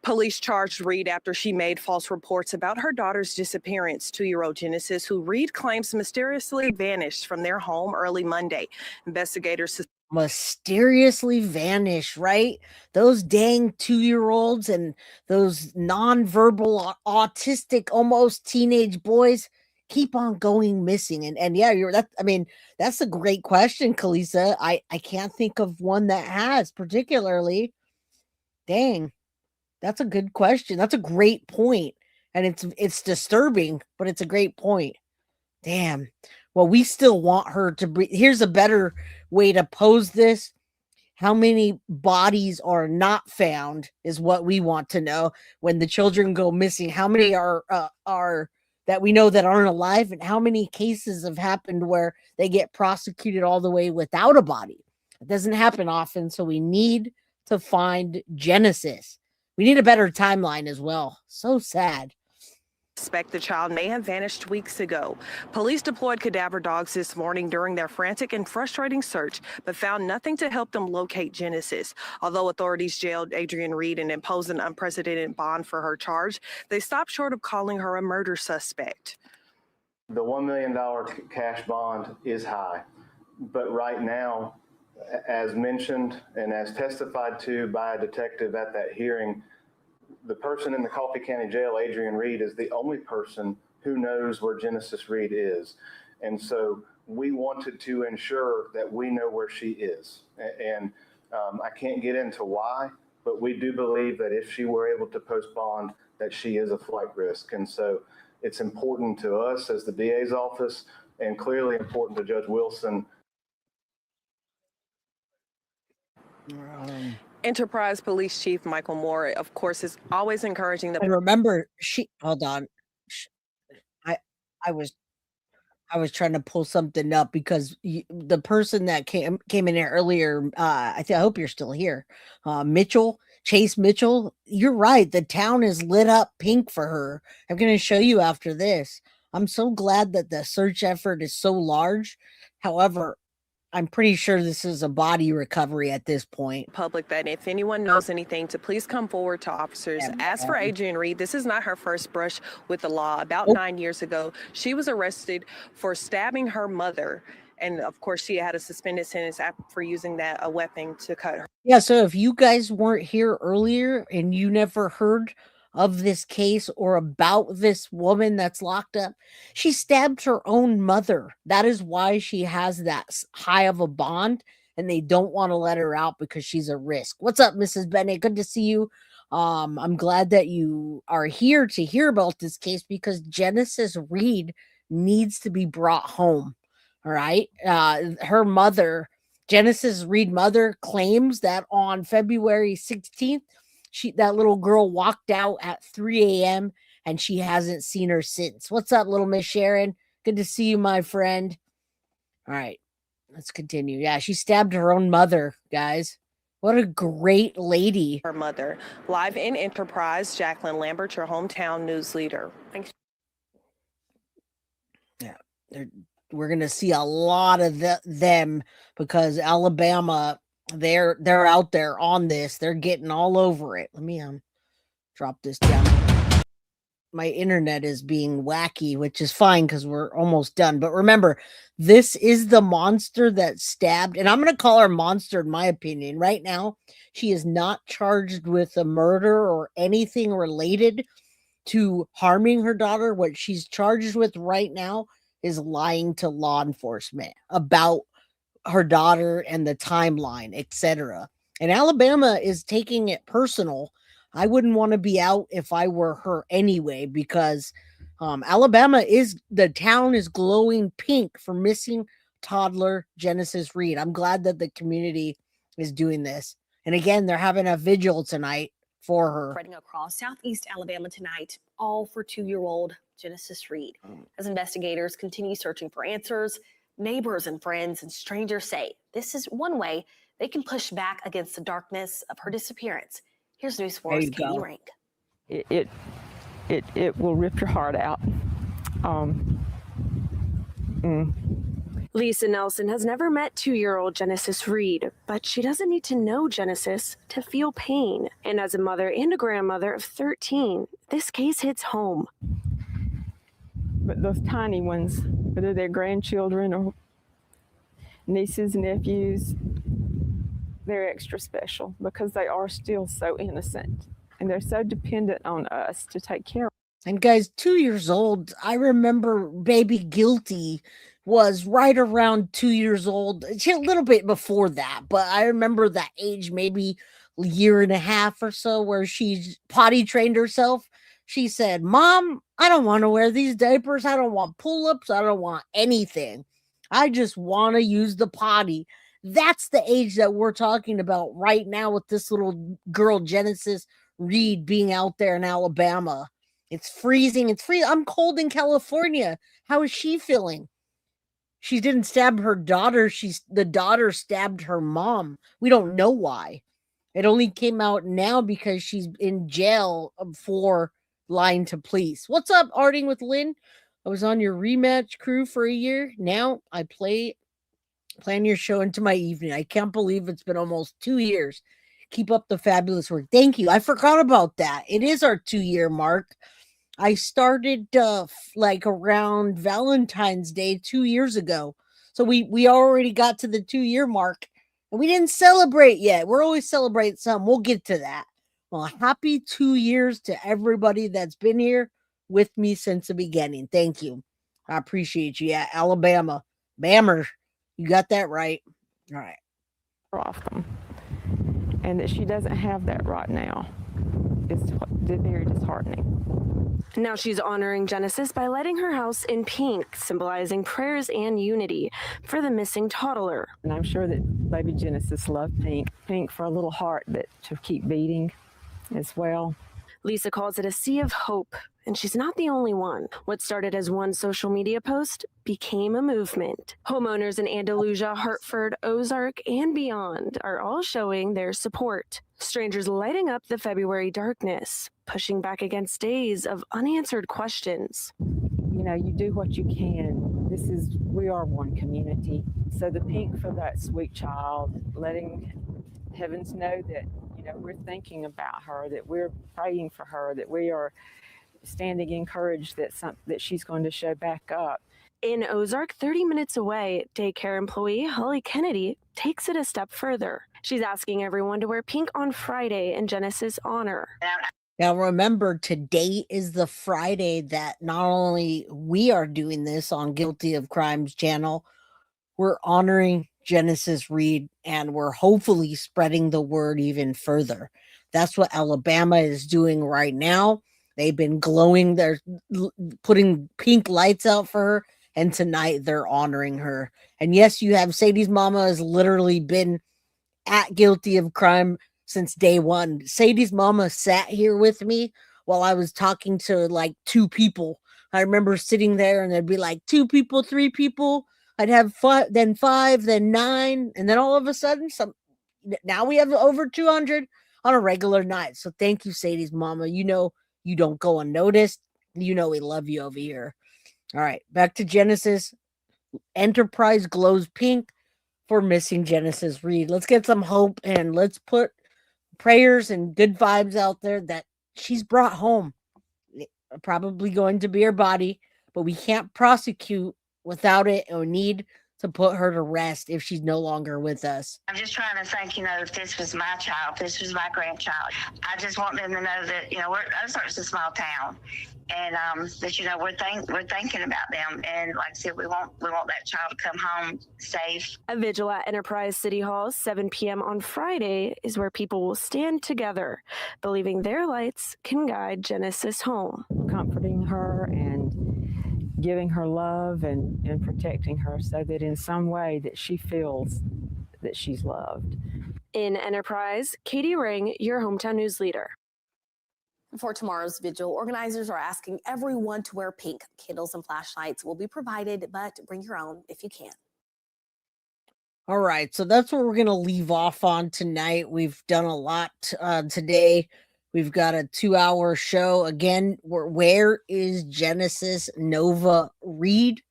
Police charged Reid after she made false reports about her daughter's disappearance. 2-year-old Genesis, who Reid claims mysteriously vanished from their home early Monday. Investigators mysteriously vanish, right? Those dang 2-year-olds and those nonverbal, autistic, almost teenage boys keep on going missing. And yeah, that's a great question, Kalisa. I can't think of one that has particularly. Dang, that's a good question. That's a great point. And it's disturbing, but it's a great point. Damn. Well, we still want her to breathe. Here's a better way to pose this. How many bodies are not found is what we want to know when the children go missing. How many are that we know that aren't alive, and how many cases have happened where they get prosecuted all the way without a body? It doesn't happen often, so we need to find Genesis. We need a better timeline as well. So sad. Suspect the child may have vanished weeks ago. Police deployed cadaver dogs this morning during their frantic and frustrating search, but found nothing to help them locate Genesis. Although authorities jailed Adrienne Reid and imposed an unprecedented bond for her charge, they stopped short of calling her a murder suspect. The $1 million cash bond is high, but right now, as mentioned and as testified to by a detective at that hearing, the person in the Coffee County Jail, Adrienne Reid, is the only person who knows where Genesis Reid is. And so we wanted to ensure that we know where she is. And I can't get into why, but we do believe that if she were able to post bond, that she is a flight risk. And so it's important to us as the DA's office, and clearly important to Judge Wilson. Enterprise Police Chief Michael Moore, of course, is always encouraging the. And remember, hold on. I was trying to pull something up because the person that came in here earlier, I hope you're still here. Chase Mitchell, you're right. The town is lit up pink for her. I'm going to show you after this. I'm so glad that the search effort is so large. However, I'm pretty sure this is a body recovery at this point. Public that if anyone knows anything, to please come forward to officers. As for Adrienne Reid, this is not her first brush with the law. About 9 years ago, she was arrested for stabbing her mother. And of course, she had a suspended sentence for using a weapon to cut her. Yeah, so if you guys weren't here earlier and you never heard of this case or about this woman that's locked up, she stabbed her own mother. That is why she has that high of a bond, and they don't want to let her out because she's a risk. What's up, Mrs. Bennett? Good to see you. I'm glad that you are here to hear about this case because Genesis Reid needs to be brought home. All right. Her mother, Genesis Reid mother, claims that on February 16th, that little girl walked out at 3 a.m. and she hasn't seen her since. What's up, little Miss Sharon? Good to see you, my friend. All right, let's continue. Yeah, she stabbed her own mother, guys. What a great lady. Her mother. Live in Enterprise, Jacqueline Lambert, your hometown news leader. Thanks. Yeah, we're going to see a lot of them because Alabama, they're out there on this. They're getting all over it. Let me drop this down. My internet is being wacky, which is fine because we're almost done. But remember, this is the monster that stabbed, and I'm going to call her monster in my opinion. Right now, she is not charged with a murder or anything related to harming her daughter. What she's charged with right now is lying to law enforcement about her daughter and the timeline, etc. And Alabama is taking it personal. I wouldn't want to be out if I were her anyway, because Alabama the town is glowing pink for missing toddler Genesis Reid. I'm glad that the community is doing this. And again, they're having a vigil tonight for her. Spreading across southeast Alabama tonight, all for 2-year-old Genesis Reid. As investigators continue searching for answers, neighbors and friends and strangers say this is one way they can push back against the darkness of her disappearance. Here's News 4's Katie Rank. It will rip your heart out. Lisa Nelson has never met 2-year-old Genesis Reid, but she doesn't need to know Genesis to feel pain. And as a mother and a grandmother of 13, this case hits home. But those tiny ones, whether they're grandchildren or nieces, nephews, they're extra special because they are still so innocent and they're so dependent on us to take care of them. And guys, 2 years old, I remember baby Guilty was right around 2 years old. She a little bit before that, but I remember that age, maybe a year and a half or so, where she potty trained herself. She said, "Mom, I don't want to wear these diapers. I don't want pull-ups. I don't want anything. I just want to use the potty." That's the age that we're talking about right now with this little girl, Genesis Reid, being out there in Alabama. It's freezing. I'm cold in California. How is she feeling? She didn't stab her daughter. The daughter stabbed her mom. We don't know why. It only came out now because she's in jail for lying to police. What's up, Arting with Lynn? I was on your rematch crew for a year. Now I plan your show into my evening. I can't believe it's been almost 2 years. Keep up the fabulous work. Thank you. I forgot about that. It is our 2-year mark. I started like around Valentine's Day 2 years ago. So we already got to the 2-year mark and we didn't celebrate yet. We're always celebrating some. We'll get to that. Well, happy 2 years to everybody that's been here with me since the beginning. Thank you. I appreciate you. Yeah, Alabama. Bammer. You got that right. All right. Off them. And that she doesn't have that right now. It's very disheartening. Now she's honoring Genesis by lighting her house in pink, symbolizing prayers and unity for the missing toddler. And I'm sure that baby Genesis loved pink for a little heart to keep beating as well. Lisa calls it a sea of hope, and she's not the only one. What started as one social media post became a movement. Homeowners in Andalusia, Hartford, Ozark, and beyond are all showing their support. Strangers lighting up the February darkness, pushing back against days of unanswered questions. You know, you do what you can. We are one community. So the pink for that sweet child, letting heavens know that, you know, we're thinking about her, that we're praying for her, that we are standing in courage that she's going to show back up. In Ozark, 30 minutes away, daycare employee Holly Kennedy takes it a step further. She's asking everyone to wear pink on Friday in Genesis' honor. Now remember, today is the Friday that not only we are doing this on Guilty of Crimes channel, we're honoring Genesis Reid, and we're hopefully spreading the word even further. That's what Alabama is doing right now. They've been glowing. They're putting pink lights out for her, and tonight they're honoring her. And yes, you have Sadie's mama has literally been at Guilty of Crime since day one. Sadie's mama sat here with me while I was talking to like 2 people. I remember sitting there and there'd be like 2 people, 3 people. I'd have 5, then 5, then 9, and then all of a sudden, now we have over 200 on a regular night. So thank you, Sadie's mama. You know you don't go unnoticed. You know we love you over here. All right, back to Genesis. Enterprise glows pink for missing Genesis Reid. Let's get some hope and let's put prayers and good vibes out there that she's brought home. Probably going to be her body, but we can't prosecute without it, and we need to put her to rest if she's no longer with us. I'm just trying to think, if this was my child, if this was my grandchild, I just want them to know that, Ozark's a small town, and that we're thinking about them, and like I said, we want that child to come home safe. A vigil at Enterprise City Hall, 7 p.m. on Friday, is where people will stand together, believing their lights can guide Genesis home. Comforting her and giving her love and protecting her so that in some way that she feels that she's loved. In Enterprise, Katie Ring, your hometown news leader. For tomorrow's vigil, organizers are asking everyone to wear pink. Candles and flashlights will be provided, but bring your own if you can. All right, so that's what we're going to leave off on tonight. We've done a lot today. We've got a 2-hour show. Again, where is Genesis Nova Reid?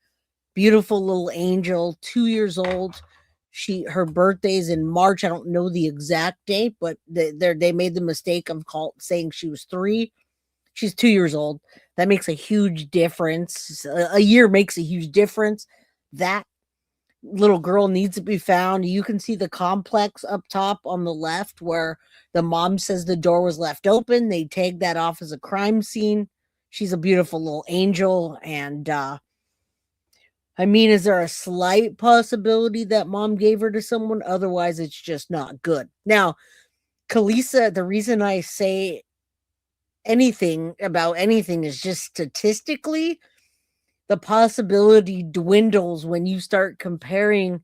Beautiful little angel, 2 years old. Her birthday's in March. I don't know the exact date, but they made the mistake of saying she was 3. She's 2 years old. That makes a huge difference. A year makes a huge difference. That little girl needs to be found. You can see the complex up top on the left where the mom says the door was left open. They tagged that off as a crime scene. She's a beautiful little angel. And is there a slight possibility that mom gave her to someone? Otherwise, it's just not good. Now, Kalisa, the reason I say anything about anything is just statistically, the possibility dwindles when you start comparing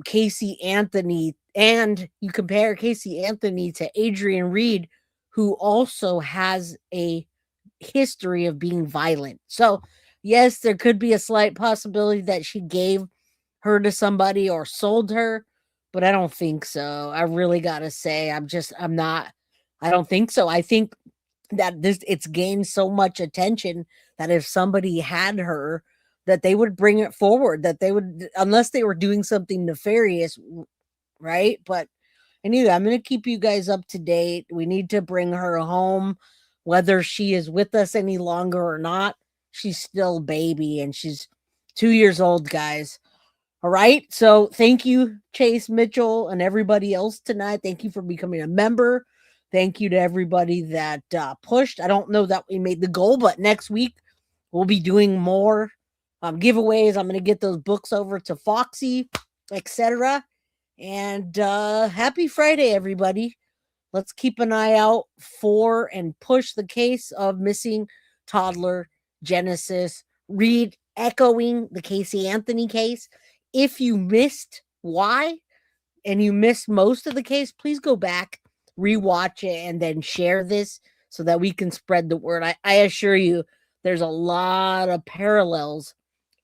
Casey Anthony, and you compare Casey Anthony to Adrienne Reid, who also has a history of being violent. So, yes, there could be a slight possibility that she gave her to somebody or sold her, but I don't think so. I really got to say, I don't think so. I think that it's gained so much attention that if somebody had her, that they would bring it forward, that they would, unless they were doing something nefarious, right? But anyway, I'm going to keep you guys up to date. We need to bring her home, whether she is with us any longer or not. She's still a baby, and she's 2 years old, guys. All right. So thank you, Chase Mitchell, and everybody else tonight. Thank you for becoming a member. Thank you to everybody that pushed. I don't know that we made the goal, but next week we'll be doing more giveaways. I'm going to get those books over to Foxy, etc. And happy Friday, everybody. Let's keep an eye out for and push the case of missing toddler Genesis Reid, echoing the Casey Anthony case. If you missed why and you missed most of the case, please go back, rewatch it, and then share this so that we can spread the word. I assure you there's a lot of parallels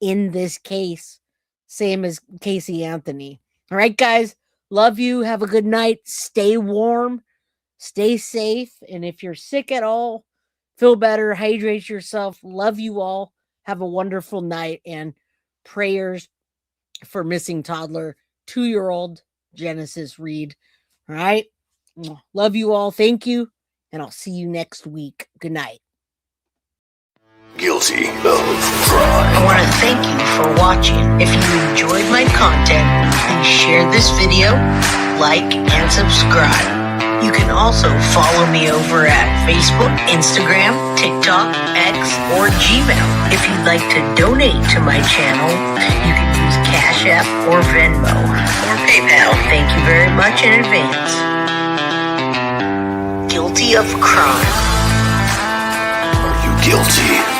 in this case, same as Casey Anthony. All right, guys, love you. Have a good night. Stay warm, stay safe, and if you're sick at all, feel better, hydrate yourself. Love you all. Have a wonderful night, and prayers for missing toddler 2-year-old Genesis Reid. All right. Love you all. Thank you. And I'll see you next week. Good night. Guilty of crime. I want to thank you for watching. If you enjoyed my content, please share this video, like, and subscribe. You can also follow me over at Facebook, Instagram, TikTok, X, or Gmail. If you'd like to donate to my channel, you can use Cash App or Venmo or PayPal. Thank you very much in advance. Guilty of crime. Are you guilty?